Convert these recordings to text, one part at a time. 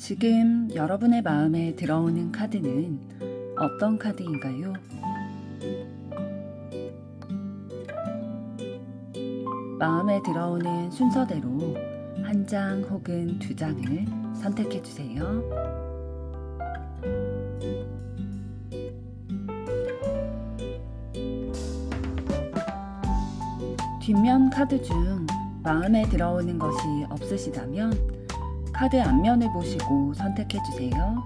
지금 여러분의 마음에 들어오는 카드는 어떤 카드인가요? 마음에 들어오는 순서대로 한 장 혹은 두 장을 선택해 주세요. 뒷면 카드 중 마음에 들어오는 것이 없으시다면 카드 앞면을 보시고 선택해 주세요.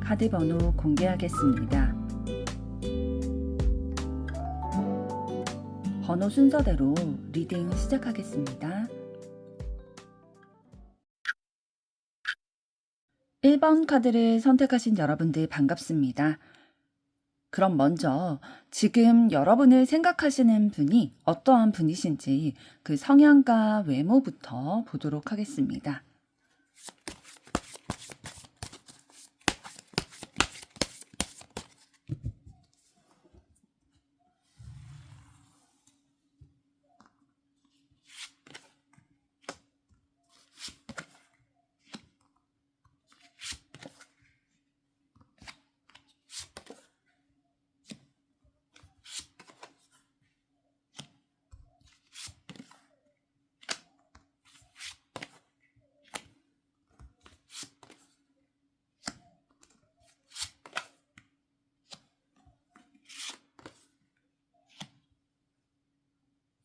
카드 번호 공개하겠습니다. 번호 순서대로 리딩 시작하겠습니다. 1번 카드를 선택하신 여러분들 반갑습니다. 그럼 먼저 지금 여러분을 생각하시는 분이 어떠한 분이신지 그 성향과 외모부터 보도록 하겠습니다.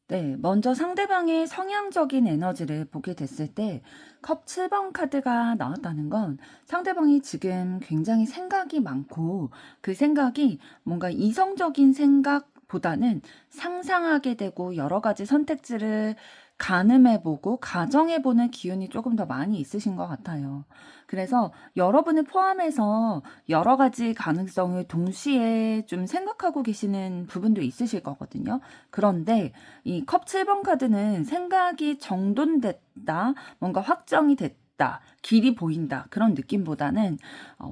네, 먼저 상대방의 성향적인 에너지를 보게 됐을 때 컵 7번 카드가 나왔다는 건 상대방이 지금 굉장히 생각이 많고 그 생각이 뭔가 이성적인 생각보다는 상상하게 되고 여러 가지 선택지를 가늠해보고 가정해보는 기운이 조금 더 많이 있으신 것 같아요. 그래서 여러분을 포함해서 여러 가지 가능성을 동시에 좀 생각하고 계시는 부분도 있으실 거거든요. 그런데 이 컵 7번 카드는 생각이 정돈됐다, 뭔가 확정이 됐다, 길이 보인다 그런 느낌보다는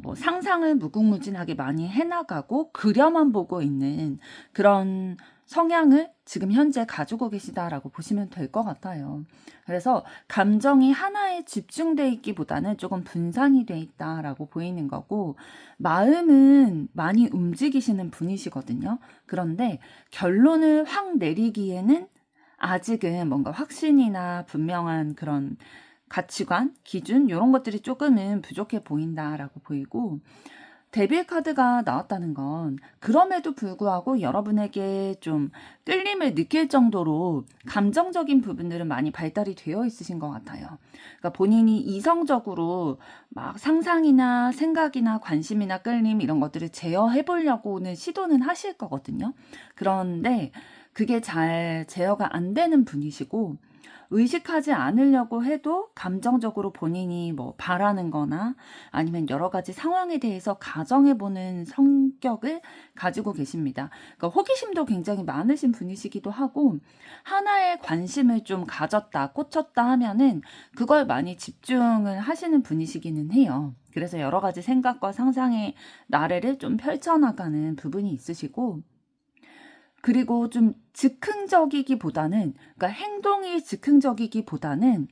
뭐 상상을 무궁무진하게 많이 해나가고 그려만 보고 있는 그런 성향을 지금 현재 가지고 계시다라고 보시면 될 것 같아요. 그래서 감정이 하나에 집중돼 있기보다는 조금 분산이 돼 있다라고 보이는 거고 마음은 많이 움직이시는 분이시거든요. 그런데 결론을 확 내리기에는 아직은 뭔가 확신이나 분명한 그런 가치관, 기준 이런 것들이 조금은 부족해 보인다라고 보이고 데빌 카드가 나왔다는 건 그럼에도 불구하고 여러분에게 좀 끌림을 느낄 정도로 감정적인 부분들은 많이 발달이 되어 있으신 것 같아요. 그러니까 본인이 이성적으로 막 상상이나 생각이나 관심이나 끌림 이런 것들을 제어해 보려고는 시도는 하실 거거든요. 그런데 그게 잘 제어가 안 되는 분이시고 의식하지 않으려고 해도 감정적으로 본인이 뭐 바라는 거나 아니면 여러 가지 상황에 대해서 가정해보는 성격을 가지고 계십니다. 그러니까 호기심도 굉장히 많으신 분이시기도 하고 하나에 관심을 좀 가졌다, 꽂혔다 하면은 그걸 많이 집중을 하시는 분이시기는 해요. 그래서 여러 가지 생각과 상상의 나래를 좀 펼쳐나가는 부분이 있으시고 그리고 좀 즉흥적이기보다는 그러니까 행동이 즉흥적이기보다는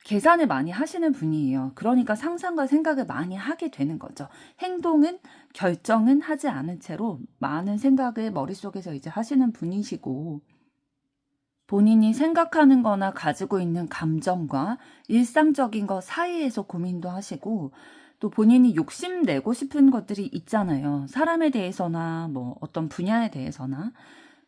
계산을 많이 하시는 분이에요. 그러니까 상상과 생각을 많이 하게 되는 거죠. 행동은 결정은 하지 않은 채로 많은 생각을 머릿속에서 이제 하시는 분이시고 본인이 생각하는 거나 가지고 있는 감정과 일상적인 것 사이에서 고민도 하시고 또 본인이 욕심내고 싶은 것들이 있잖아요. 사람에 대해서나 뭐 어떤 분야에 대해서나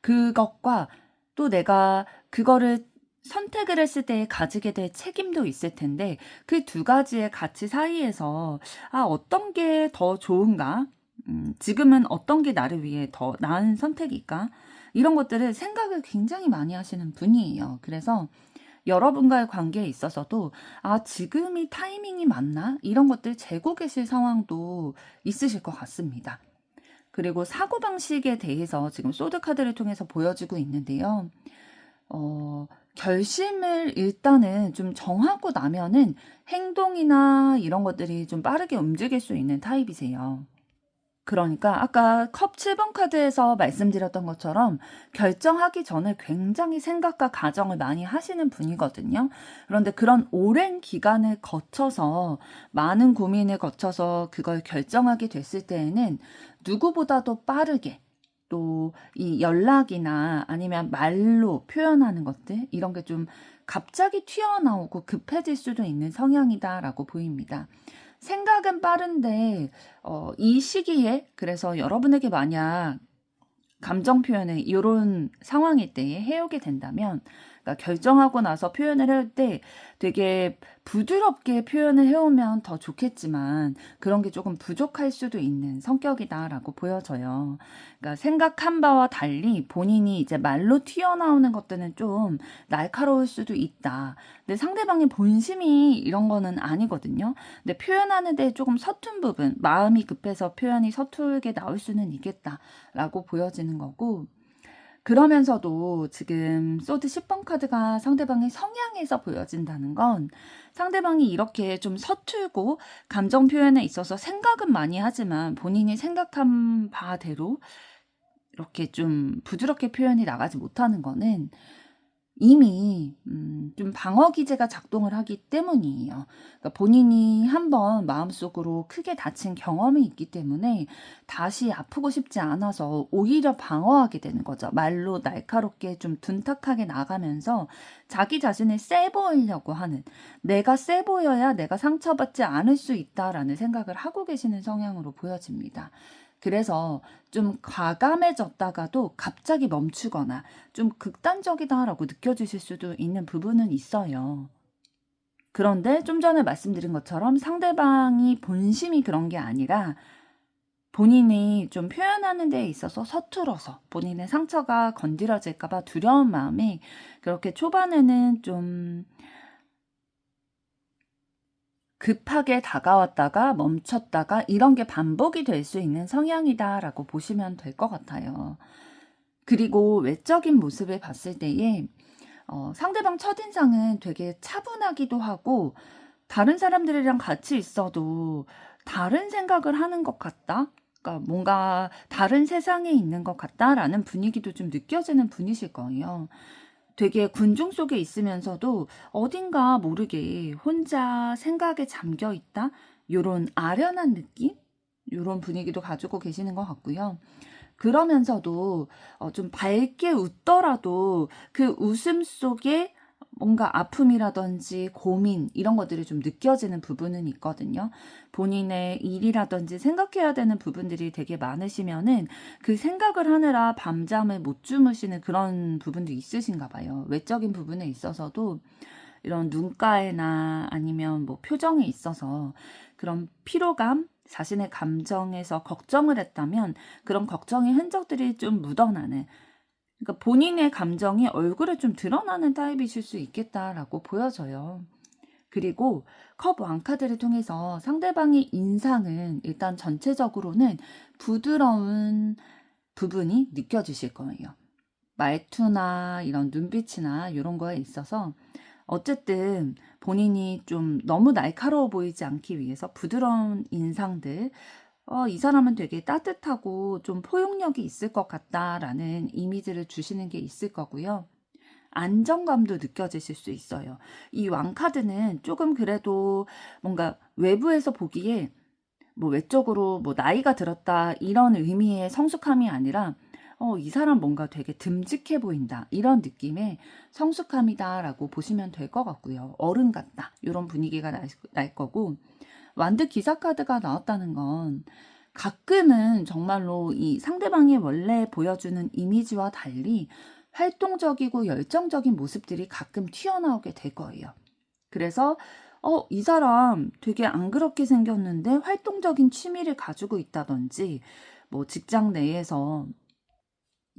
그것과 또 내가 그거를 선택을 했을 때 가지게 될 책임도 있을 텐데 그 두 가지의 가치 사이에서 어떤 게 더 좋은가? 지금은 어떤 게 나를 위해 더 나은 선택일까? 이런 것들을 생각을 굉장히 많이 하시는 분이에요. 그래서 여러분과의 관계에 있어서도 지금이 타이밍이 맞나? 이런 것들 재고 계실 상황도 있으실 것 같습니다. 그리고 사고방식에 대해서 지금 소드 카드를 통해서 보여지고 있는데요. 결심을 일단은 좀 정하고 나면은 행동이나 이런 것들이 좀 빠르게 움직일 수 있는 타입이세요. 그러니까 아까 컵 7번 카드에서 말씀드렸던 것처럼 결정하기 전에 굉장히 생각과 가정을 많이 하시는 분이거든요. 그런데 그런 오랜 기간을 거쳐서 많은 고민을 거쳐서 그걸 결정하게 됐을 때에는 누구보다도 빠르게 또 이 연락이나 아니면 말로 표현하는 것들 이런 게 좀 갑자기 튀어나오고 급해질 수도 있는 성향이다라고 보입니다. 생각은 빠른데 이 시기에 그래서 여러분에게 만약 감정 표현을 요런 상황일 때에 해오게 된다면 그러니까 결정하고 나서 표현을 할 때 되게 부드럽게 표현을 해오면 더 좋겠지만 그런 게 조금 부족할 수도 있는 성격이다라고 보여져요. 그러니까 생각한 바와 달리 본인이 이제 말로 튀어나오는 것들은 좀 날카로울 수도 있다. 근데 상대방의 본심이 이런 거는 아니거든요. 근데 표현하는 데 조금 서툰 부분, 마음이 급해서 표현이 서툴게 나올 수는 있겠다라고 보여지는 거고 그러면서도 지금 소드 10번 카드가 상대방의 성향에서 보여진다는 건 상대방이 이렇게 좀 서툴고 감정 표현에 있어서 생각은 많이 하지만 본인이 생각한 바대로 이렇게 좀 부드럽게 표현이 나가지 못하는 거는 이미 좀 방어 기제가 작동을 하기 때문이에요. 그러니까 본인이 한번 마음속으로 크게 다친 경험이 있기 때문에 다시 아프고 싶지 않아서 오히려 방어하게 되는 거죠. 말로 날카롭게 좀 둔탁하게 나가면서 자기 자신을 세 보이려고 하는 내가 세 보여야 내가 상처받지 않을 수 있다라는 생각을 하고 계시는 성향으로 보여집니다. 그래서 좀 과감해졌다가도 갑자기 멈추거나 좀 극단적이다라고 느껴지실 수도 있는 부분은 있어요. 그런데 좀 전에 말씀드린 것처럼 상대방이 본심이 그런 게 아니라 본인이 좀 표현하는 데 있어서 서툴어서 본인의 상처가 건드려질까봐 두려운 마음에 그렇게 초반에는 좀 급하게 다가왔다가 멈췄다가 이런 게 반복이 될 수 있는 성향이다라고 보시면 될 것 같아요. 그리고 외적인 모습을 봤을 때에 상대방 첫인상은 되게 차분하기도 하고 다른 사람들이랑 같이 있어도 다른 생각을 하는 것 같다? 그러니까 뭔가 다른 세상에 있는 것 같다라는 분위기도 좀 느껴지는 분이실 거예요. 되게 군중 속에 있으면서도 어딘가 모르게 혼자 생각에 잠겨 있다? 요런 아련한 느낌? 요런 분위기도 가지고 계시는 것 같고요. 그러면서도 좀 밝게 웃더라도 그 웃음 속에 뭔가 아픔이라든지 고민 이런 것들이 좀 느껴지는 부분은 있거든요. 본인의 일이라든지 생각해야 되는 부분들이 되게 많으시면은 그 생각을 하느라 밤잠을 못 주무시는 그런 부분도 있으신가 봐요. 외적인 부분에 있어서도 이런 눈가에나 아니면 뭐 표정에 있어서 그런 피로감, 자신의 감정에서 걱정을 했다면 그런 걱정의 흔적들이 좀 묻어나는 그러니까 본인의 감정이 얼굴에 좀 드러나는 타입이실 수 있겠다라고 보여져요. 그리고 컵 왕카드를 통해서 상대방의 인상은 일단 전체적으로는 부드러운 부분이 느껴지실 거예요. 말투나 이런 눈빛이나 이런 거에 있어서 어쨌든 본인이 좀 너무 날카로워 보이지 않기 위해서 부드러운 인상들, 이 사람은 되게 따뜻하고 좀 포용력이 있을 것 같다라는 이미지를 주시는 게 있을 거고요. 안정감도 느껴지실 수 있어요. 이 왕카드는 조금 그래도 뭔가 외부에서 보기에 뭐 외적으로 뭐 나이가 들었다 이런 의미의 성숙함이 아니라 이 사람 뭔가 되게 듬직해 보인다 이런 느낌의 성숙함이다라고 보시면 될 것 같고요. 어른 같다 이런 분위기가 날 거고 완드 기사 카드가 나왔다는 건 가끔은 정말로 이 상대방이 원래 보여주는 이미지와 달리 활동적이고 열정적인 모습들이 가끔 튀어나오게 될 거예요. 그래서 이 사람 되게 안 그렇게 생겼는데 활동적인 취미를 가지고 있다든지 뭐 직장 내에서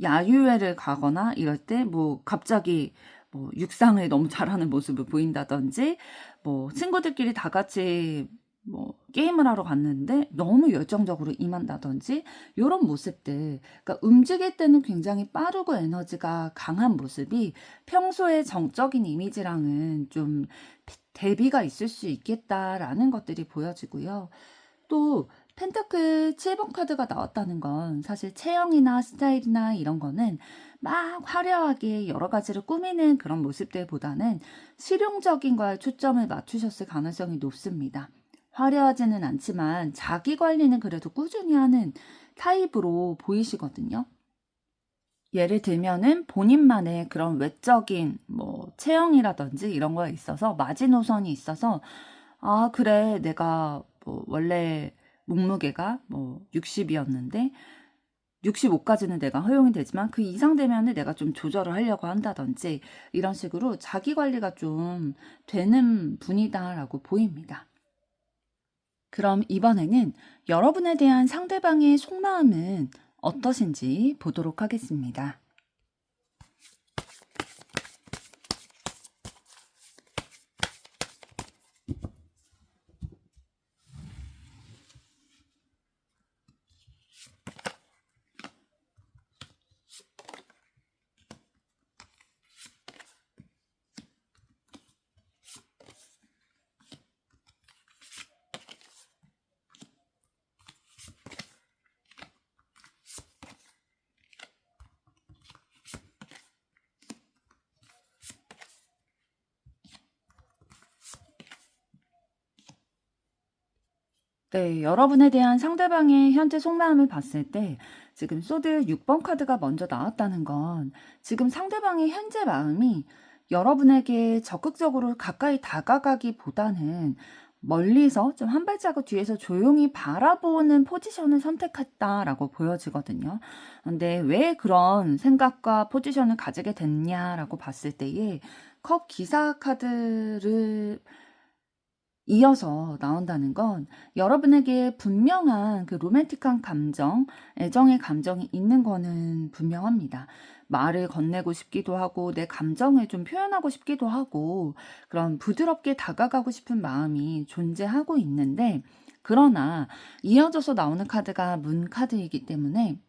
야유회를 가거나 이럴 때 뭐 갑자기 뭐 육상을 너무 잘하는 모습을 보인다든지 뭐 친구들끼리 다 같이 뭐 게임을 하러 갔는데 너무 열정적으로 임한다든지 요런 모습들 그러니까 움직일 때는 굉장히 빠르고 에너지가 강한 모습이 평소의 정적인 이미지랑은 좀 대비가 있을 수 있겠다라는 것들이 보여지고요. 또 펜타클 7번 카드가 나왔다는 건 사실 체형이나 스타일이나 이런 거는 막 화려하게 여러 가지를 꾸미는 그런 모습들보다는 실용적인 거에 초점을 맞추셨을 가능성이 높습니다. 화려하지는 않지만 자기 관리는 그래도 꾸준히 하는 타입으로 보이시거든요. 예를 들면은 본인만의 그런 외적인 체형이라든지 이런 거에 있어서 마지노선이 있어서 아, 그래. 내가 원래 몸무게가 60이었는데 65까지는 내가 허용이 되지만 그 이상 되면은 내가 좀 조절을 하려고 한다든지 이런 식으로 자기 관리가 좀 되는 분이다라고 보입니다. 그럼 이번에는 여러분에 대한 상대방의 속마음은 어떠신지 보도록 하겠습니다. 네, 여러분에 대한 상대방의 현재 속마음을 봤을 때 지금 소드 6번 카드가 먼저 나왔다는 건 지금 상대방의 현재 마음이 여러분에게 적극적으로 가까이 다가가기보다는 멀리서 좀 한 발자국 뒤에서 조용히 바라보는 포지션을 선택했다라고 보여지거든요. 근데 왜 그런 생각과 포지션을 가지게 됐냐라고 봤을 때에 컵 기사 카드를 이어서 나온다는 건 여러분에게 분명한 그 로맨틱한 감정, 애정의 감정이 있는 거는 분명합니다. 말을 건네고 싶기도 하고 내 감정을 좀 표현하고 싶기도 하고 그런 부드럽게 다가가고 싶은 마음이 존재하고 있는데 그러나 이어져서 나오는 카드가 문 카드이기 때문에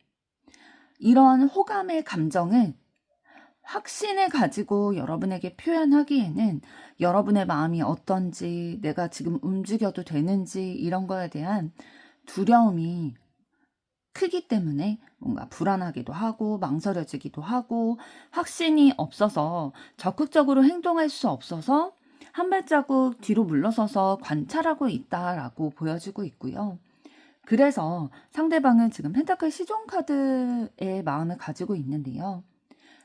이런 호감의 감정을 확신을 가지고 여러분에게 표현하기에는 여러분의 마음이 어떤지, 내가 지금 움직여도 되는지 이런 거에 대한 두려움이 크기 때문에 뭔가 불안하기도 하고 망설여지기도 하고 확신이 없어서 적극적으로 행동할 수 없어서 한 발자국 뒤로 물러서서 관찰하고 있다라고 보여지고 있고요. 그래서 상대방은 지금 펜타클 시종 카드의 마음을 가지고 있는데요.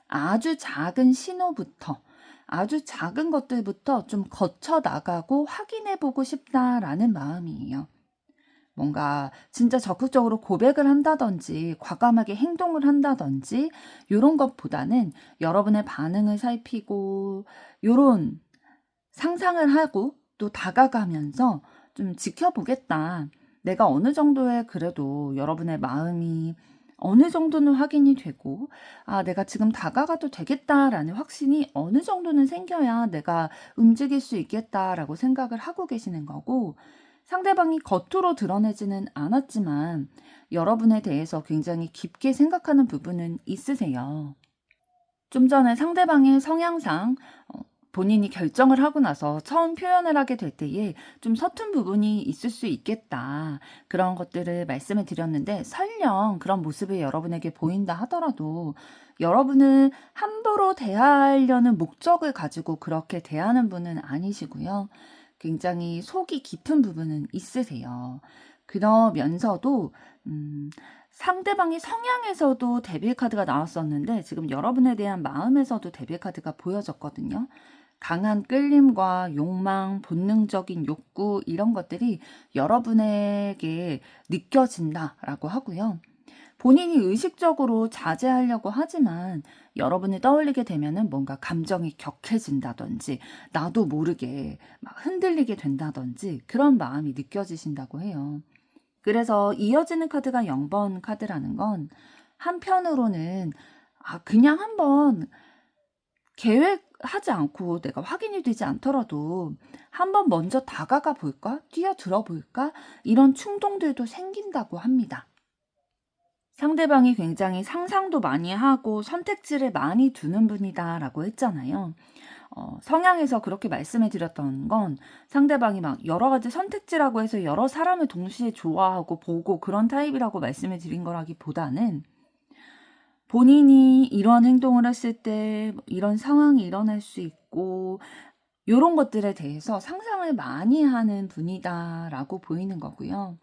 아주 작은 신호부터, 아주 작은 것들부터 좀 거쳐 나가고 확인해 보고 싶다라는 마음이에요. 뭔가 진짜 적극적으로 고백을 한다든지 과감하게 행동을 한다든지 이런 것보다는 여러분의 반응을 살피고 이런 상상을 하고 또 다가가면서 좀 지켜보겠다. 내가 어느 정도의 그래도 여러분의 마음이 어느 정도는 확인이 되고 아, 내가 지금 다가가도 되겠다라는 확신이 어느 정도는 생겨야 내가 움직일 수 있겠다라고 생각을 하고 계시는 거고 상대방이 겉으로 드러내지는 않았지만 여러분에 대해서 굉장히 깊게 생각하는 부분은 있으세요. 좀 전에 상대방의 성향상 본인이 결정을 하고 나서 처음 표현을 하게 될 때에 좀 서툰 부분이 있을 수 있겠다. 그런 것들을 말씀을 드렸는데 설령 그런 모습이 여러분에게 보인다 하더라도 여러분을 함부로 대하려는 목적을 가지고 그렇게 대하는 분은 아니시고요. 굉장히 속이 깊은 부분은 있으세요. 그러면서도 상대방의 성향에서도 데빌 카드가 나왔었는데 지금 여러분에 대한 마음에서도 데빌 카드가 보여졌거든요. 강한 끌림과 욕망, 본능적인 욕구 이런 것들이 여러분에게 느껴진다라고 하고요. 본인이 의식적으로 자제하려고 하지만 여러분이 떠올리게 되면은 뭔가 감정이 격해진다든지 나도 모르게 막 흔들리게 된다든지 그런 마음이 느껴지신다고 해요. 그래서 이어지는 카드가 0번 카드라는 건 한편으로는 그냥 한번 계획하지 않고 내가 확인이 되지 않더라도 한번 먼저 다가가 볼까? 뛰어들어 볼까? 이런 충동들도 생긴다고 합니다. 상대방이 굉장히 상상도 많이 하고 선택지를 많이 두는 분이다라고 했잖아요. 성향에서 그렇게 말씀을 드렸던 건 상대방이 막 여러 가지 선택지라고 해서 여러 사람을 동시에 좋아하고 보고 그런 타입이라고 말씀을 드린 거라기보다는 본인이 이런 행동을 했을 때 이런 상황이 일어날 수 있고 요런 것들에 대해서 상상을 많이 하는 분이다라고 보이는 거고요.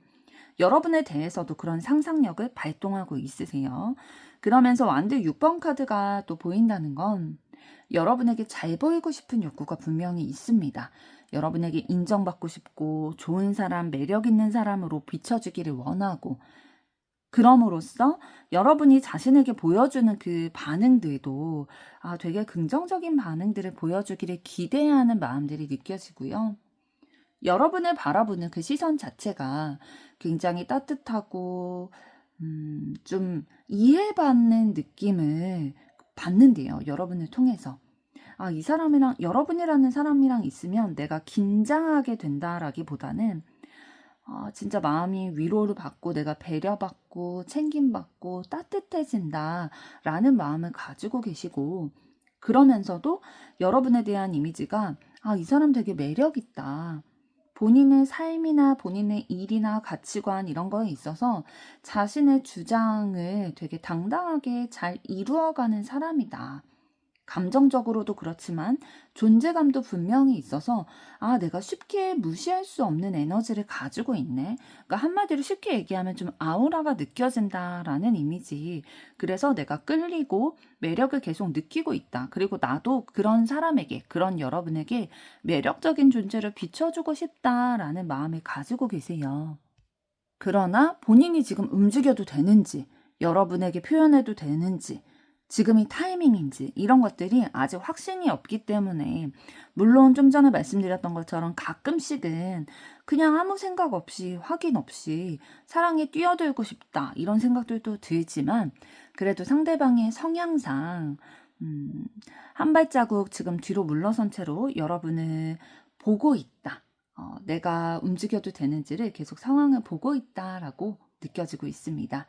여러분에 대해서도 그런 상상력을 발동하고 있으세요. 그러면서 완드 6번 카드가 또 보인다는 건 여러분에게 잘 보이고 싶은 욕구가 분명히 있습니다. 여러분에게 인정받고 싶고 좋은 사람, 매력 있는 사람으로 비춰지기를 원하고 그럼으로써 여러분이 자신에게 보여주는 그 반응들도 되게 긍정적인 반응들을 보여주기를 기대하는 마음들이 느껴지고요. 여러분을 바라보는 그 시선 자체가 굉장히 따뜻하고 좀 이해받는 느낌을 받는데요. 여러분을 통해서. 이 사람이랑 여러분이라는 사람이랑 있으면 내가 긴장하게 된다라기보다는 진짜 마음이 위로를 받고 내가 배려받고 챙김받고 따뜻해진다라는 마음을 가지고 계시고 그러면서도 여러분에 대한 이미지가 이 사람 되게 매력있다. 본인의 삶이나 본인의 일이나 가치관 이런 거에 있어서 자신의 주장을 되게 당당하게 잘 이루어가는 사람이다. 감정적으로도 그렇지만 존재감도 분명히 있어서 내가 쉽게 무시할 수 없는 에너지를 가지고 있네. 그러니까 한마디로 쉽게 얘기하면 좀 아우라가 느껴진다라는 이미지. 그래서 내가 끌리고 매력을 계속 느끼고 있다. 그리고 나도 그런 사람에게, 그런 여러분에게 매력적인 존재를 비춰주고 싶다라는 마음을 가지고 계세요. 그러나 본인이 지금 움직여도 되는지, 여러분에게 표현해도 되는지, 지금이 타이밍인지 이런 것들이 아직 확신이 없기 때문에 물론 좀 전에 말씀드렸던 것처럼 가끔씩은 그냥 아무 생각 없이 확인 없이 사랑에 뛰어들고 싶다 이런 생각들도 들지만 그래도 상대방의 성향상 한 발자국 지금 뒤로 물러선 채로 여러분을 보고 있다. 내가 움직여도 되는지를 계속 상황을 보고 있다라고 느껴지고 있습니다.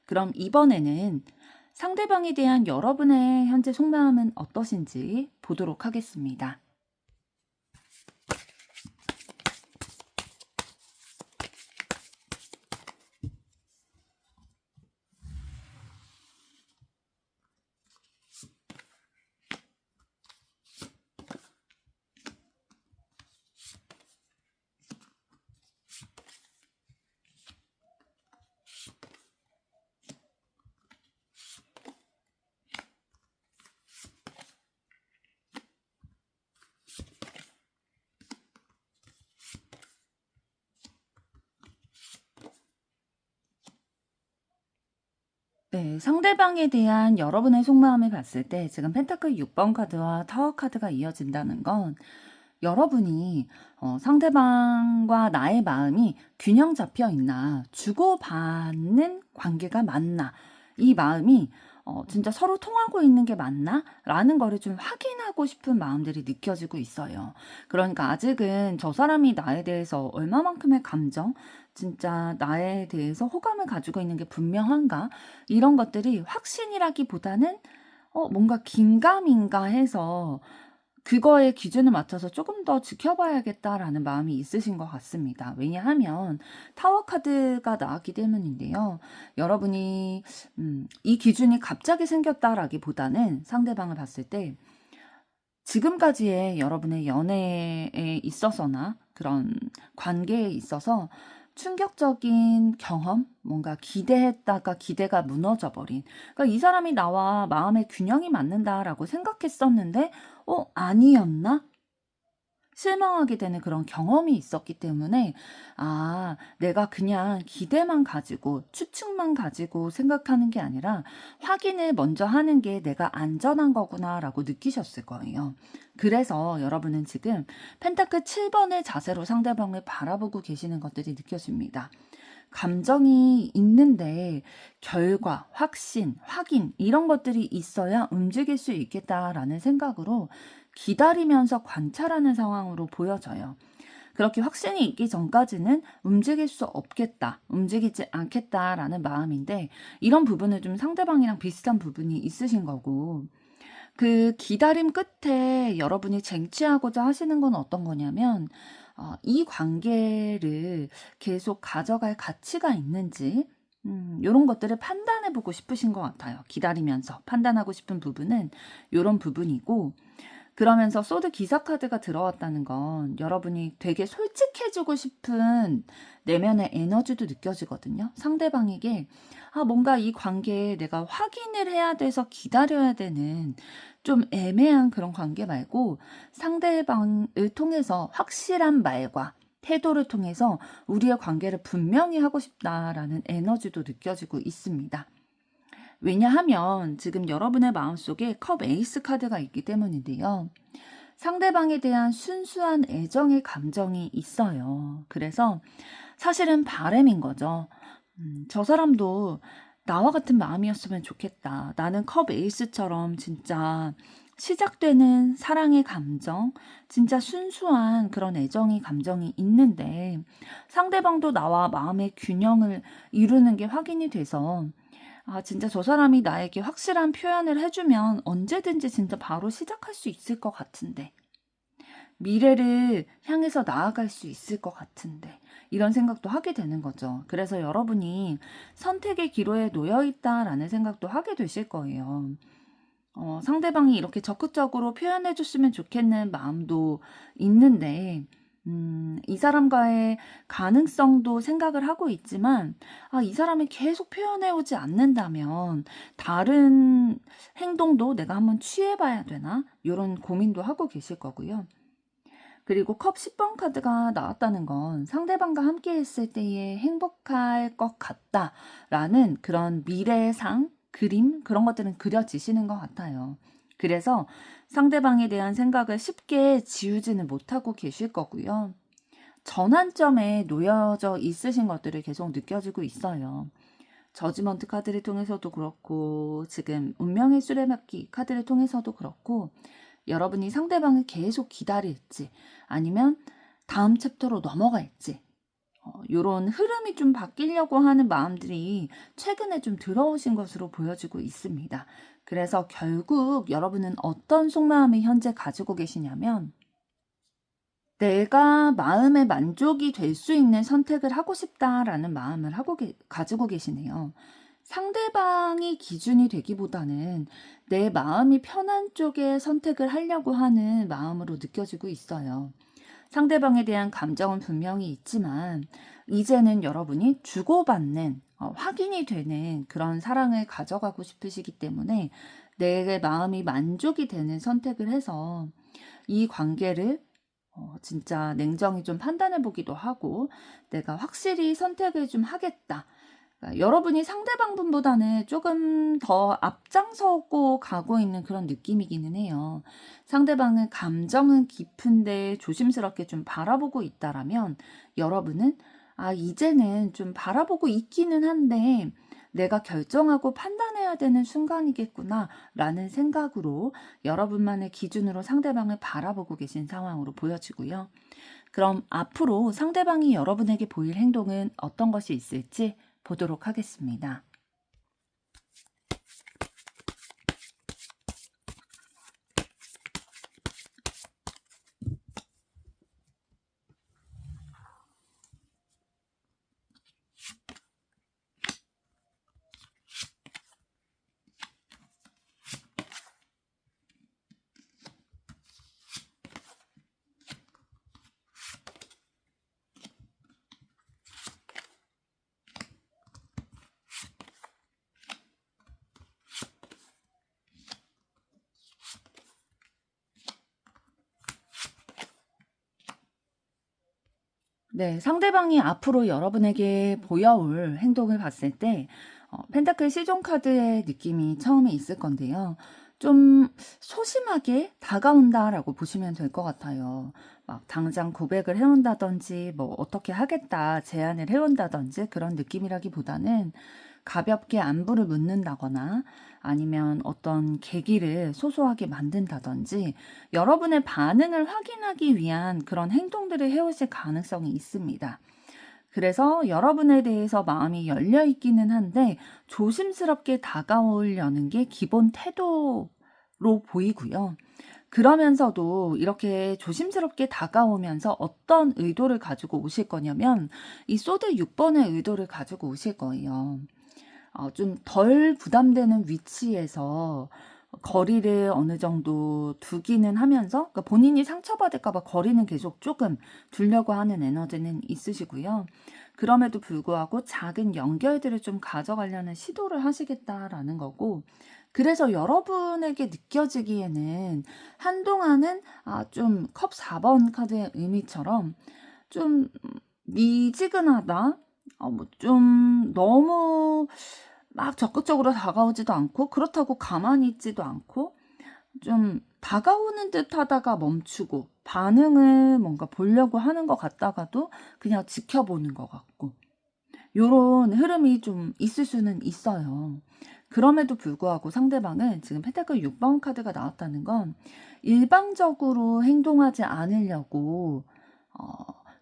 그럼 이번에는 상대방에 대한 여러분의 현재 속마음은 어떠신지 보도록 하겠습니다. 네, 상대방에 대한 여러분의 속마음을 봤을 때 지금 펜타클 6번 카드와 타워 카드가 이어진다는 건 여러분이 상대방과 나의 마음이 균형 잡혀 있나, 주고받는 관계가 맞나, 이 마음이 진짜 서로 통하고 있는 게 맞나? 라는 거를 좀 확인하고 싶은 마음들이 느껴지고 있어요. 그러니까 아직은 저 사람이 나에 대해서 얼마만큼의 감정, 진짜 나에 대해서 호감을 가지고 있는 게 분명한가? 이런 것들이 확신이라기보다는 뭔가 긴가민가 해서 그거에 기준을 맞춰서 조금 더 지켜봐야겠다라는 마음이 있으신 것 같습니다. 왜냐하면 타워 카드가 나왔기 때문인데요. 여러분이 이 기준이 갑자기 생겼다라기보다는 상대방을 봤을 때 지금까지의 여러분의 연애에 있어서나 그런 관계에 있어서 충격적인 경험, 뭔가 기대했다가 기대가 무너져버린. 그러니까 이 사람이 나와 마음의 균형이 맞는다라고 생각했었는데, 아니었나? 실망하게 되는 그런 경험이 있었기 때문에 내가 그냥 기대만 가지고 추측만 가지고 생각하는 게 아니라 확인을 먼저 하는 게 내가 안전한 거구나라고 느끼셨을 거예요. 그래서 여러분은 지금 펜타클 7번의 자세로 상대방을 바라보고 계시는 것들이 느껴집니다. 감정이 있는데 결과, 확신, 확인 이런 것들이 있어야 움직일 수 있겠다라는 생각으로 기다리면서 관찰하는 상황으로 보여져요. 그렇게 확신이 있기 전까지는 움직일 수 없겠다, 움직이지 않겠다라는 마음인데 이런 부분은 좀 상대방이랑 비슷한 부분이 있으신 거고 그 기다림 끝에 여러분이 쟁취하고자 하시는 건 어떤 거냐면, 이 관계를 계속 가져갈 가치가 있는지, 요런 것들을 판단해 보고 싶으신 것 같아요. 기다리면서 판단하고 싶은 부분은 요런 부분이고, 그러면서 소드 기사 카드가 들어왔다는 건 여러분이 되게 솔직해지고 싶은 내면의 에너지도 느껴지거든요. 상대방에게 뭔가 이 관계에 내가 확인을 해야 돼서 기다려야 되는 좀 애매한 그런 관계 말고, 상대방을 통해서 확실한 말과 태도를 통해서 우리의 관계를 분명히 하고 싶다라는 에너지도 느껴지고 있습니다. 왜냐하면 지금 여러분의 마음속에 컵 에이스 카드가 있기 때문인데요. 상대방에 대한 순수한 애정의 감정이 있어요. 그래서 사실은 바람인 거죠. 저 사람도 나와 같은 마음이었으면 좋겠다. 나는 컵 에이스처럼 진짜 시작되는 사랑의 감정, 진짜 순수한 그런 애정의 감정이 있는데, 상대방도 나와 마음의 균형을 이루는 게 확인이 돼서, 진짜 저 사람이 나에게 확실한 표현을 해주면 언제든지 진짜 바로 시작할 수 있을 것 같은데, 미래를 향해서 나아갈 수 있을 것 같은데, 이런 생각도 하게 되는 거죠. 그래서 여러분이 선택의 기로에 놓여 있다라는 생각도 하게 되실 거예요. 상대방이 이렇게 적극적으로 표현해 줬으면 좋겠는 마음도 있는데, 이 사람과의 가능성도 생각을 하고 있지만, 이 사람이 계속 표현해 오지 않는다면 다른 행동도 내가 한번 취해봐야 되나? 이런 고민도 하고 계실 거고요. 그리고 컵 10번 카드가 나왔다는 건 상대방과 함께 했을 때에 행복할 것 같다라는 그런 미래상, 그림, 그런 것들은 그려지시는 것 같아요. 그래서 상대방에 대한 생각을 쉽게 지우지는 못하고 계실 거고요. 전환점에 놓여져 있으신 것들을 계속 느껴지고 있어요. 저지먼트 카드를 통해서도 그렇고, 지금 운명의 수레바퀴 카드를 통해서도 그렇고, 여러분이 상대방을 계속 기다릴지 아니면 다음 챕터로 넘어갈지, 요런 흐름이 좀 바뀌려고 하는 마음들이 최근에 좀 들어오신 것으로 보여지고 있습니다. 그래서 결국 여러분은 어떤 속마음을 현재 가지고 계시냐면, 내가 마음의 만족이 될 수 있는 선택을 하고 싶다라는 마음을 가지고 계시네요. 상대방이 기준이 되기보다는 내 마음이 편한 쪽에 선택을 하려고 하는 마음으로 느껴지고 있어요. 상대방에 대한 감정은 분명히 있지만, 이제는 여러분이 주고받는, 확인이 되는 그런 사랑을 가져가고 싶으시기 때문에 내 마음이 만족이 되는 선택을 해서 이 관계를 진짜 냉정히 좀 판단해 보기도 하고, 내가 확실히 선택을 좀 하겠다. 그러니까 여러분이 상대방 분보다는 조금 더 앞장서고 가고 있는 그런 느낌이기는 해요. 상대방은 감정은 깊은데 조심스럽게 좀 바라보고 있다라면, 여러분은 이제는 좀 바라보고 있기는 한데 내가 결정하고 판단해야 되는 순간이겠구나 라는 생각으로 여러분만의 기준으로 상대방을 바라보고 계신 상황으로 보여지고요. 그럼 앞으로 상대방이 여러분에게 보일 행동은 어떤 것이 있을지 보도록 하겠습니다. 네, 상대방이 앞으로 여러분에게 보여올 행동을 봤을 때, 펜타클 시종 카드의 느낌이 처음에 있을 건데요. 좀 소심하게 다가온다라고 보시면 될 것 같아요. 막 당장 고백을 해온다든지, 뭐 어떻게 하겠다 제안을 해온다든지 그런 느낌이라기보다는 가볍게 안부를 묻는다거나 아니면 어떤 계기를 소소하게 만든다든지 여러분의 반응을 확인하기 위한 그런 행동들을 해오실 가능성이 있습니다. 그래서 여러분에 대해서 마음이 열려 있기는 한데 조심스럽게 다가오려는 게 기본 태도가 보이고요. 그러면서도 이렇게 조심스럽게 다가오면서 어떤 의도를 가지고 오실 거냐면 이 소드 6번의 의도를 가지고 오실 거예요. 좀 덜 부담되는 위치에서 거리를 어느 정도 두기는 하면서, 그러니까 본인이 상처받을까 봐 거리는 계속 조금 두려고 하는 에너지는 있으시고요. 그럼에도 불구하고 작은 연결들을 좀 가져가려는 시도를 하시겠다라는 거고, 그래서 여러분에게 느껴지기에는 한동안은 좀 컵 4번 카드의 의미처럼 좀 미지근하다, 좀 너무 막 적극적으로 다가오지도 않고 그렇다고 가만히 있지도 않고 좀 다가오는 듯 하다가 멈추고 반응을 뭔가 보려고 하는 것 같다가도 그냥 지켜보는 것 같고 요런 흐름이 좀 있을 수는 있어요. 그럼에도 불구하고 상대방은 지금 펜타클 6번 카드가 나왔다는 건 일방적으로 행동하지 않으려고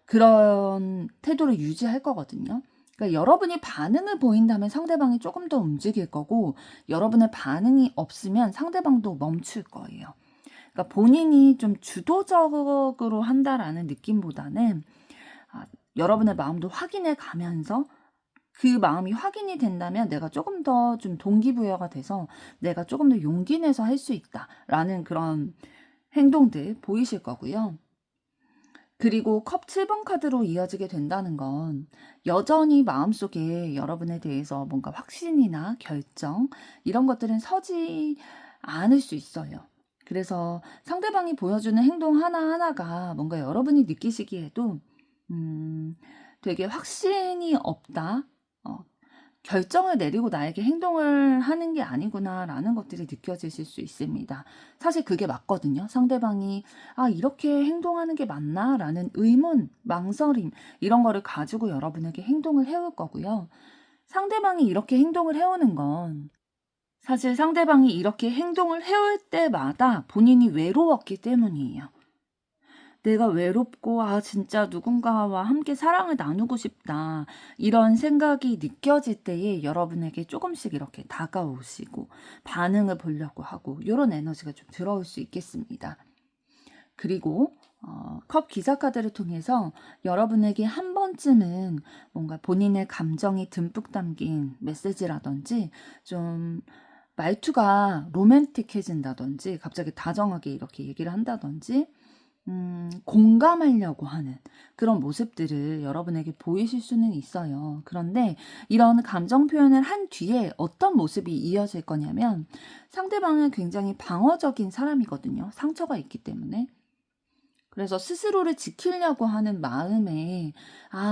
그런 태도를 유지할 거거든요. 그러니까 여러분이 반응을 보인다면 상대방이 조금 더 움직일 거고 여러분의 반응이 없으면 상대방도 멈출 거예요. 그러니까 본인이 좀 주도적으로 한다라는 느낌보다는 여러분의 마음도 확인해 가면서 그 마음이 확인이 된다면 내가 조금 더 좀 동기부여가 돼서 내가 조금 더 용기 내서 할 수 있다라는 그런 행동들 보이실 거고요. 그리고 컵 7번 카드로 이어지게 된다는 건 여전히 마음속에 여러분에 대해서 뭔가 확신이나 결정 이런 것들은 서지 않을 수 있어요. 그래서 상대방이 보여주는 행동 하나하나가 뭔가 여러분이 느끼시기에도 되게 확신이 없다. 결정을 내리고 나에게 행동을 하는 게 아니구나라는 것들이 느껴지실 수 있습니다. 사실 그게 맞거든요. 상대방이 이렇게 행동하는 게 맞나라는 의문, 망설임 이런 거를 가지고 여러분에게 행동을 해올 거고요. 상대방이 이렇게 행동을 해오는 건 사실 상대방이 이렇게 행동을 해올 때마다 본인이 외로웠기 때문이에요. 내가 외롭고 진짜 누군가와 함께 사랑을 나누고 싶다 이런 생각이 느껴질 때에 여러분에게 조금씩 이렇게 다가오시고 반응을 보려고 하고 이런 에너지가 좀 들어올 수 있겠습니다. 그리고 컵 기사 카드를 통해서 여러분에게 한 번쯤은 뭔가 본인의 감정이 듬뿍 담긴 메시지라든지 좀 말투가 로맨틱해진다든지 갑자기 다정하게 이렇게 얘기를 한다든지 공감하려고 하는 그런 모습들을 여러분에게 보이실 수는 있어요. 그런데 이런 감정 표현을 한 뒤에 어떤 모습이 이어질 거냐면 상대방은 굉장히 방어적인 사람이거든요. 상처가 있기 때문에. 그래서 스스로를 지키려고 하는 마음에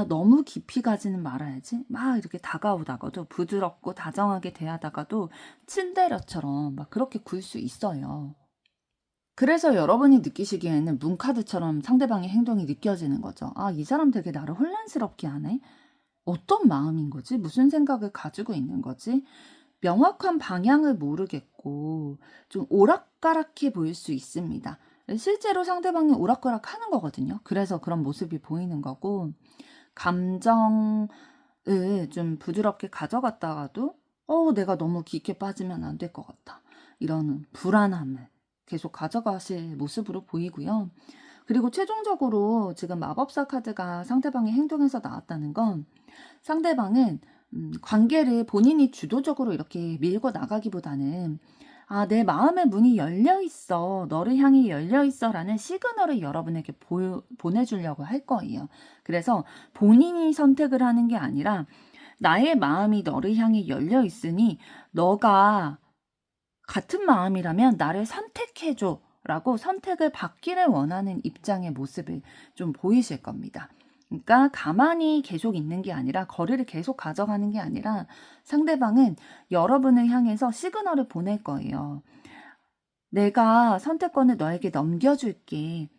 너무 깊이 가지는 말아야지. 막 이렇게 다가오다가도 부드럽고 다정하게 대하다가도 츤데레처럼 막 그렇게 굴 수 있어요. 그래서 여러분이 느끼시기에는 문카드처럼 상대방의 행동이 느껴지는 거죠. 이 사람 되게 나를 혼란스럽게 하네? 어떤 마음인 거지? 무슨 생각을 가지고 있는 거지? 명확한 방향을 모르겠고 좀 오락가락해 보일 수 있습니다. 실제로 상대방이 오락가락 하는 거거든요. 그래서 그런 모습이 보이는 거고 감정을 좀 부드럽게 가져갔다가도 내가 너무 깊게 빠지면 안 될 것 같다. 이런 불안함을 계속 가져가실 모습으로 보이고요. 그리고 최종적으로 지금 마법사 카드가 상대방의 행동에서 나왔다는 건 상대방은 관계를 본인이 주도적으로 이렇게 밀고 나가기보다는 내 마음의 문이 열려 있어. 너를 향해 열려 있어. 라는 시그널을 여러분에게 보내주려고 할 거예요. 그래서 본인이 선택을 하는 게 아니라 나의 마음이 너를 향해 열려 있으니 너가 같은 마음이라면 나를 선택해줘 라고 선택을 받기를 원하는 입장의 모습을 좀 보이실 겁니다. 그러니까 가만히 계속 있는 게 아니라 거리를 계속 가져가는 게 아니라 상대방은 여러분을 향해서 시그널을 보낼 거예요. 내가 선택권을 너에게 넘겨줄게.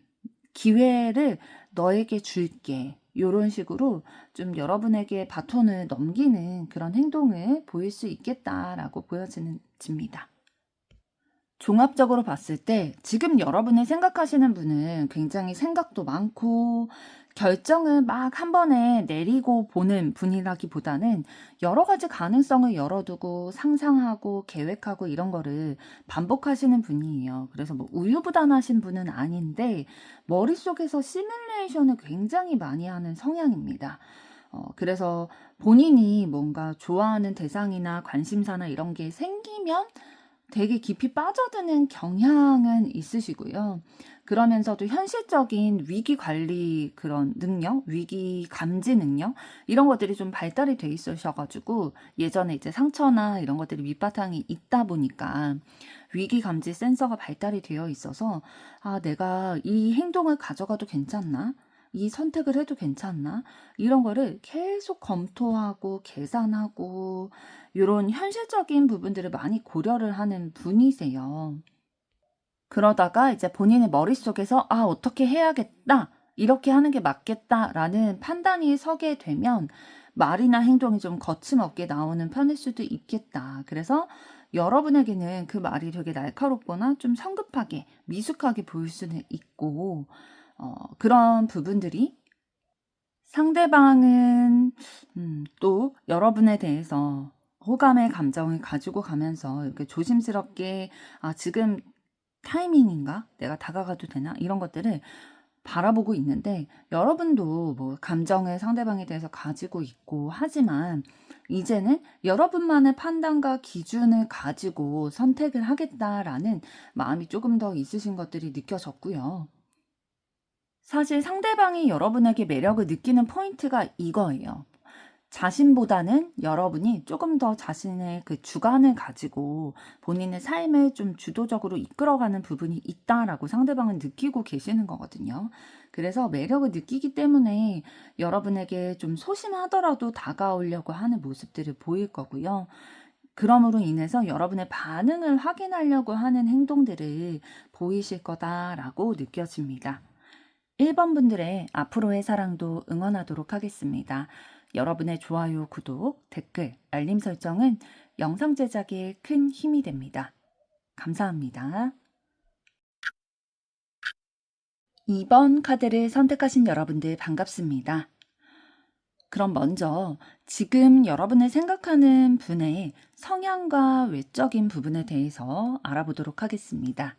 기회를 너에게 줄게. 이런 식으로 좀 여러분에게 바톤을 넘기는 그런 행동을 보일 수 있겠다라고 보여집니다. 종합적으로 봤을 때 지금 여러분이 생각하시는 분은 굉장히 생각도 많고 결정을 막 한 번에 내리고 보는 분이라기보다는 여러 가지 가능성을 열어두고 상상하고 계획하고 이런 거를 반복하시는 분이에요. 그래서 뭐 우유부단하신 분은 아닌데 머릿속에서 시뮬레이션을 굉장히 많이 하는 성향입니다. 그래서 본인이 뭔가 좋아하는 대상이나 관심사나 이런 게 생기면 되게 깊이 빠져드는 경향은 있으시고요. 그러면서도 현실적인 위기 관리 그런 능력, 위기 감지 능력 이런 것들이 좀 발달이 돼 있으셔가지고 예전에 이제 상처나 이런 것들이 밑바탕이 있다 보니까 위기 감지 센서가 발달이 되어 있어서 내가 이 행동을 가져가도 괜찮나? 이 선택을 해도 괜찮나? 이런 거를 계속 검토하고 계산하고 이런 현실적인 부분들을 많이 고려를 하는 분이세요. 그러다가 이제 본인의 머릿속에서 어떻게 해야겠다. 이렇게 하는 게 맞겠다라는 판단이 서게 되면 말이나 행동이 좀 거침없게 나오는 편일 수도 있겠다. 그래서 여러분에게는 그 말이 되게 날카롭거나 좀 성급하게 미숙하게 보일 수는 있고 그런 부분들이 상대방은 또 여러분에 대해서 호감의 감정을 가지고 가면서 이렇게 조심스럽게 지금 타이밍인가? 내가 다가가도 되나? 이런 것들을 바라보고 있는데 여러분도 뭐 감정을 상대방에 대해서 가지고 있고 하지만 이제는 여러분만의 판단과 기준을 가지고 선택을 하겠다라는 마음이 조금 더 있으신 것들이 느껴졌고요. 사실 상대방이 여러분에게 매력을 느끼는 포인트가 이거예요. 자신보다는 여러분이 조금 더 자신의 그 주관을 가지고 본인의 삶을 좀 주도적으로 이끌어가는 부분이 있다라고 상대방은 느끼고 계시는 거거든요. 그래서 매력을 느끼기 때문에 여러분에게 좀 소심하더라도 다가오려고 하는 모습들을 보일 거고요. 그럼으로 인해서 여러분의 반응을 확인하려고 하는 행동들을 보이실 거다라고 느껴집니다. 1번 분들의 앞으로의 사랑도 응원하도록 하겠습니다. 여러분의 좋아요, 구독, 댓글, 알림 설정은 영상 제작에 큰 힘이 됩니다. 감사합니다. 2번 카드를 선택하신 여러분들 반갑습니다. 그럼 먼저 지금 여러분을 생각하는 분의 성향과 외적인 부분에 대해서 알아보도록 하겠습니다.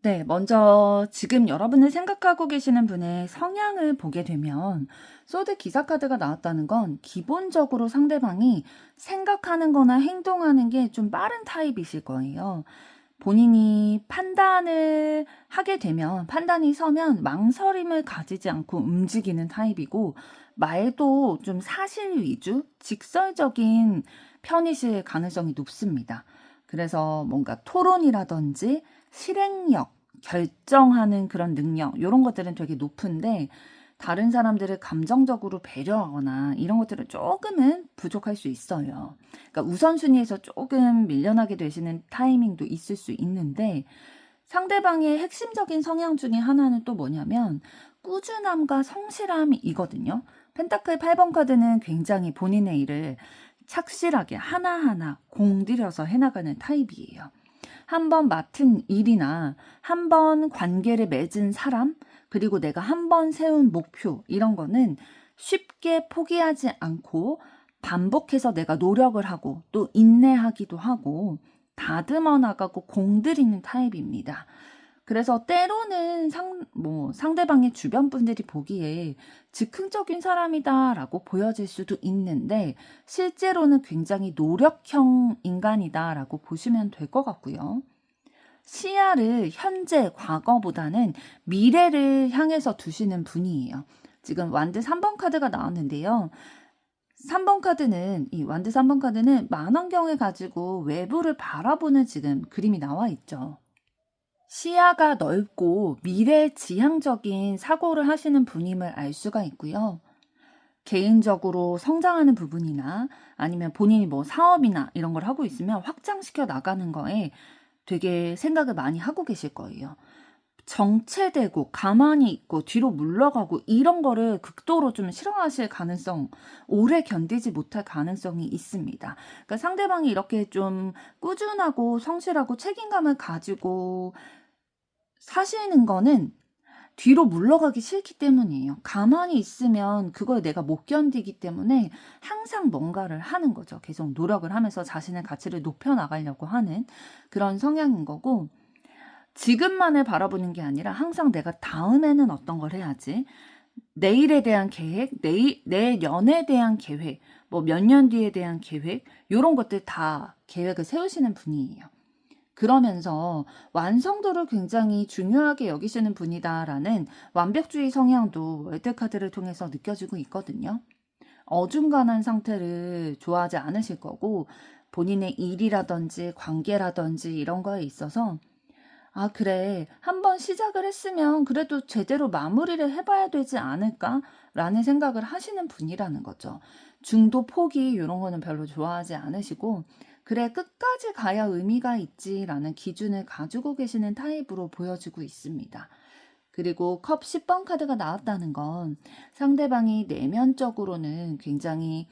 네, 먼저 지금 여러분을 생각하고 계시는 분의 성향을 보게 되면 소드 기사 카드가 나왔다는 건 기본적으로 상대방이 생각하는 거나 행동하는 게 좀 빠른 타입이실 거예요. 본인이 판단을 하게 되면 판단이 서면 망설임을 가지지 않고 움직이는 타입이고 말도 좀 사실 위주, 직설적인 편이실 가능성이 높습니다. 그래서 뭔가 토론이라든지 실행력, 결정하는 그런 능력 이런 것들은 되게 높은데 다른 사람들을 감정적으로 배려하거나 이런 것들은 조금은 부족할 수 있어요. 그러니까 우선순위에서 조금 밀려나게 되시는 타이밍도 있을 수 있는데 상대방의 핵심적인 성향 중에 하나는 또 뭐냐면 꾸준함과 성실함이거든요. 펜타클 8번 카드는 굉장히 본인의 일을 착실하게 하나하나 공들여서 해나가는 타입이에요. 한 번 맡은 일이나 한 번 관계를 맺은 사람, 그리고 내가 한 번 세운 목표, 이런 거는 쉽게 포기하지 않고 반복해서 내가 노력을 하고 또 인내하기도 하고 다듬어 나가고 공들이는 타입입니다. 그래서 때로는 상대방의 주변 분들이 보기에 즉흥적인 사람이다라고 보여질 수도 있는데 실제로는 굉장히 노력형 인간이다라고 보시면 될 것 같고요. 시야를 현재, 과거보다는 미래를 향해서 두시는 분이에요. 지금 완드 3번 카드가 나왔는데요. 3번 카드는, 이 완드 3번 카드는 만환경을 가지고 외부를 바라보는 지금 그림이 나와 있죠. 시야가 넓고 미래지향적인 사고를 하시는 분임을 알 수가 있고요. 개인적으로 성장하는 부분이나 아니면 본인이 뭐 사업이나 이런 걸 하고 있으면 확장시켜 나가는 거에 되게 생각을 많이 하고 계실 거예요. 정체되고 가만히 있고 뒤로 물러가고 이런 거를 극도로 좀 싫어하실 가능성, 오래 견디지 못할 가능성이 있습니다. 그러니까 상대방이 이렇게 좀 꾸준하고 성실하고 책임감을 가지고 사시는 거는 뒤로 물러가기 싫기 때문이에요. 가만히 있으면 그걸 내가 못 견디기 때문에 항상 뭔가를 하는 거죠. 계속 노력을 하면서 자신의 가치를 높여나가려고 하는 그런 성향인 거고, 지금만을 바라보는 게 아니라 항상 내가 다음에는 어떤 걸 해야지, 내일에 대한 계획, 내년에 대한 계획, 뭐 몇 년 뒤에 대한 계획, 이런 것들 다 계획을 세우시는 분이에요. 그러면서 완성도를 굉장히 중요하게 여기시는 분이다라는 완벽주의 성향도 월드카드를 통해서 느껴지고 있거든요. 어중간한 상태를 좋아하지 않으실 거고, 본인의 일이라든지 관계라든지 이런 거에 있어서 아, 그래. 한번 시작을 했으면 그래도 제대로 마무리를 해봐야 되지 않을까? 라는 생각을 하시는 분이라는 거죠. 중도 포기 이런 거는 별로 좋아하지 않으시고, 그래, 끝까지 가야 의미가 있지라는 기준을 가지고 계시는 타입으로 보여지고 있습니다. 그리고 컵 10번 카드가 나왔다는 건 상대방이 내면적으로는 굉장히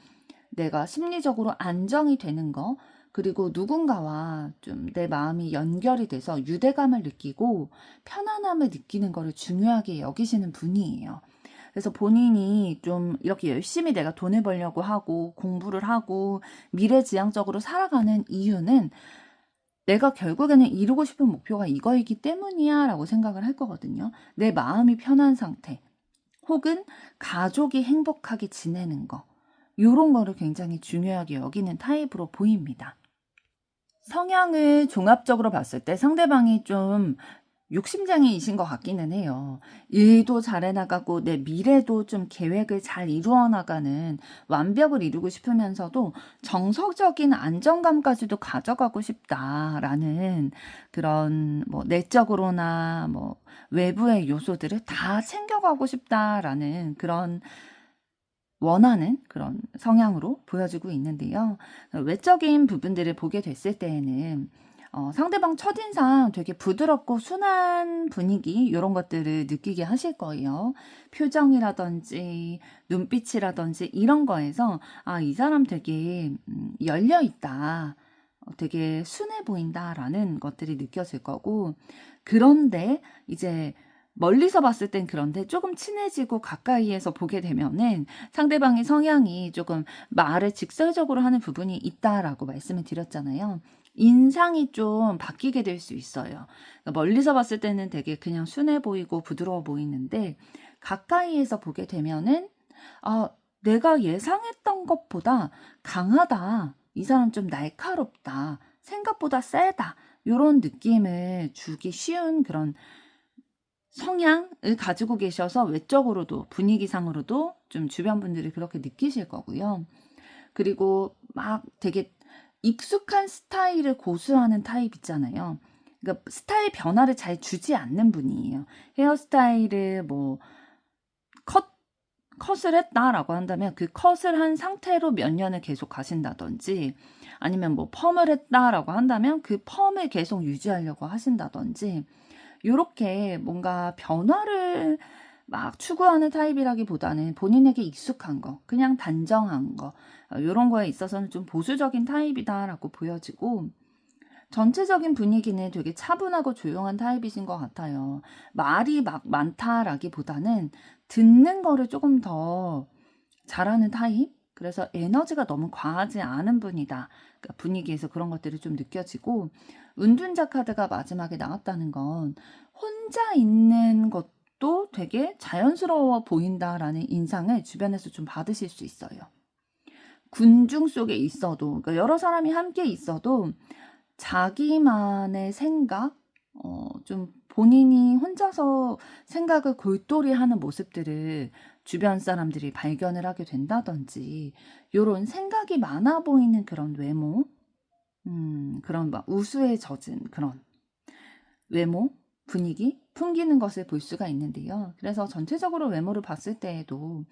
내가 심리적으로 안정이 되는 거, 그리고 누군가와 좀 내 마음이 연결이 돼서 유대감을 느끼고 편안함을 느끼는 거를 중요하게 여기시는 분이에요. 그래서 본인이 좀 이렇게 열심히 내가 돈을 벌려고 하고 공부를 하고 미래지향적으로 살아가는 이유는 내가 결국에는 이루고 싶은 목표가 이거이기 때문이야 라고 생각을 할 거거든요. 내 마음이 편한 상태, 혹은 가족이 행복하게 지내는 거, 요런 거를 굉장히 중요하게 여기는 타입으로 보입니다. 성향을 종합적으로 봤을 때 상대방이 좀 욕심쟁이이신 것 같기는 해요. 일도 잘 해나가고 내 미래도 좀 계획을 잘 이루어 나가는, 완벽을 이루고 싶으면서도 정서적인 안정감까지도 가져가고 싶다라는 그런 뭐 내적으로나 뭐 외부의 요소들을 다 챙겨가고 싶다라는 그런 원하는 그런 성향으로 보여지고 있는데요. 외적인 부분들을 보게 됐을 때에는 상대방 첫인상 되게 부드럽고 순한 분위기 이런 것들을 느끼게 하실 거예요. 표정이라든지 눈빛이라든지 이런 거에서 아, 이 사람 되게 열려 있다. 되게 순해 보인다라는 것들이 느껴질 거고, 그런데 이제 멀리서 봤을 땐 그런데 조금 친해지고 가까이에서 보게 되면은 상대방의 성향이 조금 말을 직설적으로 하는 부분이 있다라고 말씀을 드렸잖아요. 인상이 좀 바뀌게 될 수 있어요. 그러니까 멀리서 봤을 때는 되게 그냥 순해 보이고 부드러워 보이는데 가까이에서 보게 되면은 아, 내가 예상했던 것보다 강하다. 이 사람 좀 날카롭다. 생각보다 세다. 이런 느낌을 주기 쉬운 그런 성향을 가지고 계셔서 외적으로도 분위기상으로도 좀 주변 분들이 그렇게 느끼실 거고요. 그리고 막 되게 익숙한 스타일을 고수하는 타입 있잖아요. 그러니까 스타일 변화를 잘 주지 않는 분이에요. 헤어스타일을 뭐 컷을 했다라고 한다면 그 컷을 한 상태로 몇 년을 계속 가신다든지, 아니면 뭐 펌을 했다라고 한다면 그 펌을 계속 유지하려고 하신다든지, 요렇게 뭔가 변화를 막 추구하는 타입이라기보다는 본인에게 익숙한 거, 그냥 단정한 거, 요런 거에 있어서는 좀 보수적인 타입이다라고 보여지고, 전체적인 분위기는 되게 차분하고 조용한 타입이신 것 같아요. 말이 막 많다라기보다는 듣는 거를 조금 더 잘하는 타입? 그래서 에너지가 너무 과하지 않은 분이다. 그러니까 분위기에서 그런 것들이 좀 느껴지고, 은둔자 카드가 마지막에 나왔다는 건 혼자 있는 것도 되게 자연스러워 보인다라는 인상을 주변에서 좀 받으실 수 있어요. 군중 속에 있어도, 그러니까 여러 사람이 함께 있어도 자기만의 생각, 좀 본인이 혼자서 생각을 골똘히 하는 모습들을 주변 사람들이 발견을 하게 된다든지 요런 생각이 많아 보이는 그런 외모, 그런 막 우수에 젖은 그런 외모, 분위기, 풍기는 것을 볼 수가 있는데요. 그래서 전체적으로 외모를 봤을 때에도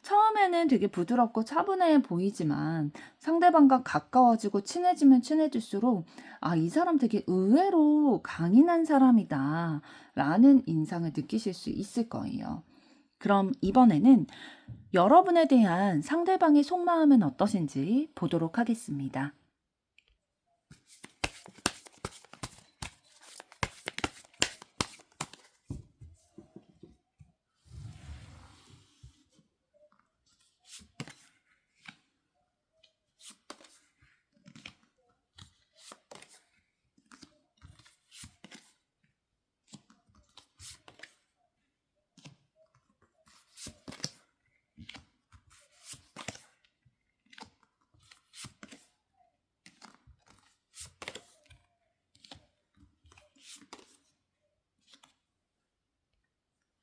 처음에는 되게 부드럽고 차분해 보이지만 상대방과 가까워지고 친해지면 친해질수록 이 사람 되게 의외로 강인한 사람이다 라는 인상을 느끼실 수 있을 거예요. 그럼 이번에는 여러분에 대한 상대방의 속마음은 어떠신지 보도록 하겠습니다.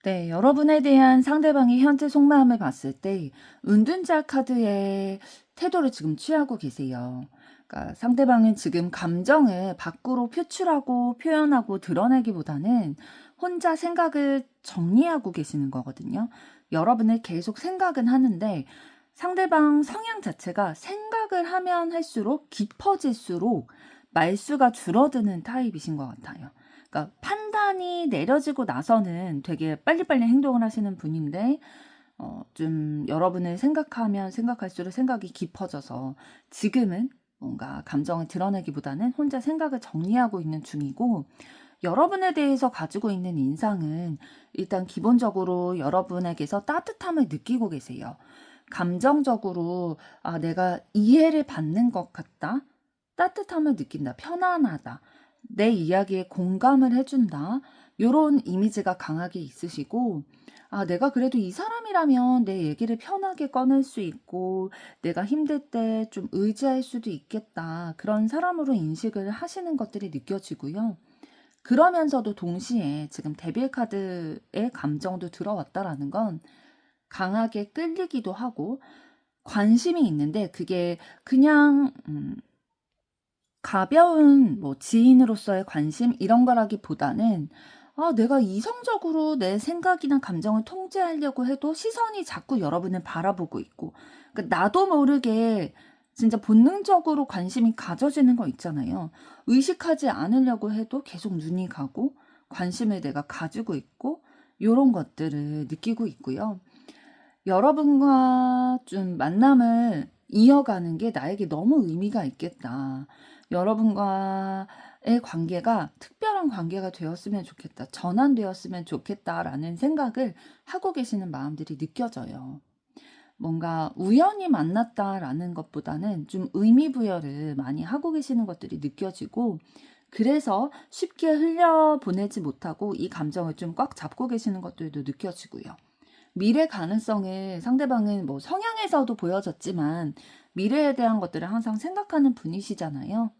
네, 여러분에 대한 상대방의 현재 속마음을 봤을 때 은둔자 카드의 태도를 지금 취하고 계세요. 그러니까 상대방은 지금 감정을 밖으로 표출하고 표현하고 드러내기보다는 혼자 생각을 정리하고 계시는 거거든요. 여러분을 계속 생각은 하는데 상대방 성향 자체가 생각을 하면 할수록 깊어질수록 말수가 줄어드는 타입이신 것 같아요. 그러니까 판단이 내려지고 나서는 되게 빨리빨리 행동을 하시는 분인데 좀 여러분을 생각하면 생각할수록 생각이 깊어져서 지금은 뭔가 감정을 드러내기보다는 혼자 생각을 정리하고 있는 중이고 여러분에 대해서 가지고 있는 인상은 일단 기본적으로 여러분에게서 따뜻함을 느끼고 계세요. 감정적으로 내가 이해를 받는 것 같다. 따뜻함을 느낀다. 편안하다. 내 이야기에 공감을 해준다. 요런 이미지가 강하게 있으시고 내가 그래도 이 사람이라면 내 얘기를 편하게 꺼낼 수 있고 내가 힘들 때 좀 의지할 수도 있겠다. 그런 사람으로 인식을 하시는 것들이 느껴지고요. 그러면서도 동시에 지금 데빌 카드의 감정도 들어왔다라는 건 강하게 끌리기도 하고 관심이 있는데 그게 그냥 가벼운 뭐 지인으로서의 관심 이런 거라기보다는 내가 이성적으로 내 생각이나 감정을 통제하려고 해도 시선이 자꾸 여러분을 바라보고 있고 그러니까 나도 모르게 진짜 본능적으로 관심이 가져지는 거 있잖아요. 의식하지 않으려고 해도 계속 눈이 가고 관심을 내가 가지고 있고 요런 것들을 느끼고 있고요. 여러분과 좀 만남을 이어가는 게 나에게 너무 의미가 있겠다. 여러분과의 관계가 특별한 관계가 되었으면 좋겠다. 전환되었으면 좋겠다라는 생각을 하고 계시는 마음들이 느껴져요. 뭔가 우연히 만났다라는 것보다는 좀 의미 부여를 많이 하고 계시는 것들이 느껴지고 그래서 쉽게 흘려보내지 못하고 이 감정을 좀 꽉 잡고 계시는 것들도 느껴지고요. 미래 가능성을 상대방은 뭐 성향에서도 보여졌지만 미래에 대한 것들을 항상 생각하는 분이시잖아요.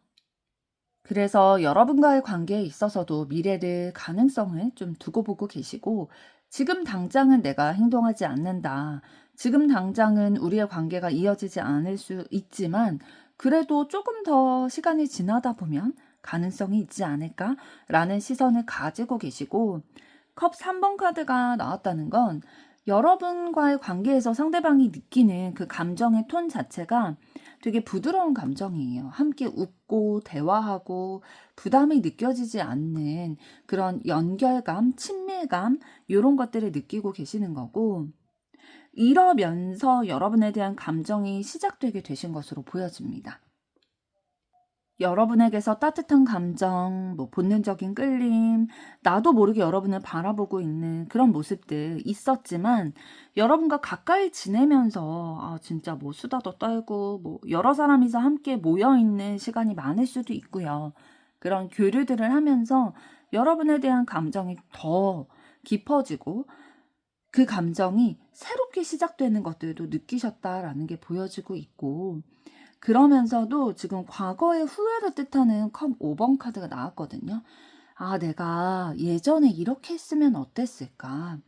그래서 여러분과의 관계에 있어서도 미래를 가능성을 좀 두고 보고 계시고 지금 당장은 내가 행동하지 않는다. 지금 당장은 우리의 관계가 이어지지 않을 수 있지만 그래도 조금 더 시간이 지나다 보면 가능성이 있지 않을까라는 시선을 가지고 계시고 컵 3번 카드가 나왔다는 건 여러분과의 관계에서 상대방이 느끼는 그 감정의 톤 자체가 되게 부드러운 감정이에요. 함께 웃고 대화하고 부담이 느껴지지 않는 그런 연결감, 친밀감 이런 것들을 느끼고 계시는 거고 이러면서 여러분에 대한 감정이 시작되게 되신 것으로 보여집니다. 여러분에게서 따뜻한 감정, 뭐 본능적인 끌림, 나도 모르게 여러분을 바라보고 있는 그런 모습들 있었지만 여러분과 가까이 지내면서 진짜 뭐 수다도 떨고 뭐 여러 사람이서 함께 모여 있는 시간이 많을 수도 있고요. 그런 교류들을 하면서 여러분에 대한 감정이 더 깊어지고 그 감정이 새롭게 시작되는 것들도 느끼셨다라는 게 보여지고 있고 그러면서도 지금 과거의 후회를 뜻하는 컵 5번 카드가 나왔거든요. 내가 예전에 이렇게 했으면 어땠을까?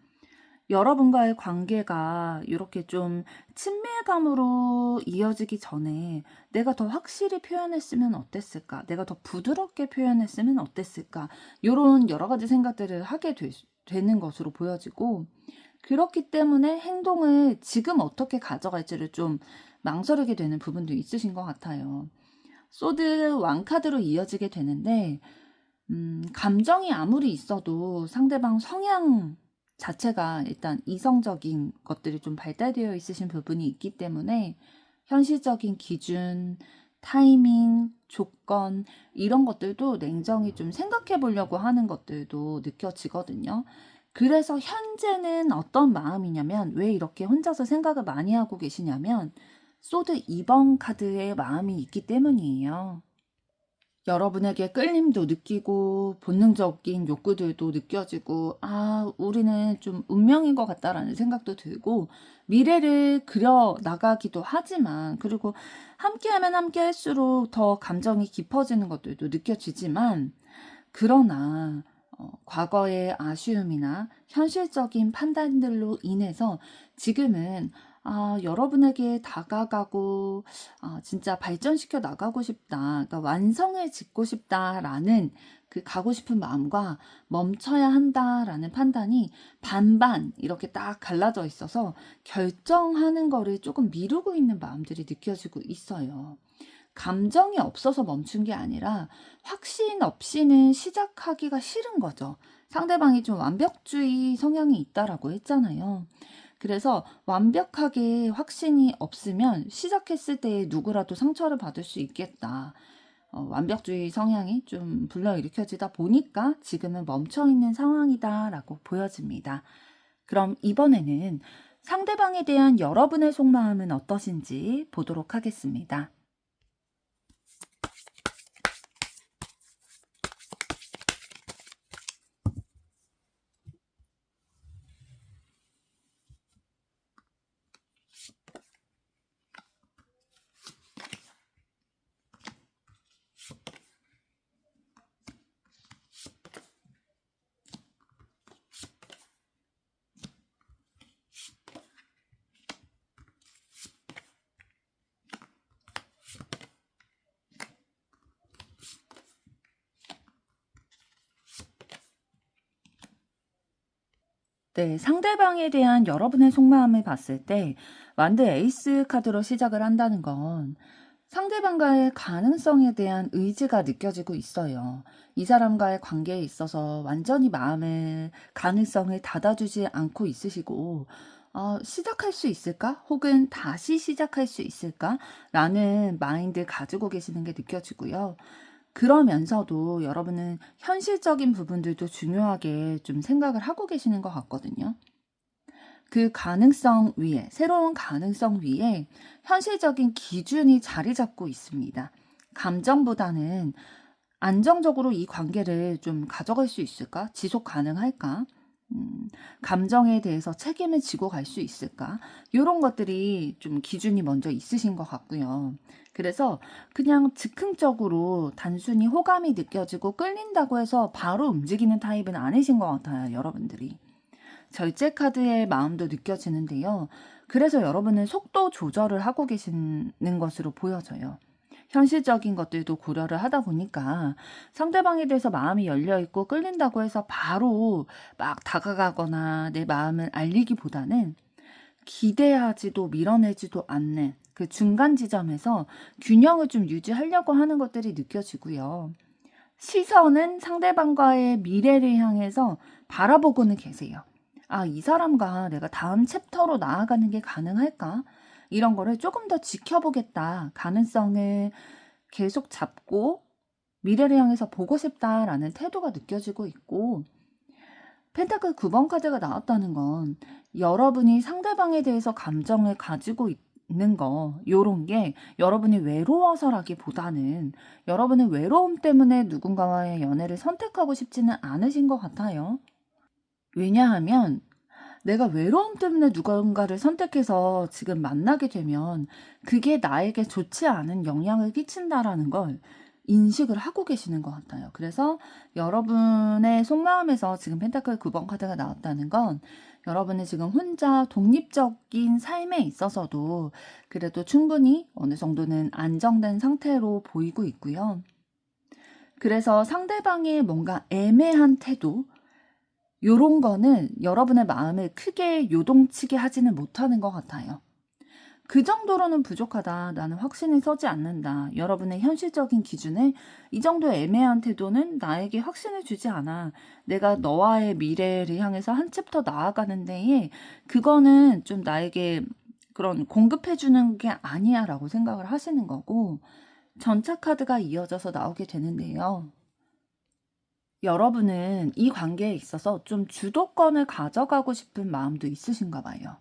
여러분과의 관계가 이렇게 좀 친밀감으로 이어지기 전에 내가 더 확실히 표현했으면 어땠을까? 내가 더 부드럽게 표현했으면 어땠을까? 요런 여러 가지 생각들을 하게 되는 것으로 보여지고, 그렇기 때문에 행동을 지금 어떻게 가져갈지를 좀 망설이게 되는 부분도 있으신 것 같아요. 소드 왕카드로 이어지게 되는데, 감정이 아무리 있어도 상대방 성향 자체가 일단 이성적인 것들이 좀 발달되어 있으신 부분이 있기 때문에 현실적인 기준, 타이밍, 조건 이런 것들도 냉정히 좀 생각해 보려고 하는 것들도 느껴지거든요. 그래서 현재는 어떤 마음이냐면, 왜 이렇게 혼자서 생각을 많이 하고 계시냐면 소드 2번 카드의 마음이 있기 때문이에요. 여러분에게 끌림도 느끼고 본능적인 욕구들도 느껴지고, 우리는 좀 운명인 것 같다라는 생각도 들고, 미래를 그려 나가기도 하지만, 그리고 함께하면 함께할수록 더 감정이 깊어지는 것들도 느껴지지만, 그러나 과거의 아쉬움이나 현실적인 판단들로 인해서 지금은 여러분에게 다가가고 진짜 발전시켜 나가고 싶다, 그러니까 완성을 짓고 싶다라는 그 가고 싶은 마음과 멈춰야 한다라는 판단이 반반 이렇게 딱 갈라져 있어서 결정하는 거를 조금 미루고 있는 마음들이 느껴지고 있어요. 감정이 없어서 멈춘 게 아니라 확신 없이는 시작하기가 싫은 거죠. 상대방이 좀 완벽주의 성향이 있다라고 했잖아요. 그래서 완벽하게 확신이 없으면 시작했을 때 누구라도 상처를 받을 수 있겠다. 완벽주의 성향이 좀 불러일으켜지다 보니까 지금은 멈춰있는 상황이다라고 보여집니다. 그럼 이번에는 상대방에 대한 여러분의 속마음은 어떠신지 보도록 하겠습니다. 네, 상대방에 대한 여러분의 속마음을 봤을 때 완드 에이스 카드로 시작을 한다는 건 상대방과의 가능성에 대한 의지가 느껴지고 있어요. 이 사람과의 관계에 있어서 완전히 마음의 가능성을 닫아주지 않고 있으시고, 시작할 수 있을까? 혹은 다시 시작할 수 있을까? 라는 마인드 가지고 계시는 게 느껴지고요. 그러면서도 여러분은 현실적인 부분들도 중요하게 좀 생각을 하고 계시는 것 같거든요. 그 가능성 위에, 새로운 가능성 위에 현실적인 기준이 자리 잡고 있습니다. 감정보다는 안정적으로 이 관계를 좀 가져갈 수 있을까? 지속 가능할까? 감정에 대해서 책임을 지고 갈 수 있을까? 이런 것들이 좀 기준이 먼저 있으신 것 같고요. 그래서 그냥 즉흥적으로 단순히 호감이 느껴지고 끌린다고 해서 바로 움직이는 타입은 아니신 것 같아요, 여러분들이. 절제 카드의 마음도 느껴지는데요. 그래서 여러분은 속도 조절을 하고 계시는 것으로 보여져요. 현실적인 것들도 고려를 하다 보니까 상대방에 대해서 마음이 열려있고 끌린다고 해서 바로 막 다가가거나 내 마음을 알리기보다는 기대하지도 밀어내지도 않는 그 중간 지점에서 균형을 좀 유지하려고 하는 것들이 느껴지고요. 시선은 상대방과의 미래를 향해서 바라보고는 계세요. 이 사람과 내가 다음 챕터로 나아가는 게 가능할까? 이런 거를 조금 더 지켜보겠다. 가능성을 계속 잡고 미래를 향해서 보고 싶다라는 태도가 느껴지고 있고, 펜타클 9번 카드가 나왔다는 건 여러분이 상대방에 대해서 감정을 가지고 있는 거, 요런 게 여러분이 외로워서라기보다는 여러분은 외로움 때문에 누군가와의 연애를 선택하고 싶지는 않으신 것 같아요. 왜냐하면 내가 외로움 때문에 누군가를 선택해서 지금 만나게 되면 그게 나에게 좋지 않은 영향을 끼친다라는 걸 인식을 하고 계시는 것 같아요. 그래서 여러분의 속마음에서 지금 펜타클 9번 카드가 나왔다는 건 여러분은 지금 혼자 독립적인 삶에 있어서도 그래도 충분히 어느 정도는 안정된 상태로 보이고 있고요. 그래서 상대방의 뭔가 애매한 태도, 요런 거는 여러분의 마음을 크게 요동치게 하지는 못하는 것 같아요. 그 정도로는 부족하다. 나는 확신이 서지 않는다. 여러분의 현실적인 기준에 이 정도 애매한 태도는 나에게 확신을 주지 않아. 내가 너와의 미래를 향해서 한 챕터 나아가는 데에 그거는 좀 나에게 그런 공급해주는 게 아니야 라고 생각을 하시는 거고, 전차 카드가 이어져서 나오게 되는데요. 여러분은 이 관계에 있어서 좀 주도권을 가져가고 싶은 마음도 있으신가 봐요.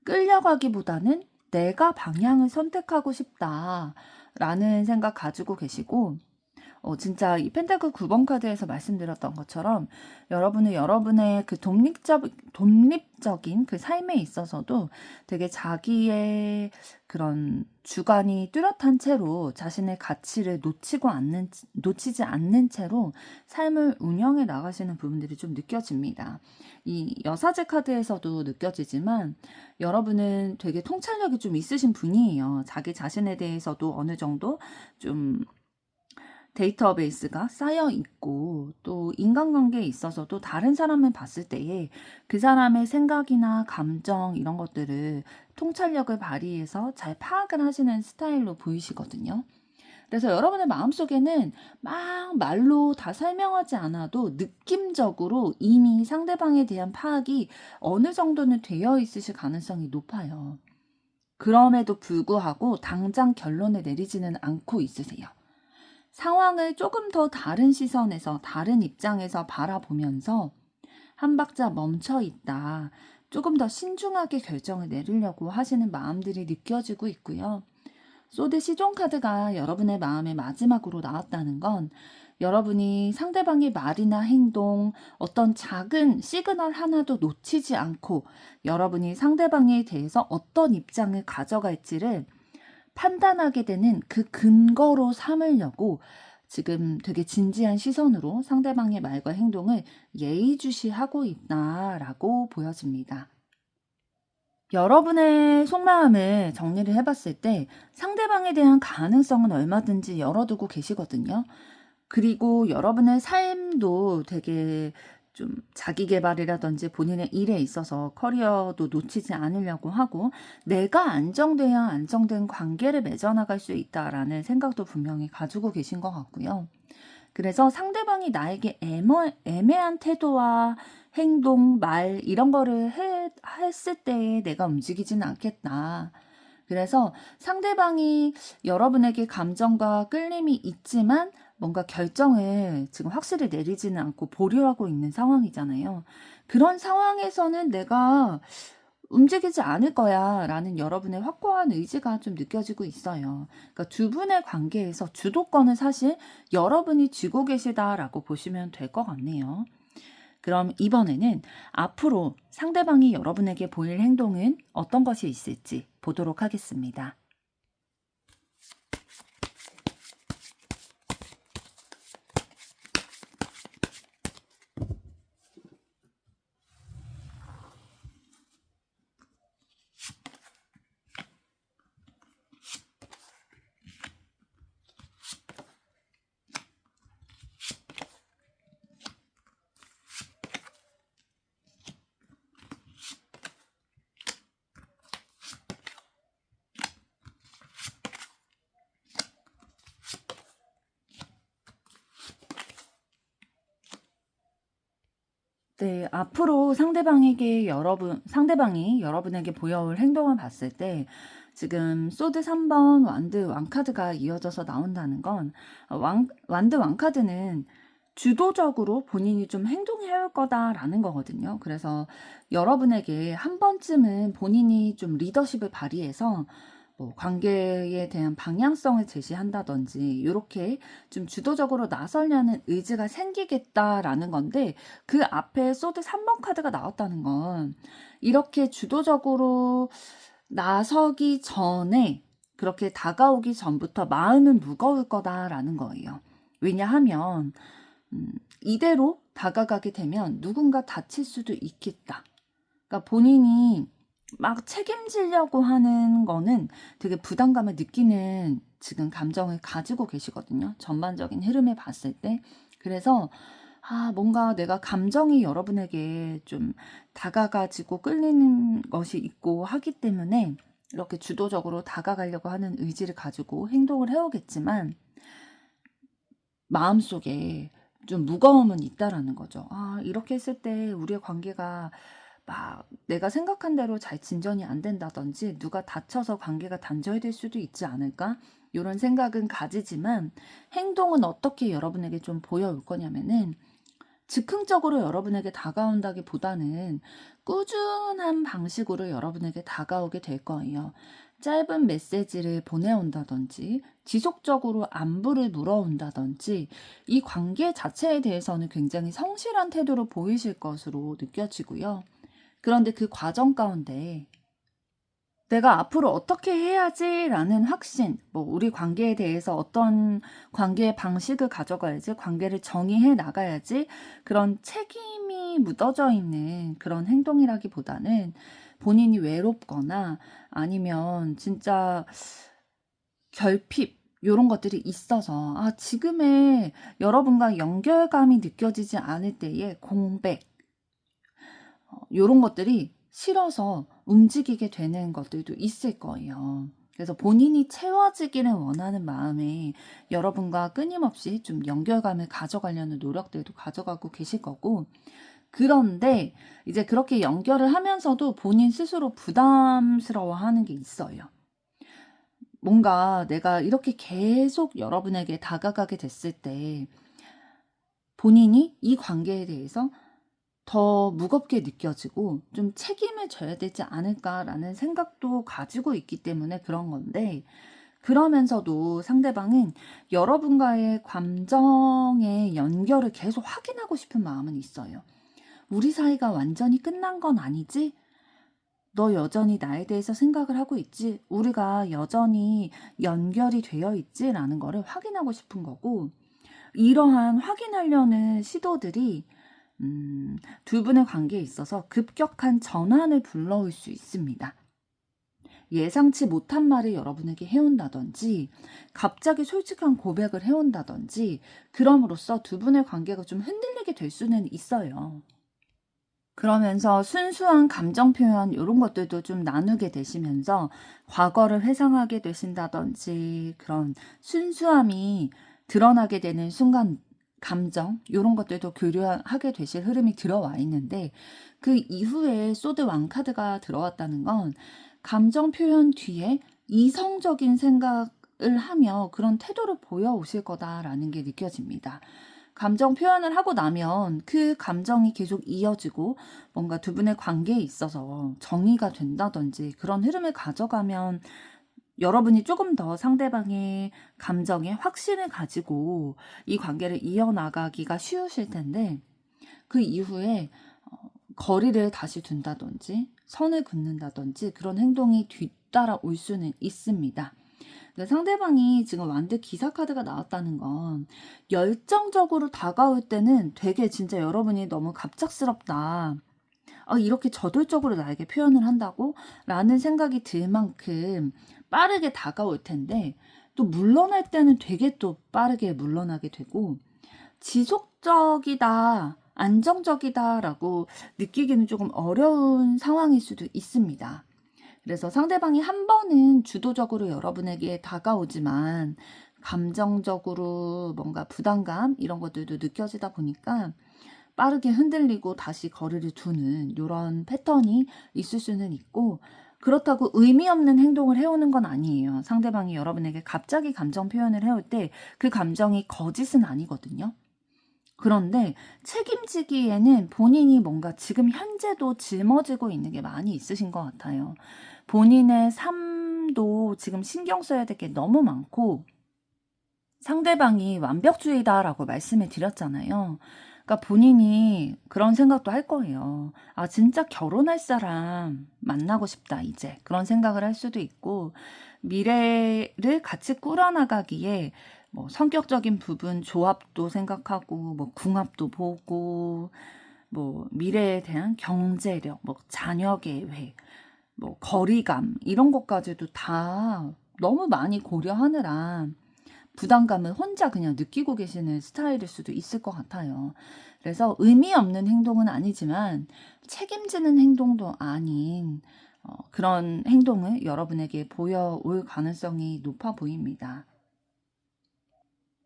끌려가기보다는 내가 방향을 선택하고 싶다라는 생각 가지고 계시고, 진짜 이 펜타클 9번 카드에서 말씀드렸던 것처럼 여러분은 여러분의 그 독립적인 그 삶에 있어서도 되게 자기의 그런 주관이 뚜렷한 채로 자신의 가치를 놓치지 않는 채로 삶을 운영해 나가시는 부분들이 좀 느껴집니다. 이 여사제 카드에서도 느껴지지만 여러분은 되게 통찰력이 좀 있으신 분이에요. 자기 자신에 대해서도 어느 정도 좀 데이터베이스가 쌓여 있고, 또 인간관계에 있어서도 다른 사람을 봤을 때에 그 사람의 생각이나 감정 이런 것들을 통찰력을 발휘해서 잘 파악을 하시는 스타일로 보이시거든요. 그래서 여러분의 마음속에는 막 말로 다 설명하지 않아도 느낌적으로 이미 상대방에 대한 파악이 어느 정도는 되어 있으실 가능성이 높아요. 그럼에도 불구하고 당장 결론을 내리지는 않고 있으세요. 상황을 조금 더 다른 시선에서, 다른 입장에서 바라보면서 한 박자 멈춰 있다. 조금 더 신중하게 결정을 내리려고 하시는 마음들이 느껴지고 있고요. 소드 시종 카드가 여러분의 마음의 마지막으로 나왔다는 건 여러분이 상대방의 말이나 행동, 어떤 작은 시그널 하나도 놓치지 않고 여러분이 상대방에 대해서 어떤 입장을 가져갈지를 판단하게 되는 그 근거로 삼으려고 지금 되게 진지한 시선으로 상대방의 말과 행동을 예의주시하고 있다라고 보여집니다. 여러분의 속마음을 정리를 해봤을 때 상대방에 대한 가능성은 얼마든지 열어두고 계시거든요. 그리고 여러분의 삶도 되게 좀 자기 개발이라든지 본인의 일에 있어서 커리어도 놓치지 않으려고 하고 내가 안정돼야 안정된 관계를 맺어나갈 수 있다라는 생각도 분명히 가지고 계신 것 같고요. 그래서 상대방이 나에게 애매한 태도와 행동, 말 이런 거를 했을 때 내가 움직이지는 않겠다. 그래서 상대방이 여러분에게 감정과 끌림이 있지만 뭔가 결정을 지금 확실히 내리지는 않고 보류하고 있는 상황이잖아요. 그런 상황에서는 내가 움직이지 않을 거야 라는 여러분의 확고한 의지가 좀 느껴지고 있어요. 그러니까 두 분의 관계에서 주도권은 사실 여러분이 쥐고 계시다라고 보시면 될 것 같네요. 그럼 이번에는 앞으로 상대방이 여러분에게 보일 행동은 어떤 것이 있을지 보도록 하겠습니다. 네, 앞으로 상대방이 여러분에게 보여올 행동을 봤을 때, 지금 소드 3번 완드 왕카드가 이어져서 나온다는 건, 완드 왕카드는 주도적으로 본인이 좀 행동해야 할 거다라는 거거든요. 그래서 여러분에게 한 번쯤은 본인이 좀 리더십을 발휘해서 뭐 관계에 대한 방향성을 제시한다든지 이렇게 좀 주도적으로 나서려는 의지가 생기겠다라는 건데, 그 앞에 소드 3번 카드가 나왔다는 건 이렇게 주도적으로 나서기 전에 그렇게 다가오기 전부터 마음은 무거울 거다라는 거예요. 왜냐하면 이대로 다가가게 되면 누군가 다칠 수도 있겠다. 그러니까 본인이 막 책임지려고 하는 거는 되게 부담감을 느끼는 지금 감정을 가지고 계시거든요. 전반적인 흐름을 봤을 때. 그래서 뭔가 내가 감정이 여러분에게 좀 다가가지고 끌리는 것이 있고 하기 때문에 이렇게 주도적으로 다가가려고 하는 의지를 가지고 행동을 해오겠지만 마음속에 좀 무거움은 있다라는 거죠. 이렇게 했을 때 우리의 관계가 막 내가 생각한 대로 잘 진전이 안 된다든지 누가 다쳐서 관계가 단절될 수도 있지 않을까? 이런 생각은 가지지만 행동은 어떻게 여러분에게 좀 보여올 거냐면은 즉흥적으로 여러분에게 다가온다기보다는 꾸준한 방식으로 여러분에게 다가오게 될 거예요. 짧은 메시지를 보내온다든지 지속적으로 안부를 물어온다든지 이 관계 자체에 대해서는 굉장히 성실한 태도로 보이실 것으로 느껴지고요. 그런데 그 과정 가운데 내가 앞으로 어떻게 해야지 라는 확신, 우리 관계에 대해서 어떤 관계의 방식을 가져가야지, 관계를 정의해 나가야지, 그런 책임이 묻어져 있는 그런 행동이라기보다는 본인이 외롭거나 아니면 진짜 결핍, 이런 것들이 있어서, 지금의 여러분과 연결감이 느껴지지 않을 때의 공백, 이런 것들이 싫어서 움직이게 되는 것들도 있을 거예요. 그래서 본인이 채워지기를 원하는 마음에 여러분과 끊임없이 좀 연결감을 가져가려는 노력들도 가져가고 계실 거고, 그런데 이제 그렇게 연결을 하면서도 본인 스스로 부담스러워하는 게 있어요. 뭔가 내가 이렇게 계속 여러분에게 다가가게 됐을 때 본인이 이 관계에 대해서 더 무겁게 느껴지고 좀 책임을 져야 되지 않을까라는 생각도 가지고 있기 때문에 그런 건데, 그러면서도 상대방은 여러분과의 감정의 연결을 계속 확인하고 싶은 마음은 있어요. 우리 사이가 완전히 끝난 건 아니지? 너 여전히 나에 대해서 생각을 하고 있지? 우리가 여전히 연결이 되어 있지? 라는 거를 확인하고 싶은 거고, 이러한 확인하려는 시도들이 두 분의 관계에 있어서 급격한 전환을 불러올 수 있습니다. 예상치 못한 말을 여러분에게 해온다든지 갑자기 솔직한 고백을 해온다든지 그럼으로써 두 분의 관계가 좀 흔들리게 될 수는 있어요. 그러면서 순수한 감정 표현 이런 것들도 좀 나누게 되시면서 과거를 회상하게 되신다든지 그런 순수함이 드러나게 되는 순간 감정 이런 것들도 교류하게 되실 흐름이 들어와 있는데, 그 이후에 소드 왕카드가 들어왔다는 건 감정 표현 뒤에 이성적인 생각을 하며 그런 태도를 보여오실 거다라는 게 느껴집니다. 감정 표현을 하고 나면 그 감정이 계속 이어지고 뭔가 두 분의 관계에 있어서 정의가 된다든지 그런 흐름을 가져가면 여러분이 조금 더 상대방의 감정에 확신을 가지고 이 관계를 이어나가기가 쉬우실 텐데, 그 이후에 거리를 다시 둔다든지 선을 긋는다든지 그런 행동이 뒤따라올 수는 있습니다. 상대방이 지금 완드 기사 카드가 나왔다는 건 열정적으로 다가올 때는 되게 진짜 여러분이 너무 갑작스럽다. 이렇게 저돌적으로 나에게 표현을 한다고? 라는 생각이 들 만큼 빠르게 다가올 텐데, 또 물러날 때는 되게 또 빠르게 물러나게 되고, 지속적이다, 안정적이다라고 느끼기는 조금 어려운 상황일 수도 있습니다. 그래서 상대방이 한 번은 주도적으로 여러분에게 다가오지만 감정적으로 뭔가 부담감 이런 것들도 느껴지다 보니까 빠르게 흔들리고 다시 거리를 두는 이런 패턴이 있을 수는 있고, 그렇다고 의미 없는 행동을 해오는 건 아니에요. 상대방이 여러분에게 갑자기 감정 표현을 해올 때 그 감정이 거짓은 아니거든요. 그런데 책임지기에는 본인이 뭔가 지금 현재도 짊어지고 있는 게 많이 있으신 것 같아요. 본인의 삶도 지금 신경 써야 될 게 너무 많고, 상대방이 완벽주의다라고 말씀을 드렸잖아요. 그러니까 본인이 그런 생각도 할 거예요. 진짜 결혼할 사람 만나고 싶다, 이제. 그런 생각을 할 수도 있고, 미래를 같이 꾸려나가기에 뭐 성격적인 부분 조합도 생각하고 뭐 궁합도 보고 뭐 미래에 대한 경제력, 뭐 자녀 계획, 뭐 거리감 이런 것까지도 다 너무 많이 고려하느라 부담감을 혼자 그냥 느끼고 계시는 스타일일 수도 있을 것 같아요. 그래서 의미 없는 행동은 아니지만 책임지는 행동도 아닌 그런 행동을 여러분에게 보여올 가능성이 높아 보입니다.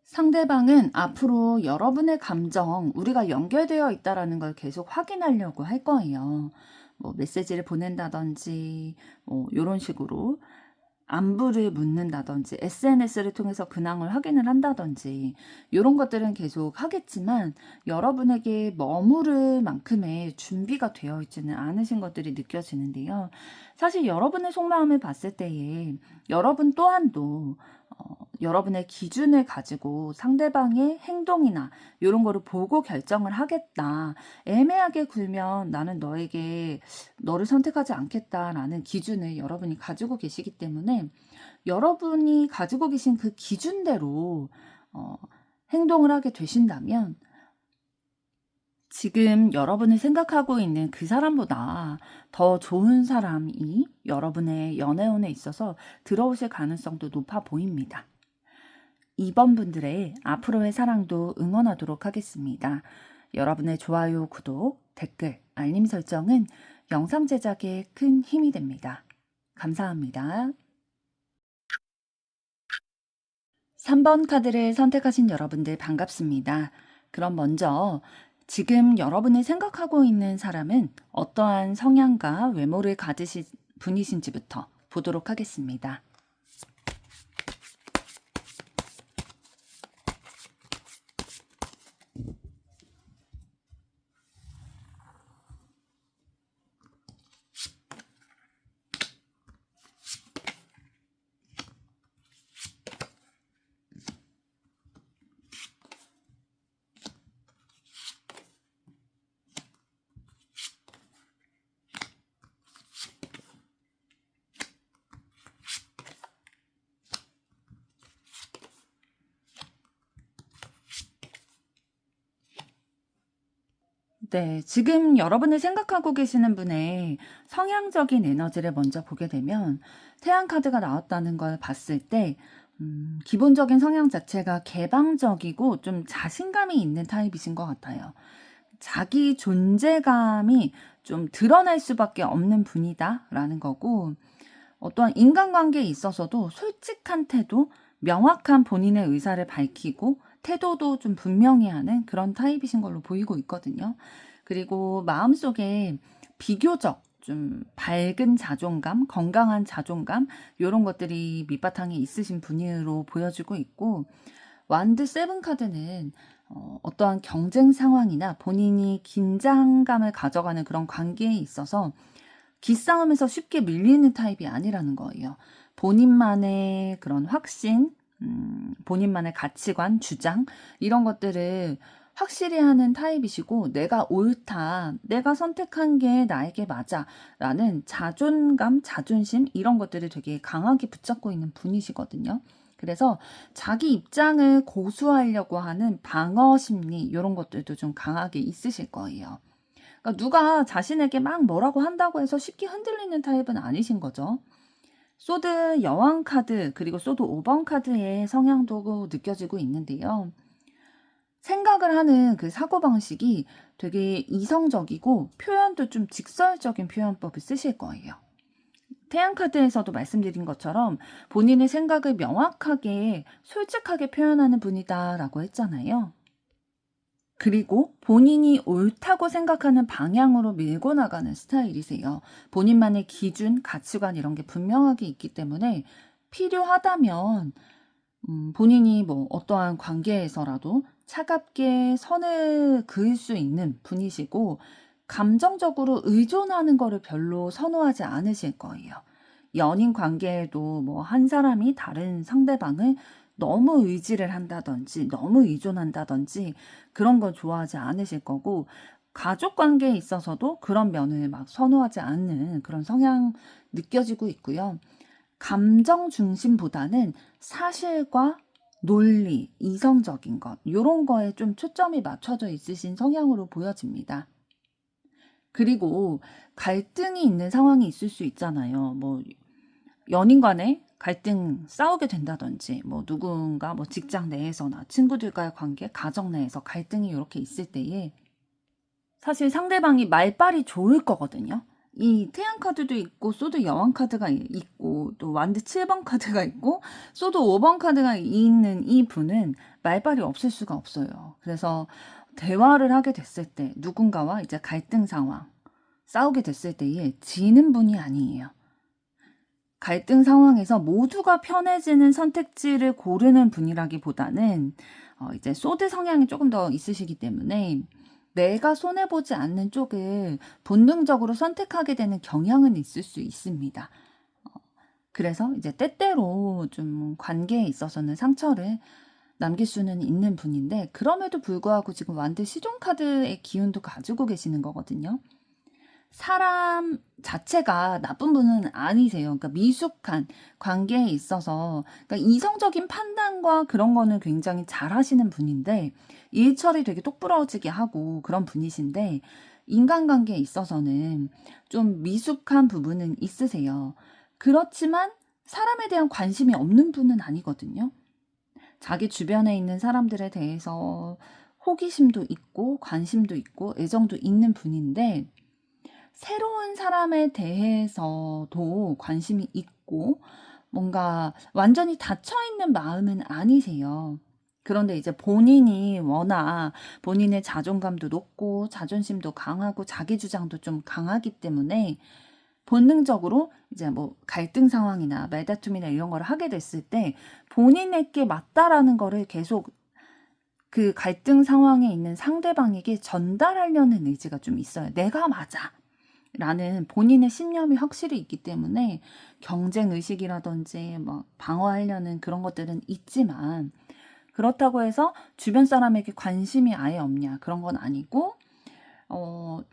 상대방은 앞으로 여러분의 감정, 우리가 연결되어 있다라는 걸 계속 확인하려고 할 거예요. 뭐 메시지를 보낸다든지, 뭐 이런 식으로 안부를 묻는다든지, SNS를 통해서 근황을 확인을 한다든지, 이런 것들은 계속 하겠지만, 여러분에게 머무를 만큼의 준비가 되어 있지는 않으신 것들이 느껴지는데요. 사실 여러분의 속마음을 봤을 때에, 여러분 또한도 여러분의 기준을 가지고 상대방의 행동이나 이런 거를 보고 결정을 하겠다. 애매하게 굴면 나는 너를 선택하지 않겠다라는 기준을 여러분이 가지고 계시기 때문에 여러분이 가지고 계신 그 기준대로 행동을 하게 되신다면 지금 여러분이 생각하고 있는 그 사람보다 더 좋은 사람이 여러분의 연애운에 있어서 들어오실 가능성도 높아 보입니다. 이번 분들의 앞으로의 사랑도 응원하도록 하겠습니다. 여러분의 좋아요, 구독, 댓글, 알림 설정은 영상 제작에 큰 힘이 됩니다. 감사합니다. 3번 카드를 선택하신 여러분들 반갑습니다. 그럼 먼저 지금 여러분이 생각하고 있는 사람은 어떠한 성향과 외모를 가지신 분이신지부터 보도록 하겠습니다. 네, 지금 여러분이 생각하고 계시는 분의 성향적인 에너지를 먼저 보게 되면 태양 카드가 나왔다는 걸 봤을 때 기본적인 성향 자체가 개방적이고 좀 자신감이 있는 타입이신 것 같아요. 자기 존재감이 좀 드러날 수밖에 없는 분이다라는 거고 어떠한 인간관계에 있어서도 솔직한 태도, 명확한 본인의 의사를 밝히고 태도도 좀 분명히 하는 그런 타입이신 걸로 보이고 있거든요. 그리고 마음속에 비교적 좀 밝은 자존감, 건강한 자존감 이런 것들이 밑바탕에 있으신 분으로 보여지고 있고 완드 세븐 카드는 어떠한 경쟁 상황이나 본인이 긴장감을 가져가는 그런 관계에 있어서 기싸움에서 쉽게 밀리는 타입이 아니라는 거예요. 본인만의 그런 확신, 본인만의 가치관, 주장 이런 것들을 확실히 하는 타입이시고 내가 옳다, 내가 선택한 게 나에게 맞아 라는 자존감, 자존심 이런 것들을 되게 강하게 붙잡고 있는 분이시거든요. 그래서 자기 입장을 고수하려고 하는 방어 심리 이런 것들도 좀 강하게 있으실 거예요. 그러니까 누가 자신에게 막 뭐라고 한다고 해서 쉽게 흔들리는 타입은 아니신 거죠. 소드 여왕 카드 그리고 소드 5번 카드의 성향도 느껴지고 있는데요. 생각을 하는 그 사고방식이 되게 이성적이고 표현도 좀 직설적인 표현법을 쓰실 거예요. 태양카드에서도 말씀드린 것처럼 본인의 생각을 명확하게 솔직하게 표현하는 분이다라고 했잖아요. 그리고 본인이 옳다고 생각하는 방향으로 밀고 나가는 스타일이세요. 본인만의 기준, 가치관 이런 게 분명하게 있기 때문에 필요하다면 본인이 뭐 어떠한 관계에서라도 차갑게 선을 그을 수 있는 분이시고 감정적으로 의존하는 거를 별로 선호하지 않으실 거예요. 연인 관계에도 뭐 한 사람이 다른 상대방을 너무 의지를 한다든지 너무 의존한다든지 그런 걸 좋아하지 않으실 거고 가족 관계에 있어서도 그런 면을 막 선호하지 않는 그런 성향 느껴지고 있고요. 감정 중심보다는 사실과 논리, 이성적인 것, 요런 거에 좀 초점이 맞춰져 있으신 성향으로 보여집니다. 그리고 갈등이 있는 상황이 있을 수 있잖아요. 뭐 연인 간에 갈등 싸우게 된다든지, 뭐 누군가 뭐 직장 내에서나 친구들과의 관계, 가정 내에서 갈등이 이렇게 있을 때에 사실 상대방이 말빨이 좋을 거거든요. 이 태양 카드도 있고 소드 여왕 카드가 있고 또 완드 7번 카드가 있고 소드 5번 카드가 있는 이 분은 말빨이 없을 수가 없어요. 그래서 대화를 하게 됐을 때 누군가와 이제 갈등 상황 싸우게 됐을 때에 지는 분이 아니에요. 갈등 상황에서 모두가 편해지는 선택지를 고르는 분이라기보다는 이제 소드 성향이 조금 더 있으시기 때문에 내가 손해보지 않는 쪽을 본능적으로 선택하게 되는 경향은 있을 수 있습니다. 그래서 이제 때때로 좀 관계에 있어서는 상처를 남길 수는 있는 분인데 그럼에도 불구하고 지금 완드 시종 카드의 기운도 가지고 계시는 거거든요. 사람 자체가 나쁜 분은 아니세요. 그러니까 미숙한 관계에 있어서 그러니까 이성적인 판단과 그런 거는 굉장히 잘 하시는 분인데 일처리 되게 똑부러지게 하고 그런 분이신데 인간관계에 있어서는 좀 미숙한 부분은 있으세요. 그렇지만 사람에 대한 관심이 없는 분은 아니거든요. 자기 주변에 있는 사람들에 대해서 호기심도 있고 관심도 있고 애정도 있는 분인데 새로운 사람에 대해서도 관심이 있고 뭔가 완전히 닫혀있는 마음은 아니세요. 그런데 이제 본인이 워낙 본인의 자존감도 높고 자존심도 강하고 자기 주장도 좀 강하기 때문에 본능적으로 이제 뭐 갈등 상황이나 말다툼이나 이런 걸 하게 됐을 때 본인에게 맞다라는 거를 계속 그 갈등 상황에 있는 상대방에게 전달하려는 의지가 좀 있어요. 내가 맞아. 라는 본인의 신념이 확실히 있기 때문에 경쟁 의식이라든지 막 방어하려는 그런 것들은 있지만 그렇다고 해서 주변 사람에게 관심이 아예 없냐 그런 건 아니고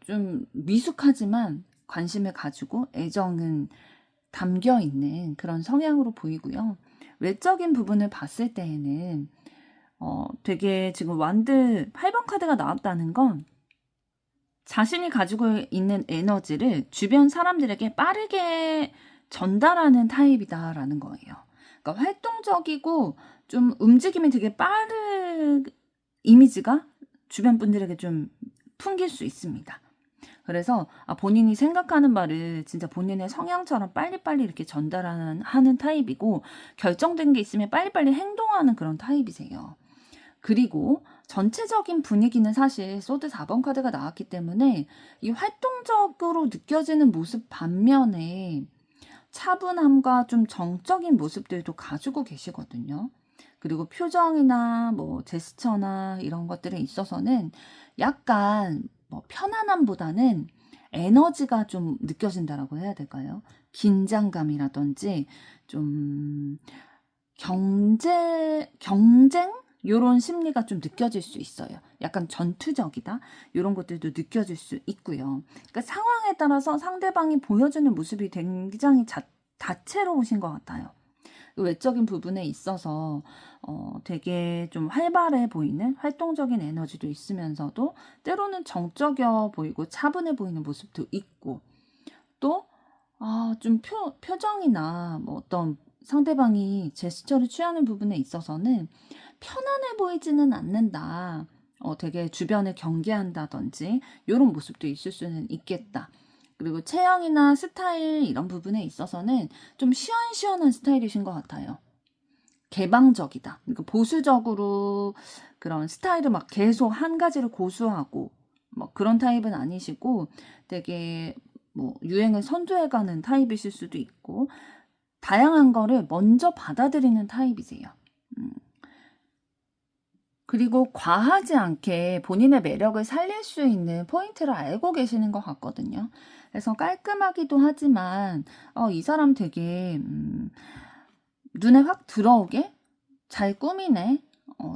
좀 미숙하지만 관심을 가지고 애정은 담겨 있는 그런 성향으로 보이고요. 외적인 부분을 봤을 때에는 되게 지금 완드 8번 카드가 나왔다는 건 자신이 가지고 있는 에너지를 주변 사람들에게 빠르게 전달하는 타입이다라는 거예요. 그러니까 활동적이고 좀 움직임이 되게 빠른 이미지가 주변 분들에게 좀 풍길 수 있습니다. 그래서 본인이 생각하는 말을 진짜 본인의 성향처럼 빨리빨리 이렇게 전달하는 타입이고 결정된 게 있으면 빨리빨리 행동하는 그런 타입이세요. 그리고 전체적인 분위기는 사실 소드 4번 카드가 나왔기 때문에 이 활동적으로 느껴지는 모습 반면에 차분함과 좀 정적인 모습들도 가지고 계시거든요. 그리고 표정이나 뭐 제스처나 이런 것들에 있어서는 약간 뭐 편안함보다는 에너지가 좀 느껴진다라고 해야 될까요? 긴장감이라든지 좀 경쟁? 요런 심리가 좀 느껴질 수 있어요. 약간 전투적이다? 요런 것들도 느껴질 수 있고요. 그러니까 상황에 따라서 상대방이 보여주는 모습이 굉장히 다채로우신 것 같아요. 외적인 부분에 있어서 되게 좀 활발해 보이는 활동적인 에너지도 있으면서도 때로는 정적여 보이고 차분해 보이는 모습도 있고 또 좀 표정이나 뭐 어떤 상대방이 제스처를 취하는 부분에 있어서는 편안해 보이지는 않는다. 되게 주변을 경계한다든지 이런 모습도 있을 수는 있겠다. 그리고 체형이나 스타일 이런 부분에 있어서는 좀 시원시원한 스타일이신 것 같아요. 개방적이다. 그러니까 보수적으로 그런 스타일을 막 계속 한 가지를 고수하고 뭐 그런 타입은 아니시고 되게 뭐 유행을 선도해가는 타입이실 수도 있고 다양한 거를 먼저 받아들이는 타입이세요. 그리고 과하지 않게 본인의 매력을 살릴 수 있는 포인트를 알고 계시는 것 같거든요. 그래서 깔끔하기도 하지만 이 사람 되게 눈에 확 들어오게 잘 꾸미네.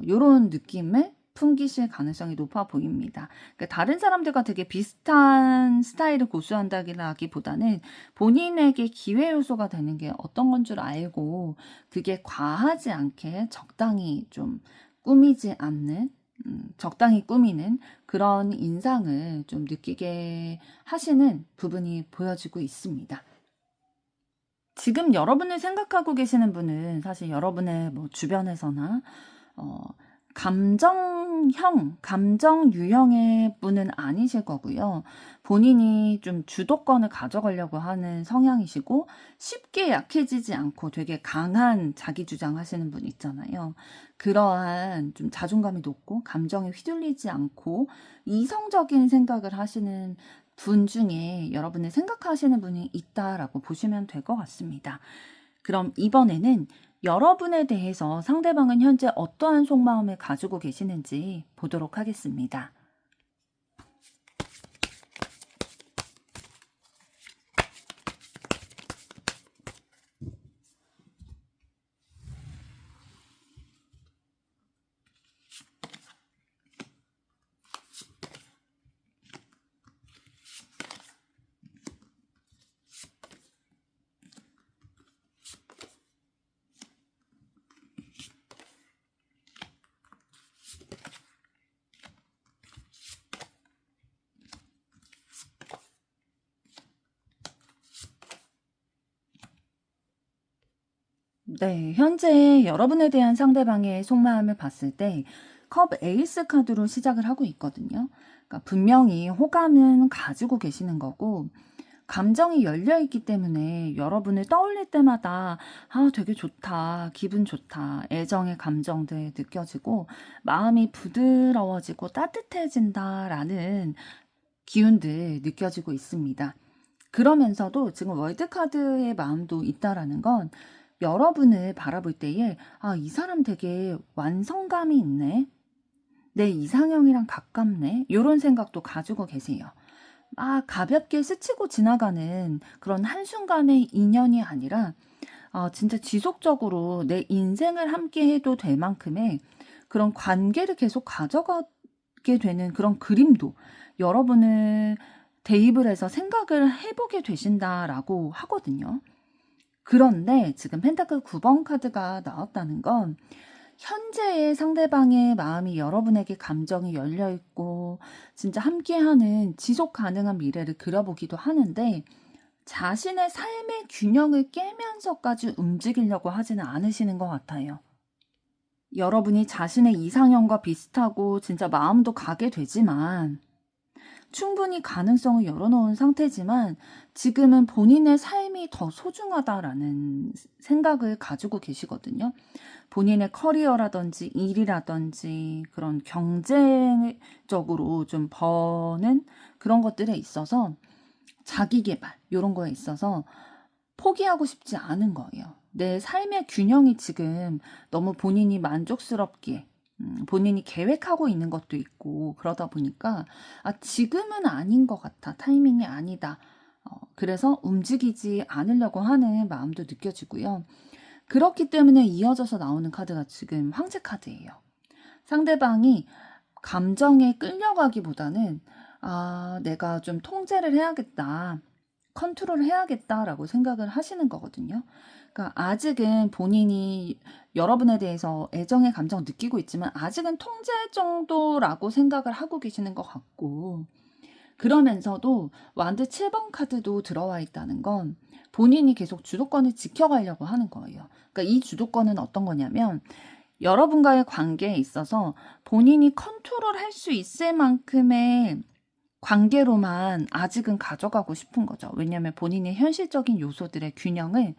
요런 느낌을 풍기실 가능성이 높아 보입니다. 그러니까 다른 사람들과 되게 비슷한 스타일을 고수한다기보다는 본인에게 기회 요소가 되는 게 어떤 건 줄 알고 그게 과하지 않게 적당히 좀 꾸미지 않는 적당히 꾸미는 그런 인상을 좀 느끼게 하시는 부분이 보여지고 있습니다. 지금 여러분을 생각하고 계시는 분은 사실 여러분의 뭐 주변에서나 감정 유형의 분은 아니실 거고요. 본인이 좀 주도권을 가져가려고 하는 성향이시고 쉽게 약해지지 않고 되게 강한 자기 주장하시는 분 있잖아요. 그러한 좀 자존감이 높고 감정에 휘둘리지 않고 이성적인 생각을 하시는 분 중에 여러분을 생각하시는 분이 있다라고 보시면 될 것 같습니다. 그럼 이번에는 여러분에 대해서 상대방은 현재 어떠한 속마음을 가지고 계시는지 보도록 하겠습니다. 네, 현재 여러분에 대한 상대방의 속마음을 봤을 때 컵 에이스 카드로 시작을 하고 있거든요. 그러니까 분명히 호감은 가지고 계시는 거고 감정이 열려 있기 때문에 여러분을 떠올릴 때마다 되게 좋다, 기분 좋다, 애정의 감정들 느껴지고 마음이 부드러워지고 따뜻해진다라는 기운들 느껴지고 있습니다. 그러면서도 지금 월드카드의 마음도 있다라는 건 여러분을 바라볼 때에 이 사람 되게 완성감이 있네. 내 이상형이랑 가깝네. 이런 생각도 가지고 계세요. 가볍게 스치고 지나가는 그런 한순간의 인연이 아니라 진짜 지속적으로 내 인생을 함께 해도 될 만큼의 그런 관계를 계속 가져가게 되는 그런 그림도 여러분을 대입을 해서 생각을 해보게 되신다라고 하거든요. 그런데 지금 펜타클 9번 카드가 나왔다는 건 현재의 상대방의 마음이 여러분에게 감정이 열려 있고 진짜 함께하는 지속 가능한 미래를 그려보기도 하는데 자신의 삶의 균형을 깨면서까지 움직이려고 하지는 않으시는 것 같아요. 여러분이 자신의 이상형과 비슷하고 진짜 마음도 가게 되지만 충분히 가능성을 열어놓은 상태지만 지금은 본인의 삶이 더 소중하다라는 생각을 가지고 계시거든요. 본인의 커리어라든지 일이라든지 그런 경쟁적으로 좀 버는 그런 것들에 있어서 자기 개발 이런 거에 있어서 포기하고 싶지 않은 거예요. 내 삶의 균형이 지금 너무 본인이 만족스럽게 본인이 계획하고 있는 것도 있고 그러다 보니까 지금은 아닌 것 같아. 타이밍이 아니다. 그래서 움직이지 않으려고 하는 마음도 느껴지고요. 그렇기 때문에 이어져서 나오는 카드가 지금 황제 카드예요. 상대방이 감정에 끌려가기보다는 내가 좀 통제를 해야겠다. 컨트롤을 해야겠다라고 생각을 하시는 거거든요. 그러니까 아직은 본인이 여러분에 대해서 애정의 감정 느끼고 있지만 아직은 통제 정도라고 생각을 하고 계시는 것 같고 그러면서도 완드 7번 카드도 들어와 있다는 건 본인이 계속 주도권을 지켜가려고 하는 거예요. 그러니까 이 주도권은 어떤 거냐면 여러분과의 관계에 있어서 본인이 컨트롤할 수 있을 만큼의 관계로만 아직은 가져가고 싶은 거죠. 왜냐하면 본인의 현실적인 요소들의 균형을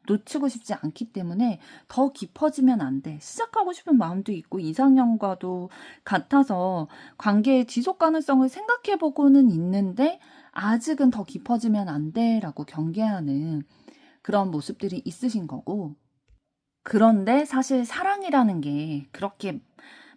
놓치고 싶지 않기 때문에 더 깊어지면 안 돼. 시작하고 싶은 마음도 있고 이상형과도 같아서 관계의 지속 가능성을 생각해보고는 있는데 아직은 더 깊어지면 안 돼라고 경계하는 그런 모습들이 있으신 거고 그런데 사실 사랑이라는 게 그렇게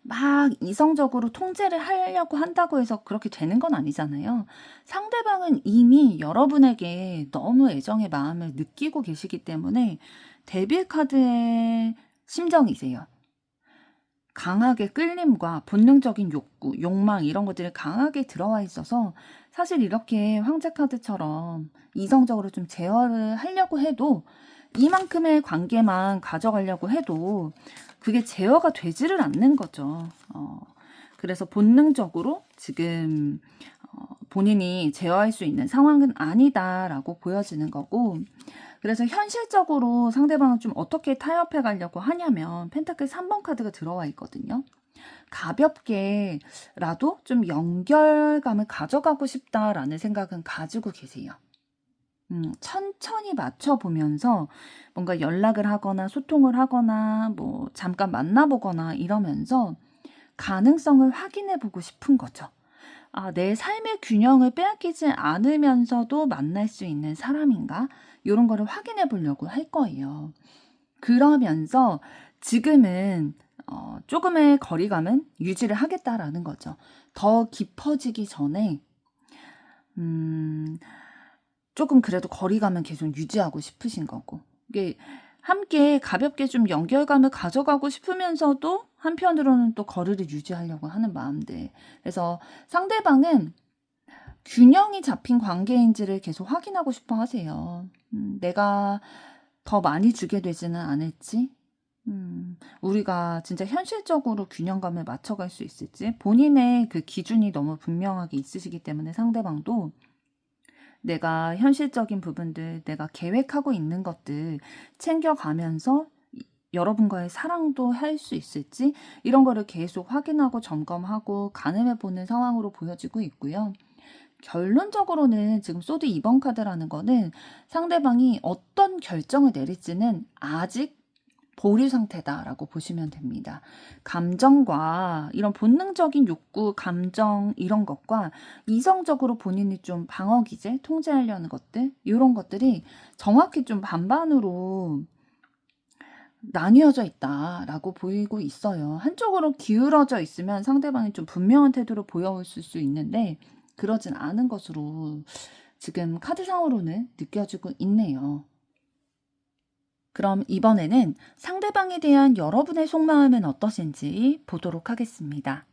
막 이성적으로 통제를 하려고 한다고 해서 그렇게 되는 건 아니잖아요. 상대방은 이미 여러분에게 너무 애정의 마음을 느끼고 계시기 때문에 데빌 카드의 심정이세요. 강하게 끌림과 본능적인 욕구, 욕망 이런 것들이 강하게 들어와 있어서 사실 이렇게 황제 카드처럼 이성적으로 좀 제어를 하려고 해도 이만큼의 관계만 가져가려고 해도 그게 제어가 되지를 않는 거죠. 그래서 본능적으로 지금 본인이 제어할 수 있는 상황은 아니다라고 보여지는 거고, 그래서 현실적으로 상대방을 좀 어떻게 타협해 가려고 하냐면 펜타클 3번 카드가 들어와 있거든요. 가볍게라도 좀 연결감을 가져가고 싶다라는 생각은 가지고 계세요. 천천히 맞춰보면서 뭔가 연락을 하거나 소통을 하거나 뭐 잠깐 만나보거나 이러면서 가능성을 확인해보고 싶은 거죠. 내 삶의 균형을 빼앗기지 않으면서도 만날 수 있는 사람인가? 이런 거를 확인해 보려고 할 거예요. 그러면서 지금은 조금의 거리감은 유지를 하겠다라는 거죠. 더 깊어지기 전에 조금 그래도 거리감은 계속 유지하고 싶으신 거고, 이게 함께 가볍게 좀 연결감을 가져가고 싶으면서도 한편으로는 또 거리를 유지하려고 하는 마음들. 그래서 상대방은 균형이 잡힌 관계인지를 계속 확인하고 싶어 하세요. 내가 더 많이 주게 되지는 않을지, 우리가 진짜 현실적으로 균형감을 맞춰갈 수 있을지, 본인의 그 기준이 너무 분명하게 있으시기 때문에 상대방도 내가 현실적인 부분들, 내가 계획하고 있는 것들 챙겨가면서 여러분과의 사랑도 할 수 있을지, 이런 거를 계속 확인하고 점검하고 가늠해 보는 상황으로 보여지고 있고요. 결론적으로는 지금 소드 2번 카드라는 거는 상대방이 어떤 결정을 내릴지는 아직 보류 상태다라고 보시면 됩니다. 감정과 이런 본능적인 욕구, 감정 이런 것과 이성적으로 본인이 좀 방어 기제, 통제하려는 것들, 이런 것들이 정확히 좀 반반으로 나뉘어져 있다라고 보이고 있어요. 한쪽으로 기울어져 있으면 상대방이 좀 분명한 태도를 보여줄 수 있는데 그러진 않은 것으로 지금 카드상으로는 느껴지고 있네요. 그럼 이번에는 상대방에 대한 여러분의 속마음은 어떠신지 보도록 하겠습니다.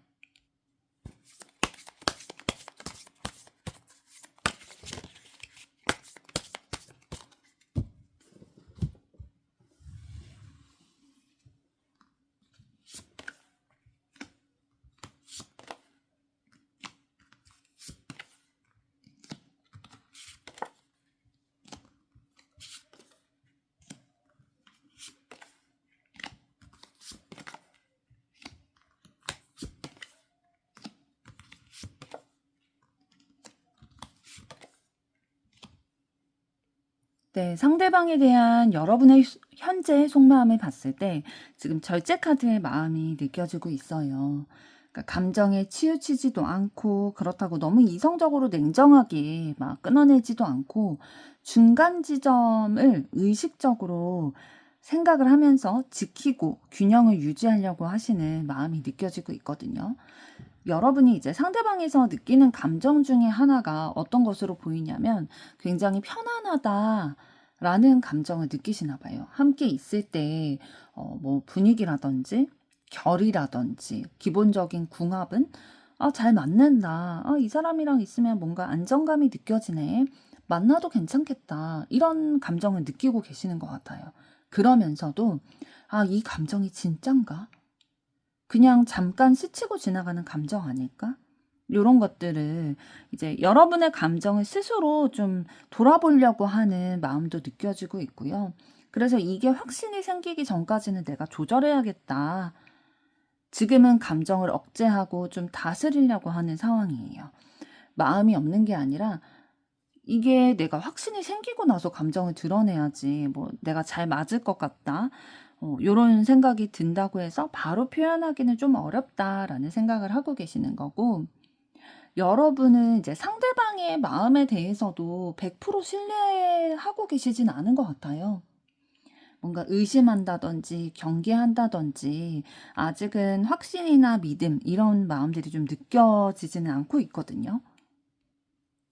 네, 상대방에 대한 여러분의 현재 속마음을 봤을 때 지금 절제 카드의 마음이 느껴지고 있어요. 그러니까 감정에 치우치지도 않고 그렇다고 너무 이성적으로 냉정하게 막 끊어내지도 않고 중간 지점을 의식적으로 생각을 하면서 지키고 균형을 유지하려고 하시는 마음이 느껴지고 있거든요. 여러분이 이제 상대방에서 느끼는 감정 중에 하나가 어떤 것으로 보이냐면 굉장히 편안하다라는 감정을 느끼시나 봐요. 함께 있을 때 뭐 분위기라든지 결이라든지 기본적인 궁합은 잘 맞는다. 이 사람이랑 있으면 뭔가 안정감이 느껴지네. 만나도 괜찮겠다. 이런 감정을 느끼고 계시는 것 같아요. 그러면서도 이 감정이 진짠가? 그냥 잠깐 스치고 지나가는 감정 아닐까? 요런 것들을 이제 여러분의 감정을 스스로 좀 돌아보려고 하는 마음도 느껴지고 있고요. 그래서 이게 확신이 생기기 전까지는 내가 조절해야겠다. 지금은 감정을 억제하고 좀 다스리려고 하는 상황이에요. 마음이 없는 게 아니라 이게 내가 확신이 생기고 나서 감정을 드러내야지, 뭐 내가 잘 맞을 것 같다. 요런 생각이 든다고 해서 바로 표현하기는 좀 어렵다라는 생각을 하고 계시는 거고, 여러분은 이제 상대방의 마음에 대해서도 100% 신뢰하고 계시진 않은 것 같아요. 뭔가 의심한다든지 경계한다든지 아직은 확신이나 믿음 이런 마음들이 좀 느껴지지는 않고 있거든요.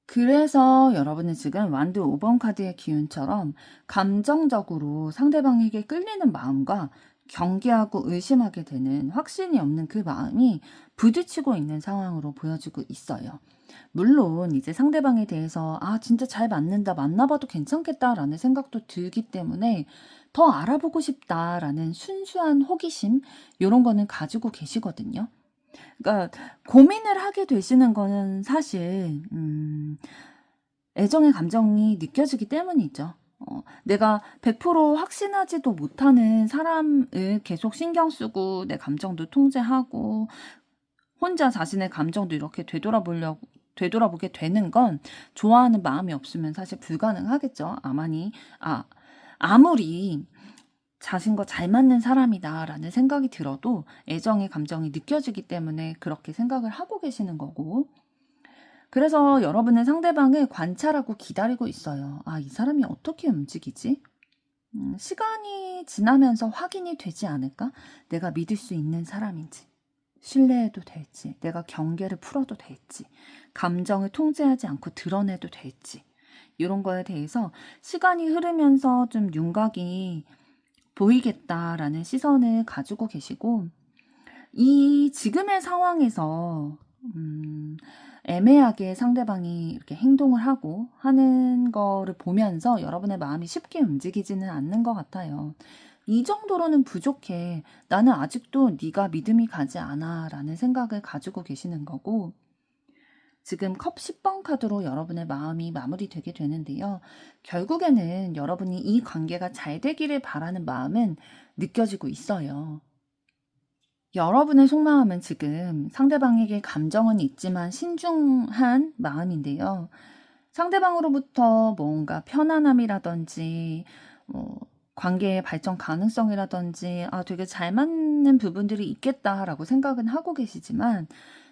그래서 여러분은 지금 완드 5번 카드의 기운처럼 감정적으로 상대방에게 끌리는 마음과 경계하고 의심하게 되는 확신이 없는 그 마음이 부딪히고 있는 상황으로 보여지고 있어요. 물론 이제 상대방에 대해서 진짜 잘 맞는다, 만나봐도 괜찮겠다라는 생각도 들기 때문에 더 알아보고 싶다라는 순수한 호기심, 이런 거는 가지고 계시거든요. 그러니까 고민을 하게 되시는 거는 사실 애정의 감정이 느껴지기 때문이죠. 내가 100% 확신하지도 못하는 사람을 계속 신경 쓰고 내 감정도 통제하고 혼자 자신의 감정도 이렇게 되돌아보게 되는 건 좋아하는 마음이 없으면 사실 불가능하겠죠. 아무리 자신과 잘 맞는 사람이다라는 생각이 들어도 애정의 감정이 느껴지기 때문에 그렇게 생각을 하고 계시는 거고, 그래서 여러분은 상대방을 관찰하고 기다리고 있어요. 이 사람이 어떻게 움직이지? 시간이 지나면서 확인이 되지 않을까? 내가 믿을 수 있는 사람인지, 신뢰해도 될지, 내가 경계를 풀어도 될지, 감정을 통제하지 않고 드러내도 될지, 이런 거에 대해서 시간이 흐르면서 좀 윤곽이 보이겠다라는 시선을 가지고 계시고, 이 지금의 상황에서 애매하게 상대방이 이렇게 행동을 하고 하는 거를 보면서 여러분의 마음이 쉽게 움직이지는 않는 것 같아요. 이 정도로는 부족해. 나는 아직도 네가 믿음이 가지 않아 라는 생각을 가지고 계시는 거고, 지금 컵 10번 카드로 여러분의 마음이 마무리되게 되는데요. 결국에는 여러분이 이 관계가 잘 되기를 바라는 마음은 느껴지고 있어요. 여러분의 속마음은 지금 상대방에게 감정은 있지만 신중한 마음인데요. 상대방으로부터 뭔가 편안함이라든지 관계의 발전 가능성이라든지 되게 잘 맞는 부분들이 있겠다라고 생각은 하고 계시지만,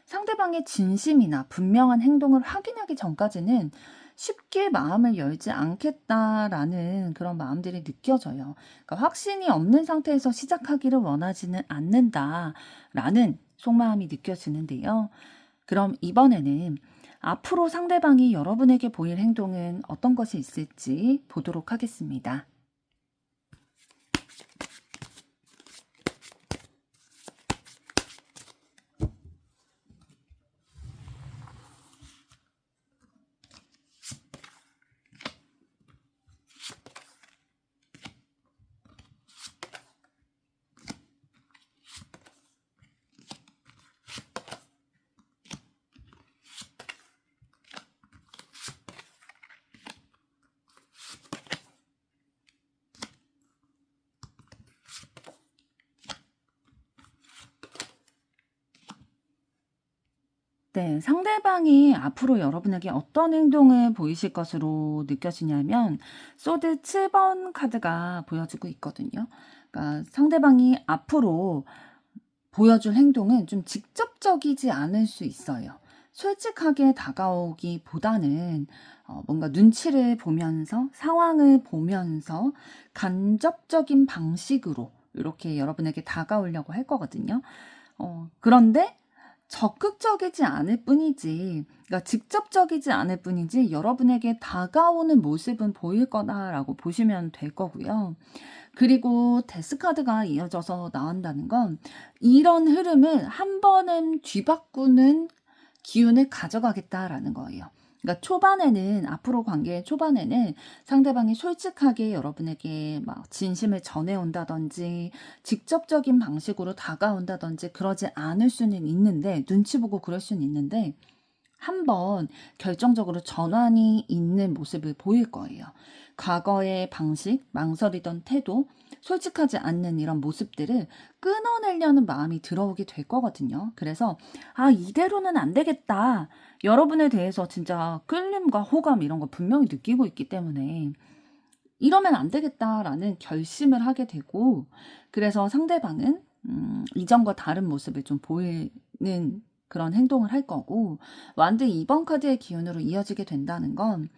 상대방의 진심이나 분명한 행동을 확인하기 전까지는 쉽게 마음을 열지 않겠다라는 그런 마음들이 느껴져요. 그러니까 확신이 없는 상태에서 시작하기를 원하지는 않는다라는 속마음이 느껴지는데요. 그럼 이번에는 앞으로 상대방이 여러분에게 보일 행동은 어떤 것이 있을지 보도록 하겠습니다. 네, 상대방이 앞으로 여러분에게 어떤 행동을 보이실 것으로 느껴지냐면, 소드 7번 카드가 보여지고 있거든요. 그러니까 상대방이 앞으로 보여줄 행동은 좀 직접적이지 않을 수 있어요. 솔직하게 다가오기보다는 뭔가 눈치를 보면서, 상황을 보면서 간접적인 방식으로 이렇게 여러분에게 다가오려고 할 거거든요. 그런데 적극적이지 않을 뿐이지, 그러니까 직접적이지 않을 뿐이지 여러분에게 다가오는 모습은 보일 거다라고 보시면 될 거고요. 그리고 데스카드가 이어져서 나온다는 건 이런 흐름을 한 번은 뒤바꾸는 기운을 가져가겠다라는 거예요. 그러니까 앞으로 관계의 초반에는 상대방이 솔직하게 여러분에게 막 진심을 전해온다든지 직접적인 방식으로 다가온다든지 그러지 않을 수는 있는데, 눈치 보고 그럴 수는 있는데, 한번 결정적으로 전환이 있는 모습을 보일 거예요. 과거의 방식, 망설이던 태도, 솔직하지 않는 이런 모습들을 끊어내려는 마음이 들어오게 될 거거든요. 그래서 이대로는 안 되겠다. 여러분에 대해서 진짜 끌림과 호감 이런 거 분명히 느끼고 있기 때문에 이러면 안 되겠다라는 결심을 하게 되고, 그래서 상대방은 이전과 다른 모습을 좀 보이는 그런 행동을 할 거고, 완드 2번 카드의 기운으로 이어지게 된다는 건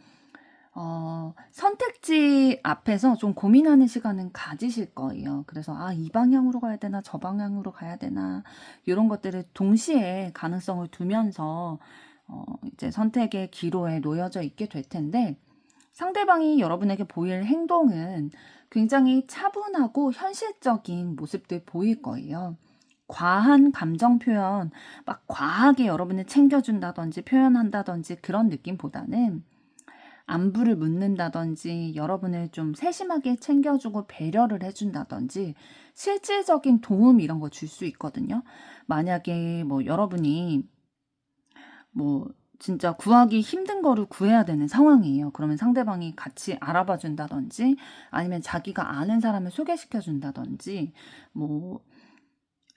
선택지 앞에서 좀 고민하는 시간은 가지실 거예요. 그래서 이 방향으로 가야 되나 저 방향으로 가야 되나 이런 것들을 동시에 가능성을 두면서 이제 선택의 기로에 놓여져 있게 될 텐데, 상대방이 여러분에게 보일 행동은 굉장히 차분하고 현실적인 모습들 보일 거예요. 과한 감정 표현, 막 과하게 여러분을 챙겨준다든지 표현한다든지 그런 느낌보다는 안부를 묻는다든지 여러분을 좀 세심하게 챙겨주고 배려를 해준다든지 실질적인 도움 이런 거 줄 수 있거든요. 만약에 뭐 여러분이 뭐 진짜 구하기 힘든 거를 구해야 되는 상황이에요. 그러면 상대방이 같이 알아봐 준다든지 아니면 자기가 아는 사람을 소개시켜 준다든지 뭐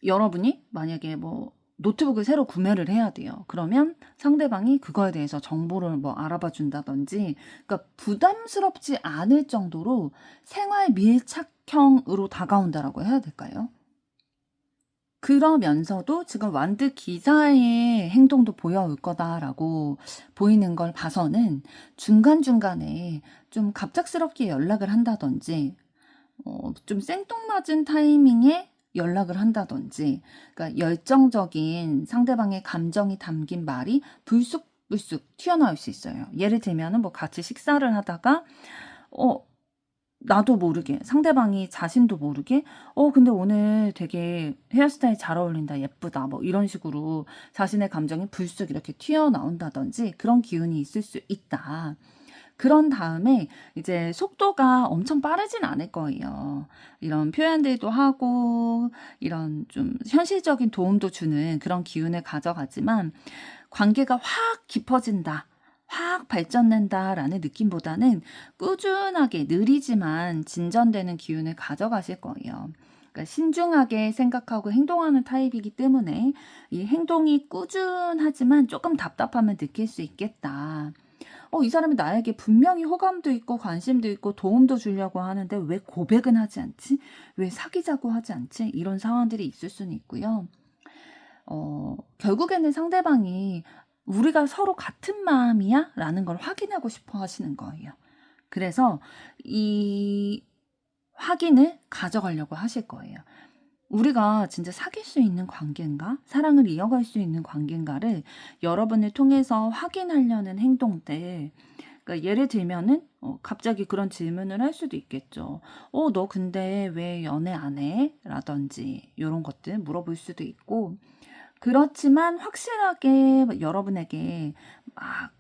여러분이 만약에 뭐 노트북을 새로 구매를 해야 돼요. 그러면 상대방이 그거에 대해서 정보를 뭐 알아봐 준다든지 그러니까 부담스럽지 않을 정도로 생활 밀착형으로 다가온다라고 해야 될까요? 그러면서도 지금 완드 기사의 행동도 보여올 거다라고 보이는 걸 봐서는 중간중간에 좀 갑작스럽게 연락을 한다든지 좀 생뚱맞은 타이밍에 연락을 한다든지 그러니까 열정적인 상대방의 감정이 담긴 말이 불쑥불쑥 튀어나올 수 있어요. 예를 들면은 뭐 같이 식사를 하다가 나도 모르게 상대방이 자신도 모르게 근데 오늘 되게 헤어스타일 잘 어울린다 예쁘다 뭐 이런 식으로 자신의 감정이 불쑥 이렇게 튀어나온다든지 그런 기운이 있을 수 있다. 그런 다음에 이제 속도가 엄청 빠르진 않을 거예요. 이런 표현들도 하고 이런 좀 현실적인 도움도 주는 그런 기운을 가져가지만 관계가 확 깊어진다. 확 발전된다라는 느낌보다는 꾸준하게 느리지만 진전되는 기운을 가져가실 거예요. 그러니까 신중하게 생각하고 행동하는 타입이기 때문에 이 행동이 꾸준하지만 조금 답답함을 느낄 수 있겠다. 이 사람이 나에게 분명히 호감도 있고 관심도 있고 도움도 주려고 하는데 왜 고백은 하지 않지? 왜 사귀자고 하지 않지? 이런 상황들이 있을 수는 있고요. 결국에는 상대방이 우리가 서로 같은 마음이야? 라는 걸 확인하고 싶어 하시는 거예요. 그래서 이 확인을 가져가려고 하실 거예요. 우리가 진짜 사귈 수 있는 관계인가? 사랑을 이어갈 수 있는 관계인가를 여러분을 통해서 확인하려는 행동들. 그러니까 예를 들면은 갑자기 그런 질문을 할 수도 있겠죠. 너 근데 왜 연애 안 해? 라든지 이런 것들 물어볼 수도 있고 그렇지만 확실하게 여러분에게 막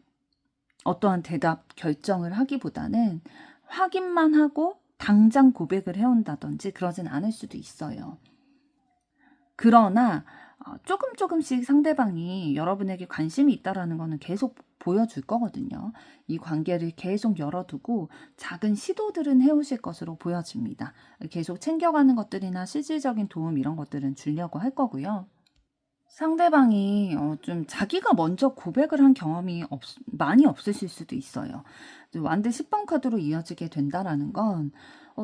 어떠한 대답 결정을 하기보다는 확인만 하고 당장 고백을 해온다든지 그러진 않을 수도 있어요. 그러나 조금씩 상대방이 여러분에게 관심이 있다라는 거는 계속 보여줄 거거든요. 이 관계를 계속 열어두고 작은 시도들은 해오실 것으로 보여집니다. 계속 챙겨가는 것들이나 실질적인 도움 이런 것들은 주려고 할 거고요. 상대방이 좀 자기가 먼저 고백을 한 경험이 많이 없으실 수도 있어요. 완드 10번 카드로 이어지게 된다라는 건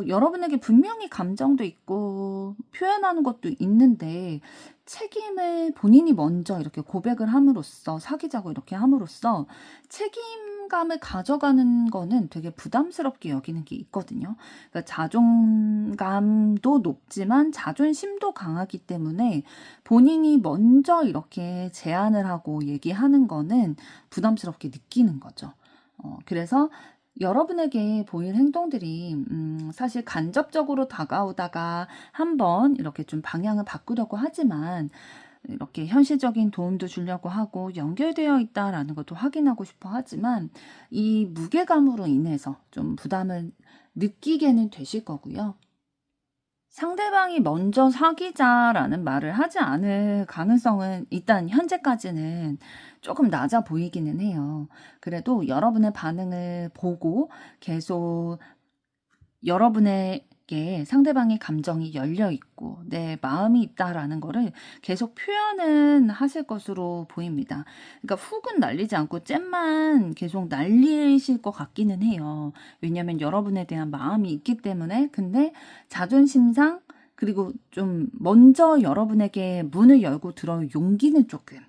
여러분에게 분명히 감정도 있고 표현하는 것도 있는데 책임을 본인이 먼저 이렇게 고백을 함으로써 사귀자고 이렇게 함으로써 책임감을 가져가는 거는 되게 부담스럽게 여기는 게 있거든요. 그러니까 자존감도 높지만 자존심도 강하기 때문에 본인이 먼저 이렇게 제안을 하고 얘기하는 거는 부담스럽게 느끼는 거죠. 그래서 여러분에게 보일 행동들이 사실 간접적으로 다가오다가 한번 이렇게 좀 방향을 바꾸려고 하지만 이렇게 현실적인 도움도 주려고 하고 연결되어 있다라는 것도 확인하고 싶어 하지만 이 무게감으로 인해서 좀 부담을 느끼게는 되실 거고요. 상대방이 먼저 사귀자라는 말을 하지 않을 가능성은 일단 현재까지는 조금 낮아 보이기는 해요. 그래도 여러분의 반응을 보고 계속 여러분에게 상대방의 감정이 열려 있고 내 마음이 있다라는 거를 계속 표현은 하실 것으로 보입니다. 그러니까 훅은 날리지 않고 잼만 계속 날리실 것 같기는 해요. 왜냐하면 여러분에 대한 마음이 있기 때문에. 근데 자존심상 그리고 좀 먼저 여러분에게 문을 열고 들어올 용기는 조금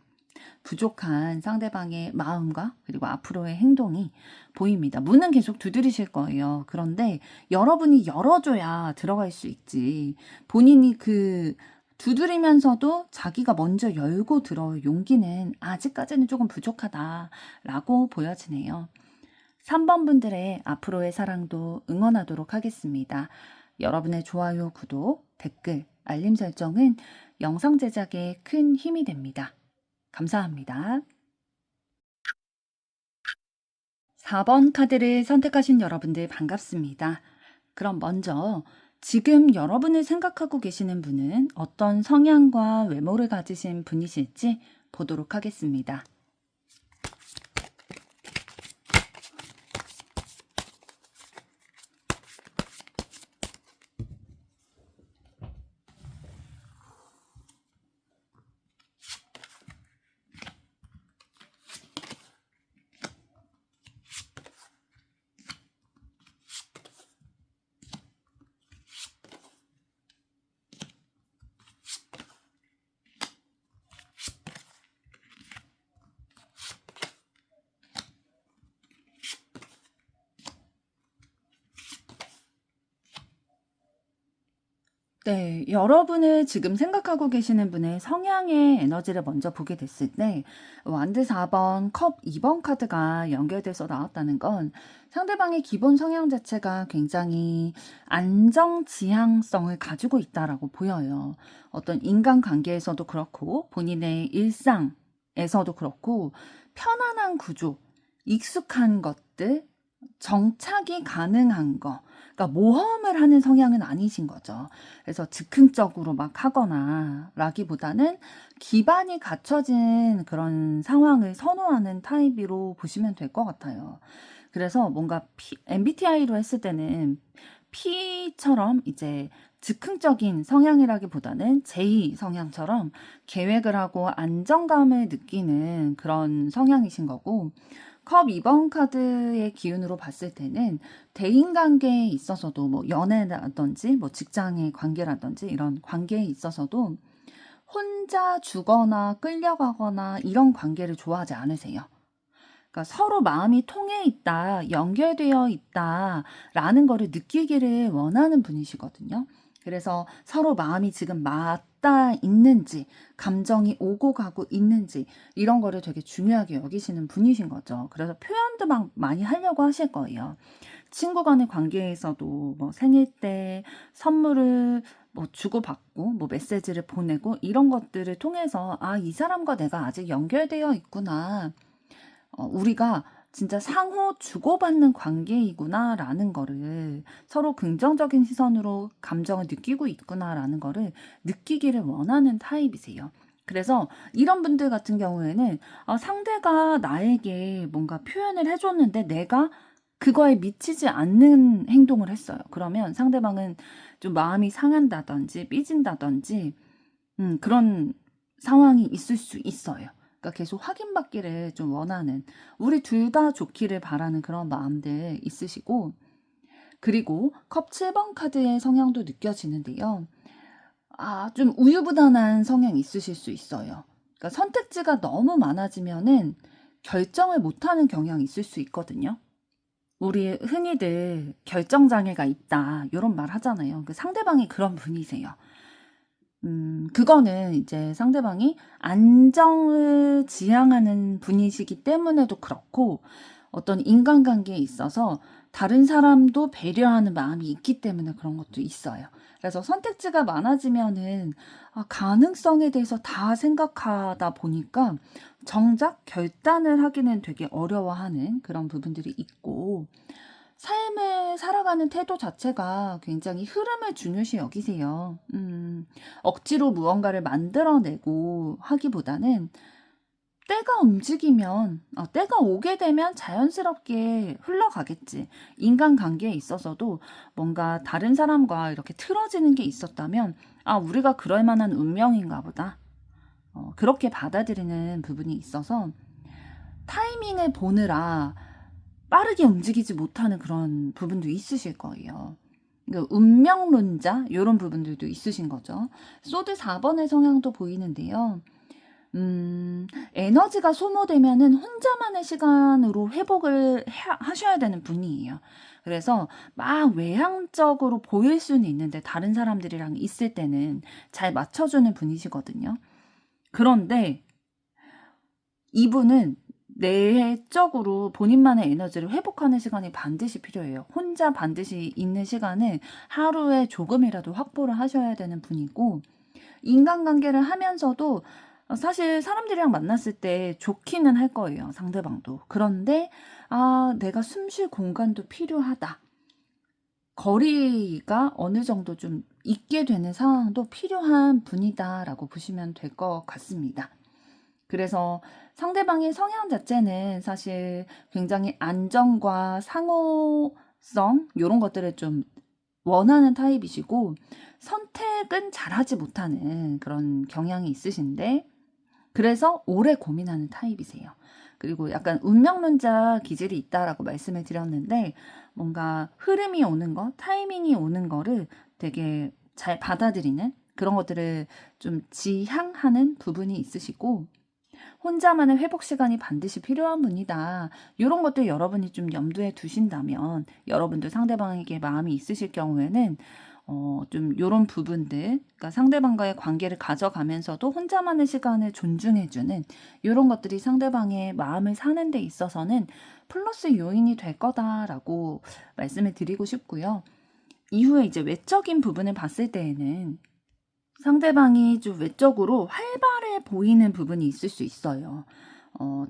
부족한 상대방의 마음과 그리고 앞으로의 행동이 보입니다. 문은 계속 두드리실 거예요. 그런데 여러분이 열어줘야 들어갈 수 있지. 본인이 두드리면서도 자기가 먼저 열고 들어올 용기는 아직까지는 조금 부족하다라고 보여지네요. 3번 분들의 앞으로의 사랑도 응원하도록 하겠습니다. 여러분의 좋아요, 구독, 댓글, 알림 설정은 영상 제작에 큰 힘이 됩니다. 감사합니다. 4번 카드를 선택하신 여러분들 반갑습니다. 그럼 먼저 지금 여러분을 생각하고 계시는 분은 어떤 성향과 외모를 가지신 분이실지 보도록 하겠습니다. 네, 여러분을 지금 생각하고 계시는 분의 성향의 에너지를 먼저 보게 됐을 때 완드 4번, 컵 2번 카드가 연결돼서 나왔다는 건 상대방의 기본 성향 자체가 굉장히 안정지향성을 가지고 있다라고 보여요. 어떤 인간관계에서도 그렇고 본인의 일상에서도 그렇고 편안한 구조, 익숙한 것들, 정착이 가능한 거, 그러니까 모험을 하는 성향은 아니신 거죠. 그래서 즉흥적으로 막 하거나 라기보다는 기반이 갖춰진 그런 상황을 선호하는 타입으로 보시면 될 것 같아요. 그래서 뭔가 MBTI로 했을 때는 P처럼 이제 즉흥적인 성향이라기보다는 J 성향처럼 계획을 하고 안정감을 느끼는 그런 성향이신 거고, 컵 2번 카드의 기운으로 봤을 때는 대인관계에 있어서도 뭐 연애라든지 뭐 직장의 관계라든지 이런 관계에 있어서도 혼자 주거나 끌려가거나 이런 관계를 좋아하지 않으세요. 그러니까 서로 마음이 통해 있다, 연결되어 있다라는 거를 느끼기를 원하는 분이시거든요. 그래서 서로 마음이 지금 맞닿아 있는지, 감정이 오고 가고 있는지 이런 거를 되게 중요하게 여기시는 분이신 거죠. 그래서 표현도 막 많이 하려고 하실 거예요. 친구 간의 관계에서도 뭐 생일 때 선물을 뭐 주고받고 뭐 메시지를 보내고 이런 것들을 통해서 아, 이 사람과 내가 아직 연결되어 있구나. 우리가 진짜 상호 주고받는 관계이구나라는 거를 서로 긍정적인 시선으로 감정을 느끼고 있구나라는 거를 느끼기를 원하는 타입이세요. 그래서 이런 분들 같은 경우에는 상대가 나에게 뭔가 표현을 해줬는데 내가 그거에 미치지 않는 행동을 했어요. 그러면 상대방은 좀 마음이 상한다든지 삐진다든지 그런 상황이 있을 수 있어요. 그러니까 계속 확인받기를 좀 원하는, 우리 둘 다 좋기를 바라는 그런 마음들 있으시고, 그리고 컵 7번 카드의 성향도 느껴지는데요. 좀 우유부단한 성향이 있으실 수 있어요. 그러니까 선택지가 너무 많아지면은 결정을 못하는 경향이 있을 수 있거든요. 우리 흔히들 결정장애가 있다 이런 말 하잖아요. 그 상대방이 그런 분이세요. 그거는 이제 상대방이 안정을 지향하는 분이시기 때문에도 그렇고, 어떤 인간관계에 있어서 다른 사람도 배려하는 마음이 있기 때문에 그런 것도 있어요. 그래서 선택지가 많아지면은 가능성에 대해서 다 생각하다 보니까 정작 결단을 하기는 되게 어려워하는 그런 부분들이 있고, 삶을 살아가는 태도 자체가 굉장히 흐름을 중요시 여기세요. 억지로 무언가를 만들어내고 하기보다는 때가 움직이면, 때가 오게 되면 자연스럽게 흘러가겠지. 인간관계에 있어서도 뭔가 다른 사람과 이렇게 틀어지는 게 있었다면, 우리가 그럴 만한 운명인가 보다. 그렇게 받아들이는 부분이 있어서 타이밍을 보느라 빠르게 움직이지 못하는 그런 부분도 있으실 거예요. 그러니까 운명론자 이런 부분들도 있으신 거죠. 소드 4번의 성향도 보이는데요. 에너지가 소모되면은 혼자만의 시간으로 회복을 하셔야 되는 분이에요. 그래서 막 외향적으로 보일 수는 있는데 다른 사람들이랑 있을 때는 잘 맞춰주는 분이시거든요. 그런데 이분은 내적으로 본인만의 에너지를 회복하는 시간이 반드시 필요해요. 혼자 반드시 있는 시간을 하루에 조금이라도 확보를 하셔야 되는 분이고, 인간관계를 하면서도 사실 사람들이랑 만났을 때 좋기는 할 거예요, 상대방도. 그런데 내가 숨 쉴 공간도 필요하다. 거리가 어느 정도 좀 있게 되는 상황도 필요한 분이다라고 보시면 될 것 같습니다. 그래서 상대방의 성향 자체는 사실 굉장히 안정과 상호성 이런 것들을 좀 원하는 타입이시고, 선택은 잘하지 못하는 그런 경향이 있으신데, 그래서 오래 고민하는 타입이세요. 그리고 약간 운명론자 기질이 있다라고 말씀을 드렸는데, 뭔가 흐름이 오는 거, 타이밍이 오는 거를 되게 잘 받아들이는 그런 것들을 좀 지향하는 부분이 있으시고, 혼자만의 회복 시간이 반드시 필요한 분이다. 이런 것들 여러분이 좀 염두에 두신다면, 여러분도 상대방에게 마음이 있으실 경우에는 좀 이런 부분들, 그러니까 상대방과의 관계를 가져가면서도 혼자만의 시간을 존중해주는 이런 것들이 상대방의 마음을 사는 데 있어서는 플러스 요인이 될 거다라고 말씀을 드리고 싶고요. 이후에 이제 외적인 부분을 봤을 때에는 상대방이 좀 외적으로 활발해 보이는 부분이 있을 수 있어요.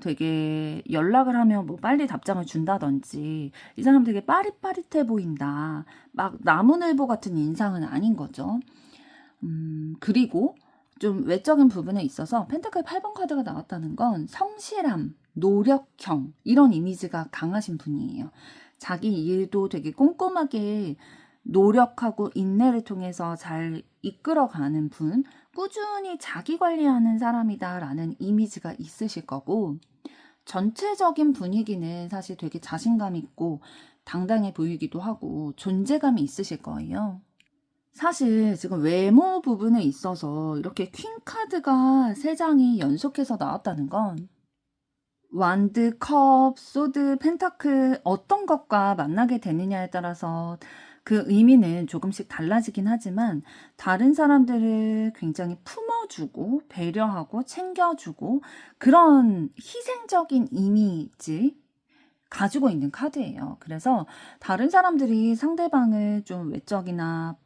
되게 연락을 하면 뭐 빨리 답장을 준다든지, 이 사람 되게 빠릿빠릿해 보인다. 막 나무늘보 같은 인상은 아닌 거죠. 그리고 좀 외적인 부분에 있어서 펜타클 8번 카드가 나왔다는 건 성실함, 노력형, 이런 이미지가 강하신 분이에요. 자기 일도 되게 꼼꼼하게 노력하고 인내를 통해서 잘 이끌어가는 분, 꾸준히 자기 관리하는 사람이다라는 이미지가 있으실 거고, 전체적인 분위기는 사실 되게 자신감 있고 당당해 보이기도 하고 존재감이 있으실 거예요. 사실 지금 외모 부분에 있어서 이렇게 퀸 카드가 3장이 연속해서 나왔다는 건, 완드, 컵, 소드, 펜타클 어떤 것과 만나게 되느냐에 따라서 그 의미는 조금씩 달라지긴 하지만, 다른 사람들을 굉장히 품어주고 배려하고 챙겨주고 그런 희생적인 이미지 가지고 있는 카드예요. 그래서 다른 사람들이 상대방을 좀 외적이나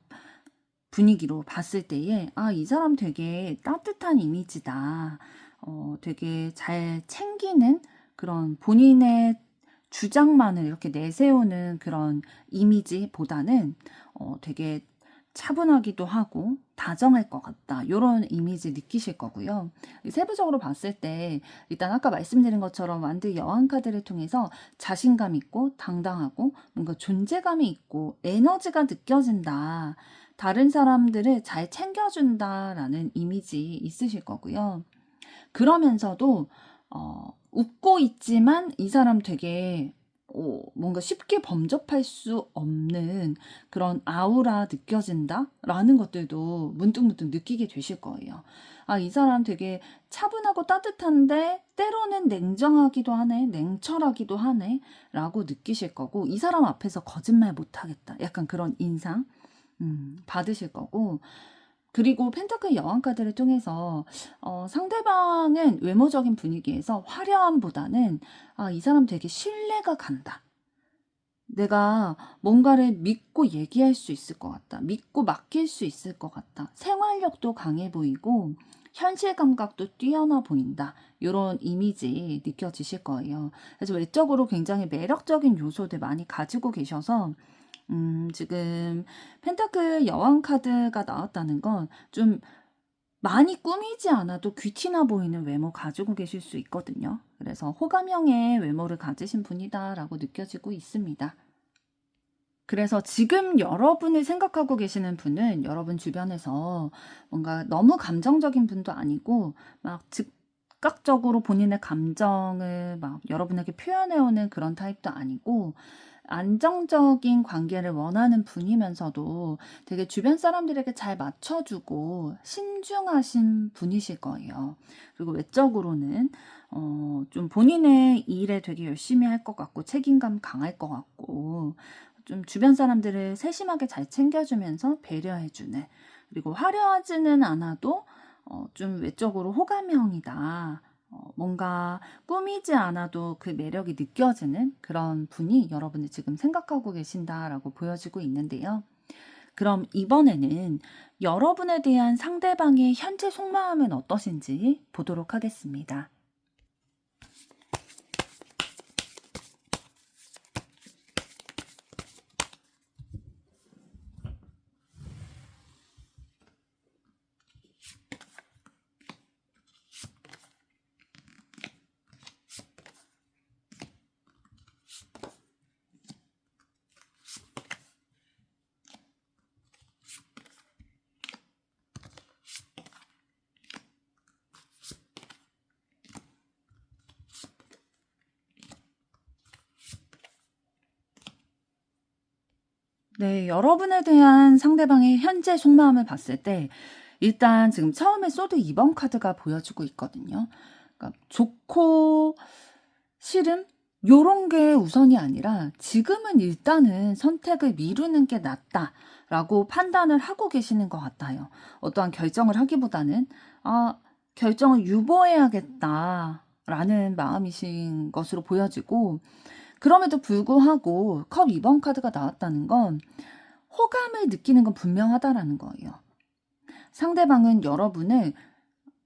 분위기로 봤을 때에 이 사람 되게 따뜻한 이미지다. 되게 잘 챙기는 그런 본인의 주장만을 이렇게 내세우는 그런 이미지보다는 되게 차분하기도 하고 다정할 것 같다. 이런 이미지 느끼실 거고요. 세부적으로 봤을 때 일단 아까 말씀드린 것처럼 완드 여왕 카드를 통해서 자신감 있고 당당하고 뭔가 존재감이 있고 에너지가 느껴진다. 다른 사람들을 잘 챙겨준다라는 이미지 있으실 거고요. 그러면서도 웃고 있지만 이 사람 되게 뭔가 쉽게 범접할 수 없는 그런 아우라 느껴진다라는 것들도 문득문득 느끼게 되실 거예요. 이 사람 되게 차분하고 따뜻한데 때로는 냉정하기도 하네, 냉철하기도 하네 라고 느끼실 거고, 이 사람 앞에서 거짓말 못하겠다, 약간 그런 인상 받으실 거고, 그리고 펜타클 여왕 카드를 통해서 상대방은 외모적인 분위기에서 화려함보다는 이 사람 되게 신뢰가 간다. 내가 뭔가를 믿고 얘기할 수 있을 것 같다. 믿고 맡길 수 있을 것 같다. 생활력도 강해 보이고 현실 감각도 뛰어나 보인다. 이런 이미지 느껴지실 거예요. 그래서 외적으로 굉장히 매력적인 요소들 많이 가지고 계셔서 지금 펜타클 여왕 카드가 나왔다는 건 좀 많이 꾸미지 않아도 귀티나 보이는 외모 가지고 계실 수 있거든요. 그래서 호감형의 외모를 가지신 분이다라고 느껴지고 있습니다. 그래서 지금 여러분을 생각하고 계시는 분은 여러분 주변에서 뭔가 너무 감정적인 분도 아니고 막 즉각적으로 본인의 감정을 막 여러분에게 표현해오는 그런 타입도 아니고, 안정적인 관계를 원하는 분이면서도 되게 주변 사람들에게 잘 맞춰주고 신중하신 분이실 거예요. 그리고 외적으로는 좀 본인의 일에 되게 열심히 할 것 같고 책임감 강할 것 같고, 좀 주변 사람들을 세심하게 잘 챙겨주면서 배려해주는, 그리고 화려하지는 않아도 좀 외적으로 호감형이다. 뭔가 꾸미지 않아도 그 매력이 느껴지는 그런 분이 여러분이 지금 생각하고 계신다라고 보여지고 있는데요. 그럼 이번에는 여러분에 대한 상대방의 현재 속마음은 어떠신지 보도록 하겠습니다. 네, 여러분에 대한 상대방의 현재 속마음을 봤을 때 일단 지금 처음에 소드 2번 카드가 보여지고 있거든요. 그러니까 좋고 싫음 요런 게 우선이 아니라 지금은 일단은 선택을 미루는 게 낫다라고 판단을 하고 계시는 것 같아요. 어떠한 결정을 하기보다는 결정을 유보해야겠다라는 마음이신 것으로 보여지고, 그럼에도 불구하고 컵 2번 카드가 나왔다는 건 호감을 느끼는 건 분명하다라는 거예요. 상대방은 여러분을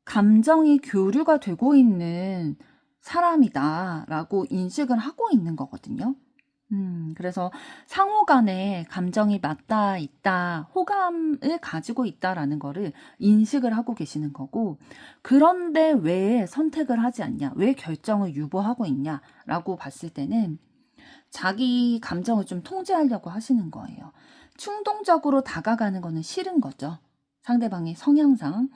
감정이 교류가 되고 있는 사람이다라고 인식을 하고 있는 거거든요. 그래서 상호 간에 감정이 맞닿아 있다, 호감을 가지고 있다라는 거를 인식을 하고 계시는 거고, 그런데 왜 선택을 하지 않냐, 왜 결정을 유보하고 있냐라고 봤을 때는 자기 감정을 좀 통제하려고 하시는 거예요. 충동적으로 다가가는 거는 싫은 거죠. 상대방의 성향상.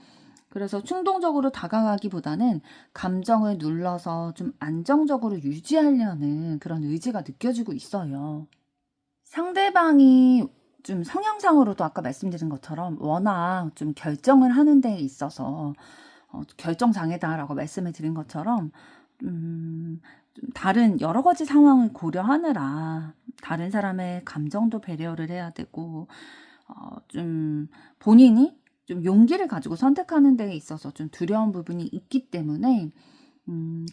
그래서 충동적으로 다가가기보다는 감정을 눌러서 좀 안정적으로 유지하려는 그런 의지가 느껴지고 있어요. 상대방이 좀 성향상으로도 아까 말씀드린 것처럼 워낙 좀 결정을 하는 데 있어서 결정장애다라고 말씀을 드린 것처럼 좀 다른 여러 가지 상황을 고려하느라 다른 사람의 감정도 배려를 해야 되고, 좀 본인이 좀 용기를 가지고 선택하는 데 있어서 좀 두려운 부분이 있기 때문에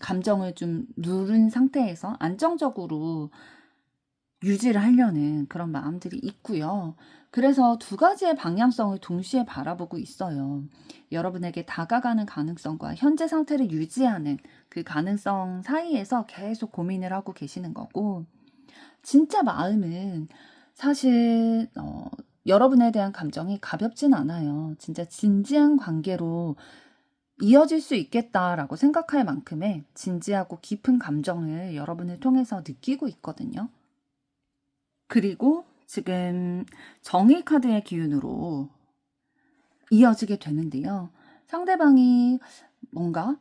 감정을 좀 누른 상태에서 안정적으로 유지를 하려는 그런 마음들이 있고요. 그래서 두 가지의 방향성을 동시에 바라보고 있어요. 여러분에게 다가가는 가능성과 현재 상태를 유지하는 그 가능성 사이에서 계속 고민을 하고 계시는 거고, 진짜 마음은 사실 여러분에 대한 감정이 가볍진 않아요. 진짜 진지한 관계로 이어질 수 있겠다라고 생각할 만큼의 진지하고 깊은 감정을 여러분을 통해서 느끼고 있거든요. 그리고 지금 정의 카드의 기운으로 이어지게 되는데요. 상대방이 뭔가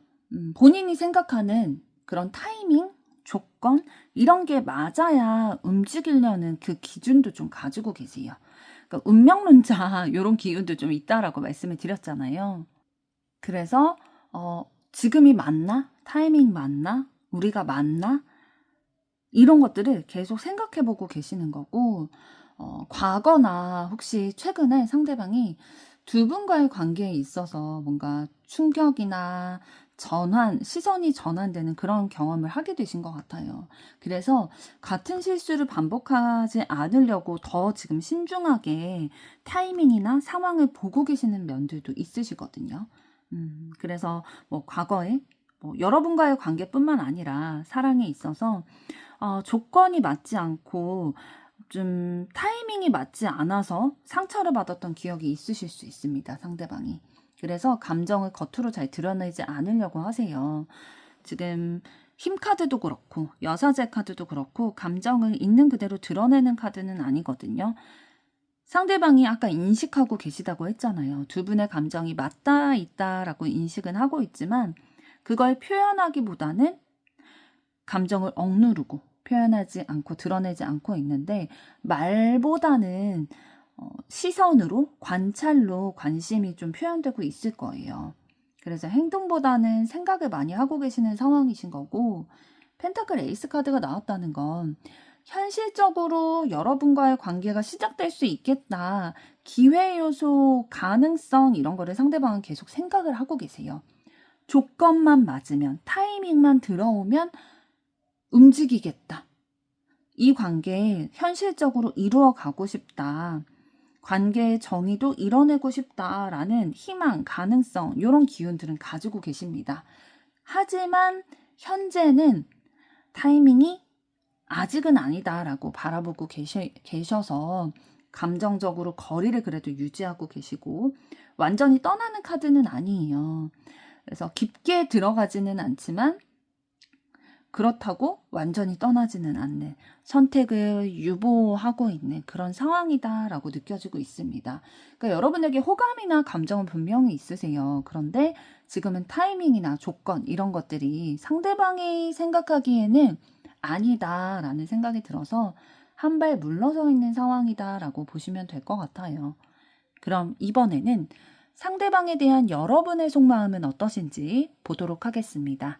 본인이 생각하는 그런 타이밍, 조건 이런 게 맞아야 움직이려는 그 기준도 좀 가지고 계세요. 그러니까 운명론자 이런 기운도 좀 있다라고 말씀을 드렸잖아요. 그래서 지금이 맞나? 타이밍 맞나? 우리가 맞나? 이런 것들을 계속 생각해보고 계시는 거고, 과거나 혹시 최근에 상대방이 두 분과의 관계에 있어서 뭔가 충격이나 시선이 전환되는 그런 경험을 하게 되신 것 같아요. 그래서 같은 실수를 반복하지 않으려고 더 지금 신중하게 타이밍이나 상황을 보고 계시는 면들도 있으시거든요. 그래서 뭐 과거에 여러분과의 관계뿐만 아니라 사랑에 있어서 조건이 맞지 않고 좀 타이밍이 맞지 않아서 상처를 받았던 기억이 있으실 수 있습니다, 상대방이. 그래서 감정을 겉으로 잘 드러내지 않으려고 하세요. 지금 힘 카드도 그렇고 여사제 카드도 그렇고 감정을 있는 그대로 드러내는 카드는 아니거든요. 상대방이 아까 인식하고 계시다고 했잖아요. 두 분의 감정이 맞닿아 있다라고 인식은 하고 있지만 그걸 표현하기보다는 감정을 억누르고 표현하지 않고 드러내지 않고 있는데, 말보다는 시선으로, 관찰로 관심이 좀 표현되고 있을 거예요. 그래서 행동보다는 생각을 많이 하고 계시는 상황이신 거고, 펜타클 에이스 카드가 나왔다는 건 현실적으로 여러분과의 관계가 시작될 수 있겠다, 기회 요소, 가능성 이런 거를 상대방은 계속 생각을 하고 계세요. 조건만 맞으면, 타이밍만 들어오면 움직이겠다. 이 관계 현실적으로 이루어 가고 싶다. 관계의 정의도 이뤄내고 싶다라는 희망, 가능성, 이런 기운들은 가지고 계십니다. 하지만 현재는 타이밍이 아직은 아니다라고 바라보고 계셔서 감정적으로 거리를 그래도 유지하고 계시고, 완전히 떠나는 카드는 아니에요. 그래서 깊게 들어가지는 않지만 그렇다고 완전히 떠나지는 않는, 선택을 유보하고 있는 그런 상황이다라고 느껴지고 있습니다. 그러니까 여러분에게 호감이나 감정은 분명히 있으세요. 그런데 지금은 타이밍이나 조건 이런 것들이 상대방이 생각하기에는 아니다라는 생각이 들어서 한 발 물러서 있는 상황이다라고 보시면 될 것 같아요. 그럼 이번에는 상대방에 대한 여러분의 속마음은 어떠신지 보도록 하겠습니다.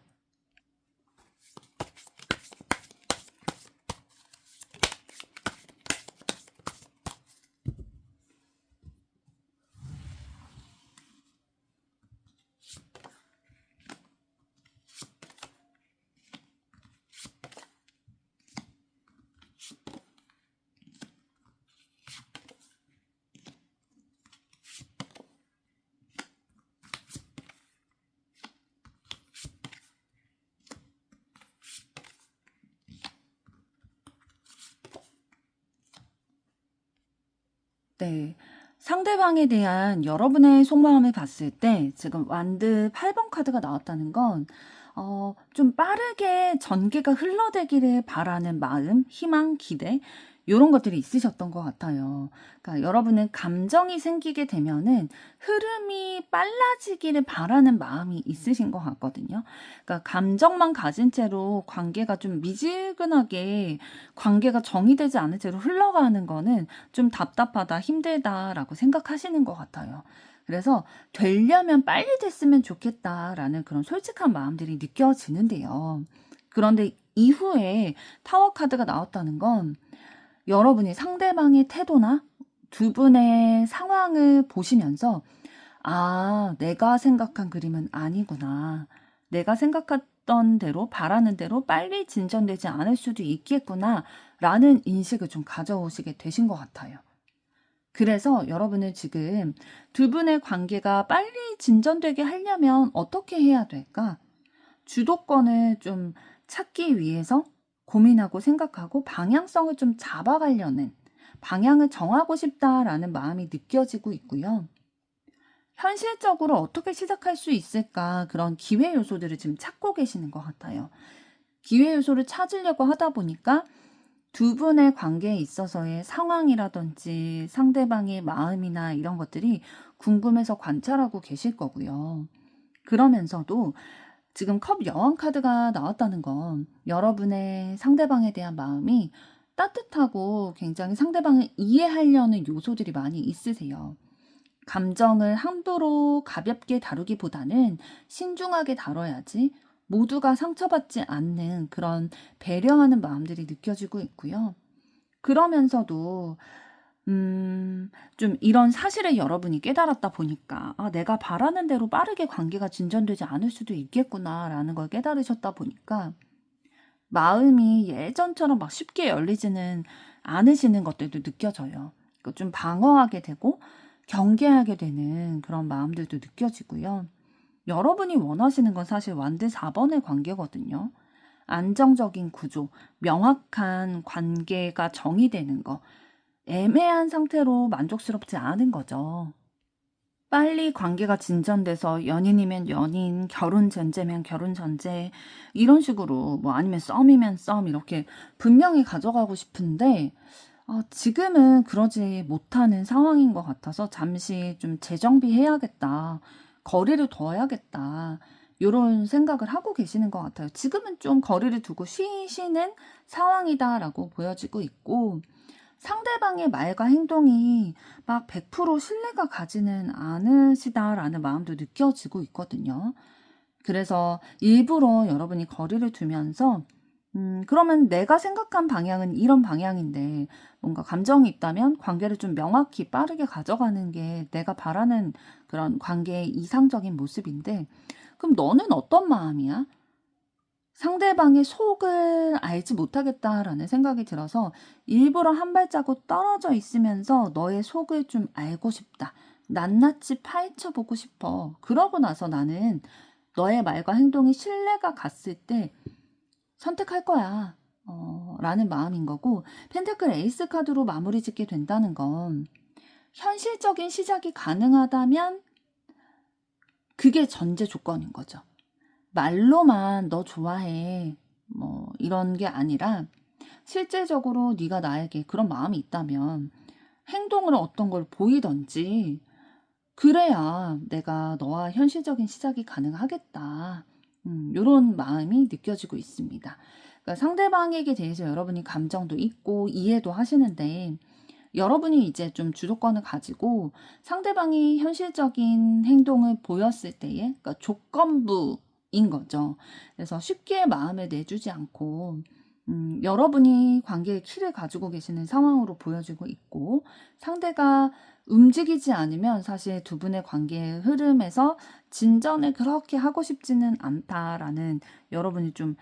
네. 상대방에 대한 여러분의 속마음을 봤을 때 지금 완드 8번 카드가 나왔다는 건 좀 빠르게 전개가 흘러되기를 바라는 마음, 희망, 기대 요런 것들이 있으셨던 것 같아요. 그러니까 여러분은 감정이 생기게 되면은 흐름이 빨라지기를 바라는 마음이 있으신 것 같거든요. 그러니까 감정만 가진 채로 관계가 좀 미지근하게, 관계가 정의되지 않은 채로 흘러가는 거는 좀 답답하다, 힘들다라고 생각하시는 것 같아요. 그래서 되려면 빨리 됐으면 좋겠다라는 그런 솔직한 마음들이 느껴지는데요. 그런데 이후에 타워 카드가 나왔다는 건 여러분이 상대방의 태도나 두 분의 상황을 보시면서, 아, 내가 생각한 그림은 아니구나. 내가 생각했던 대로, 바라는 대로 빨리 진전되지 않을 수도 있겠구나. 라는 인식을 좀 가져오시게 되신 것 같아요. 그래서 여러분은 지금 두 분의 관계가 빨리 진전되게 하려면 어떻게 해야 될까? 주도권을 좀 찾기 위해서 고민하고 생각하고 방향성을 좀 잡아가려는, 방향을 정하고 싶다라는 마음이 느껴지고 있고요. 현실적으로 어떻게 시작할 수 있을까, 그런 기회 요소들을 지금 찾고 계시는 것 같아요. 기회 요소를 찾으려고 하다 보니까 두 분의 관계에 있어서의 상황이라든지 상대방의 마음이나 이런 것들이 궁금해서 관찰하고 계실 거고요. 그러면서도 지금 컵 여왕 카드가 나왔다는 건 여러분의 상대방에 대한 마음이 따뜻하고 굉장히 상대방을 이해하려는 요소들이 많이 있으세요. 감정을 함부로 가볍게 다루기보다는 신중하게 다뤄야지 모두가 상처받지 않는 그런 배려하는 마음들이 느껴지고 있고요. 그러면서도 좀 이런 사실을 여러분이 깨달았다 보니까, 아, 내가 바라는 대로 빠르게 관계가 진전되지 않을 수도 있겠구나라는 걸 깨달으셨다 보니까 마음이 예전처럼 막 쉽게 열리지는 않으시는 것들도 느껴져요. 좀 방어하게 되고 경계하게 되는 그런 마음들도 느껴지고요. 여러분이 원하시는 건 사실 완드 4번의 관계거든요. 안정적인 구조, 명확한 관계가 정의되는 거, 애매한 상태로 만족스럽지 않은 거죠. 빨리 관계가 진전돼서 연인이면 연인, 결혼 전제면 결혼 전제, 이런 식으로, 뭐 아니면 썸이면 썸, 이렇게 분명히 가져가고 싶은데 지금은 그러지 못하는 상황인 것 같아서 잠시 좀 재정비해야겠다, 거리를 둬야겠다, 이런 생각을 하고 계시는 것 같아요. 지금은 좀 거리를 두고 쉬시는 상황이다라고 보여지고 있고, 상대방의 말과 행동이 막 100% 신뢰가 가지는 않으시다라는 마음도 느껴지고 있거든요. 그래서 일부러 여러분이 거리를 두면서 그러면 내가 생각한 방향은 이런 방향인데 뭔가 감정이 있다면 관계를 좀 명확히 빠르게 가져가는 게 내가 바라는 그런 관계의 이상적인 모습인데, 그럼 너는 어떤 마음이야? 상대방의 속을 알지 못하겠다라는 생각이 들어서 일부러 한 발자국 떨어져 있으면서 너의 속을 좀 알고 싶다. 낱낱이 파헤쳐 보고 싶어. 그러고 나서 나는 너의 말과 행동이 신뢰가 갔을 때 선택할 거야. 라는 마음인 거고, 펜타클 에이스 카드로 마무리 짓게 된다는 건 현실적인 시작이 가능하다면 그게 전제 조건인 거죠. 말로만 너 좋아해 뭐 이런 게 아니라 실제적으로 네가 나에게 그런 마음이 있다면 행동으로 어떤 걸 보이던지 그래야 내가 너와 현실적인 시작이 가능하겠다. 이런 마음이 느껴지고 있습니다. 그러니까 상대방에게 대해서 여러분이 감정도 있고 이해도 하시는데 여러분이 이제 좀 주도권을 가지고 상대방이 현실적인 행동을 보였을 때에 그러니까 조건부인 거죠. 그래서 쉽게 마음을 내주지 않고 여러분이 관계의 키를 가지고 계시는 상황으로 보여지고 있고 상대가 움직이지 않으면 사실 두 분의 관계의 흐름에서 진전을 그렇게 하고 싶지는 않다라는 여러분이 좀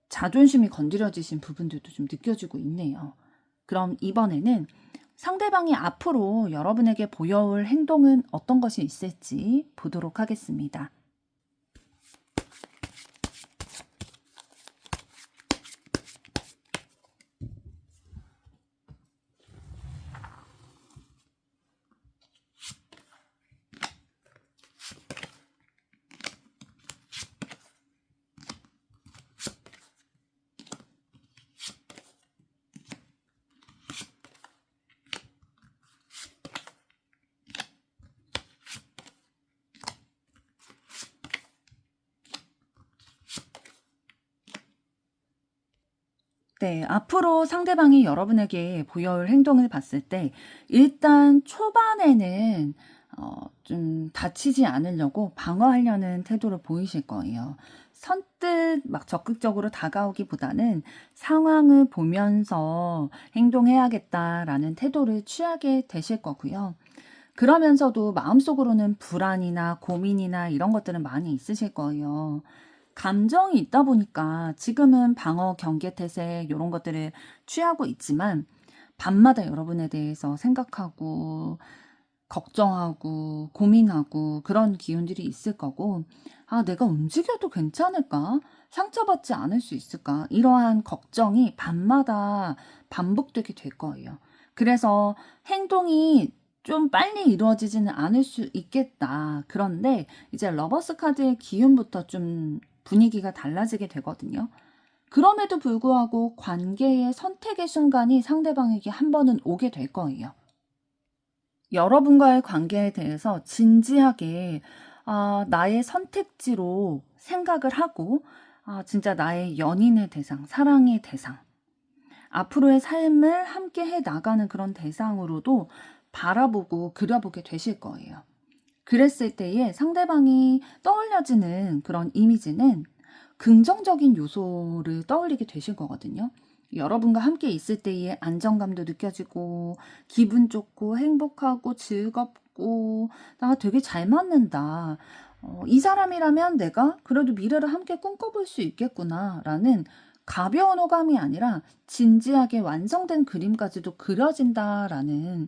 자존심이 건드려지신 부분들도 좀 느껴지고 있네요. 그럼 이번에는 상대방이 앞으로 여러분에게 보여올 행동은 어떤 것이 있을지 보도록 하겠습니다. 네, 앞으로 상대방이 여러분에게 보여올 행동을 봤을 때 일단 초반에는 좀 다치지 않으려고 방어하려는 태도를 보이실 거예요. 선뜻 막 적극적으로 다가오기보다는 상황을 보면서 행동해야겠다라는 태도를 취하게 되실 거고요. 그러면서도 마음속으로는 불안이나 고민이나 이런 것들은 많이 있으실 거예요. 감정이 있다 보니까 지금은 방어, 경계 태세 이런 것들을 취하고 있지만 밤마다 여러분에 대해서 생각하고 걱정하고 고민하고 그런 기운들이 있을 거고 내가 움직여도 괜찮을까? 상처받지 않을 수 있을까? 이러한 걱정이 밤마다 반복되게 될 거예요. 그래서 행동이 좀 빨리 이루어지지는 않을 수 있겠다. 그런데 이제 러버스 카드의 기운부터 좀 분위기가 달라지게 되거든요. 그럼에도 불구하고 관계의 선택의 순간이 상대방에게 한 번은 오게 될 거예요. 여러분과의 관계에 대해서 진지하게 나의 선택지로 생각을 하고 진짜 나의 연인의 대상, 사랑의 대상, 앞으로의 삶을 함께 해 나가는 그런 대상으로도 바라보고 그려보게 되실 거예요. 그랬을 때에 상대방이 떠올려지는 그런 이미지는 긍정적인 요소를 떠올리게 되실 거거든요. 여러분과 함께 있을 때의 안정감도 느껴지고 기분 좋고 행복하고 즐겁고 나 되게 잘 맞는다. 이 사람이라면 내가 그래도 미래를 함께 꿈꿔볼 수 있겠구나라는 가벼운 호감이 아니라 진지하게 완성된 그림까지도 그려진다라는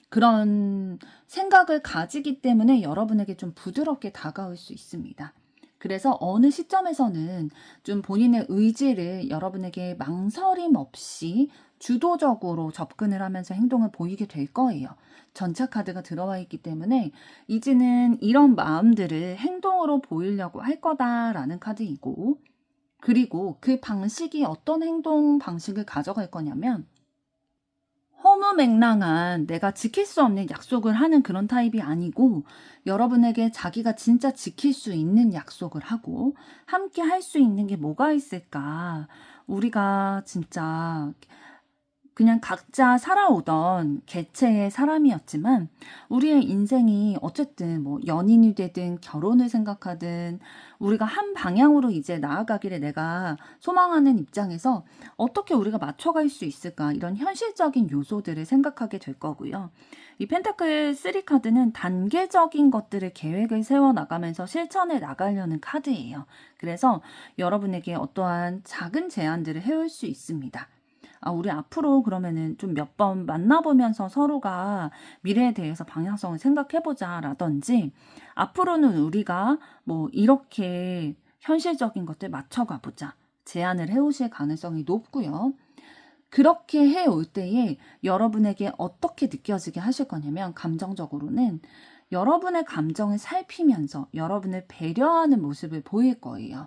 그런 생각을 가지기 때문에 여러분에게 좀 부드럽게 다가올 수 있습니다. 그래서 어느 시점에서는 좀 본인의 의지를 여러분에게 망설임 없이 주도적으로 접근을 하면서 행동을 보이게 될 거예요. 전차 카드가 들어와 있기 때문에 이제는 이런 마음들을 행동으로 보이려고 할 거다라는 카드이고 그리고 그 방식이 어떤 행동 방식을 가져갈 거냐면 허무맹랑한 내가 지킬 수 없는 약속을 하는 그런 타입이 아니고 여러분에게 자기가 진짜 지킬 수 있는 약속을 하고 함께 할 수 있는 게 뭐가 있을까? 우리가 진짜 그냥 각자 살아오던 개체의 사람이었지만 우리의 인생이 어쨌든 뭐 연인이 되든 결혼을 생각하든 우리가 한 방향으로 이제 나아가기를 내가 소망하는 입장에서 어떻게 우리가 맞춰갈 수 있을까, 이런 현실적인 요소들을 생각하게 될 거고요. 이 펜타클 3 카드는 단계적인 것들을 계획을 세워 나가면서 실천해 나가려는 카드예요. 그래서 여러분에게 어떠한 작은 제안들을 해올 수 있습니다. 우리 앞으로 그러면은 좀 몇 번 만나보면서 서로가 미래에 대해서 방향성을 생각해보자 라든지, 앞으로는 우리가 뭐 이렇게 현실적인 것들 맞춰가 보자, 제안을 해오실 가능성이 높고요. 그렇게 해올 때에 여러분에게 어떻게 느껴지게 하실 거냐면, 감정적으로는 여러분의 감정을 살피면서 여러분을 배려하는 모습을 보일 거예요.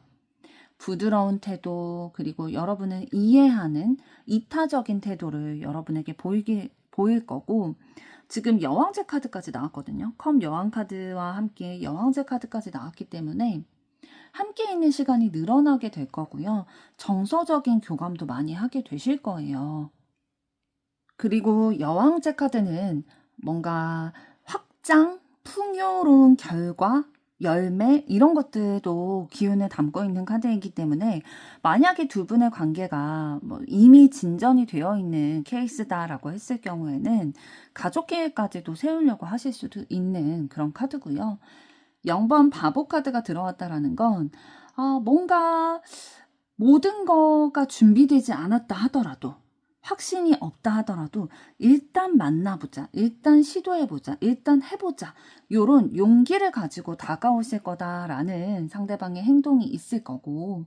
부드러운 태도, 그리고 여러분을 이해하는 이타적인 태도를 여러분에게 보일 거고, 지금 여왕제 카드까지 나왔거든요. 컵 여왕 카드와 함께 여왕제 카드까지 나왔기 때문에 함께 있는 시간이 늘어나게 될 거고요. 정서적인 교감도 많이 하게 되실 거예요. 그리고 여왕제 카드는 뭔가 확장, 풍요로운 결과, 열매, 이런 것들도 기운을 담고 있는 카드이기 때문에 만약에 두 분의 관계가 뭐 이미 진전이 되어 있는 케이스다라고 했을 경우에는 가족 계획까지도 세우려고 하실 수도 있는 그런 카드고요. 0번 바보 카드가 들어왔다라는 건 뭔가 모든 거가 준비되지 않았다 하더라도, 확신이 없다 하더라도 일단 만나보자, 일단 시도해보자, 일단 해보자, 요런 용기를 가지고 다가오실 거다라는 상대방의 행동이 있을 거고,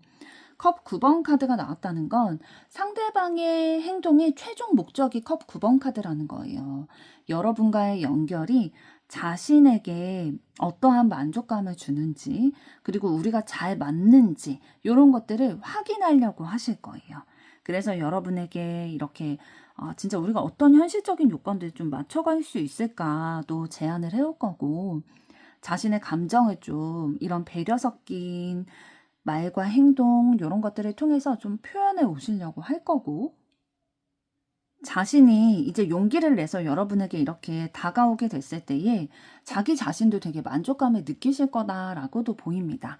컵 9번 카드가 나왔다는 건 상대방의 행동의 최종 목적이 컵 9번 카드라는 거예요. 여러분과의 연결이 자신에게 어떠한 만족감을 주는지, 그리고 우리가 잘 맞는지, 이런 것들을 확인하려고 하실 거예요. 그래서 여러분에게 이렇게 진짜 우리가 어떤 현실적인 요건들 좀 맞춰갈 수 있을까도 제안을 해올 거고, 자신의 감정을 좀 이런 배려 섞인 말과 행동, 이런 것들을 통해서 좀 표현해 오시려고 할 거고, 자신이 이제 용기를 내서 여러분에게 이렇게 다가오게 됐을 때에 자기 자신도 되게 만족감을 느끼실 거다라고도 보입니다.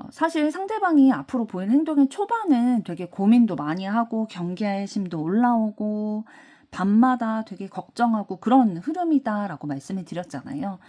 사실 상대방이 앞으로 보이는 행동의 초반은 되게 고민도 많이 하고 경계심도 올라오고 밤마다 되게 걱정하고 그런 흐름이다라고 말씀을 드렸잖아요.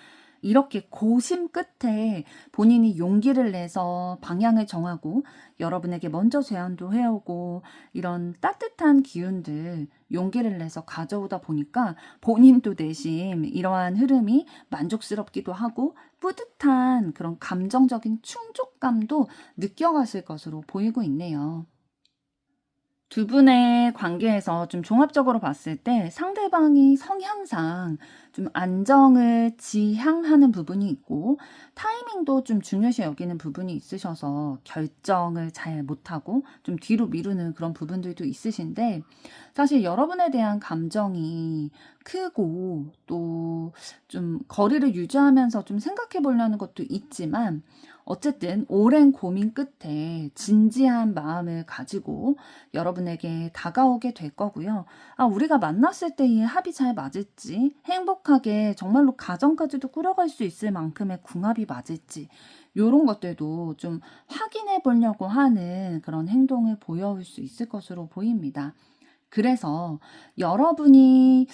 이렇게 고심 끝에 본인이 용기를 내서 방향을 정하고 여러분에게 먼저 제안도 해오고, 이런 따뜻한 기운들 용기를 내서 가져오다 보니까 본인도 내심 이러한 흐름이 만족스럽기도 하고 뿌듯한 그런 감정적인 충족감도 느껴가실 것으로 보이고 있네요. 두 분의 관계에서 좀 종합적으로 봤을 때 상대방이 성향상 좀 안정을 지향하는 부분이 있고, 타이밍도 좀 중요시 여기는 부분이 있으셔서 결정을 잘 못하고 좀 뒤로 미루는 그런 부분들도 있으신데, 사실 여러분에 대한 감정이 크고 또 좀 거리를 유지하면서 좀 생각해 보려는 것도 있지만, 어쨌든 오랜 고민 끝에 진지한 마음을 가지고 여러분에게 다가오게 될 거고요. 우리가 만났을 때의 합이 잘 맞을지, 행복하게 정말로 가정까지도 꾸려갈 수 있을 만큼의 궁합이 맞을지, 이런 것들도 좀 확인해 보려고 하는 그런 행동을 보여올 수 있을 것으로 보입니다. 그래서 여러분이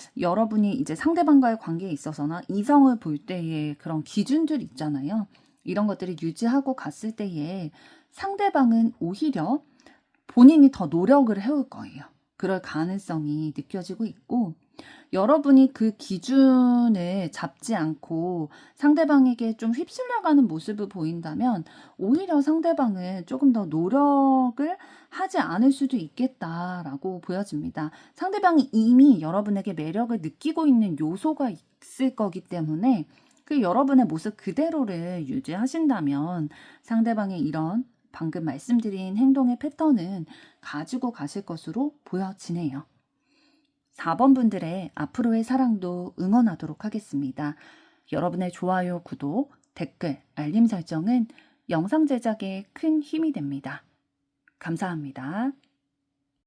이제 상대방과의 관계에 있어서나 이성을 볼 때의 그런 기준들 있잖아요. 이런 것들을 유지하고 갔을 때에 상대방은 오히려 본인이 더 노력을 해올 거예요. 그럴 가능성이 느껴지고 있고, 여러분이 그 기준을 잡지 않고 상대방에게 좀 휩쓸려가는 모습을 보인다면 오히려 상대방은 조금 더 노력을 하지 않을 수도 있겠다라고 보여집니다. 상대방이 이미 여러분에게 매력을 느끼고 있는 요소가 있을 거기 때문에 그 여러분의 모습 그대로를 유지하신다면 상대방의 이런 방금 말씀드린 행동의 패턴은 가지고 가실 것으로 보여지네요. 4번 분들의 앞으로의 사랑도 응원하도록 하겠습니다. 여러분의 좋아요, 구독, 댓글, 알림 설정은 영상 제작에 큰 힘이 됩니다. 감사합니다.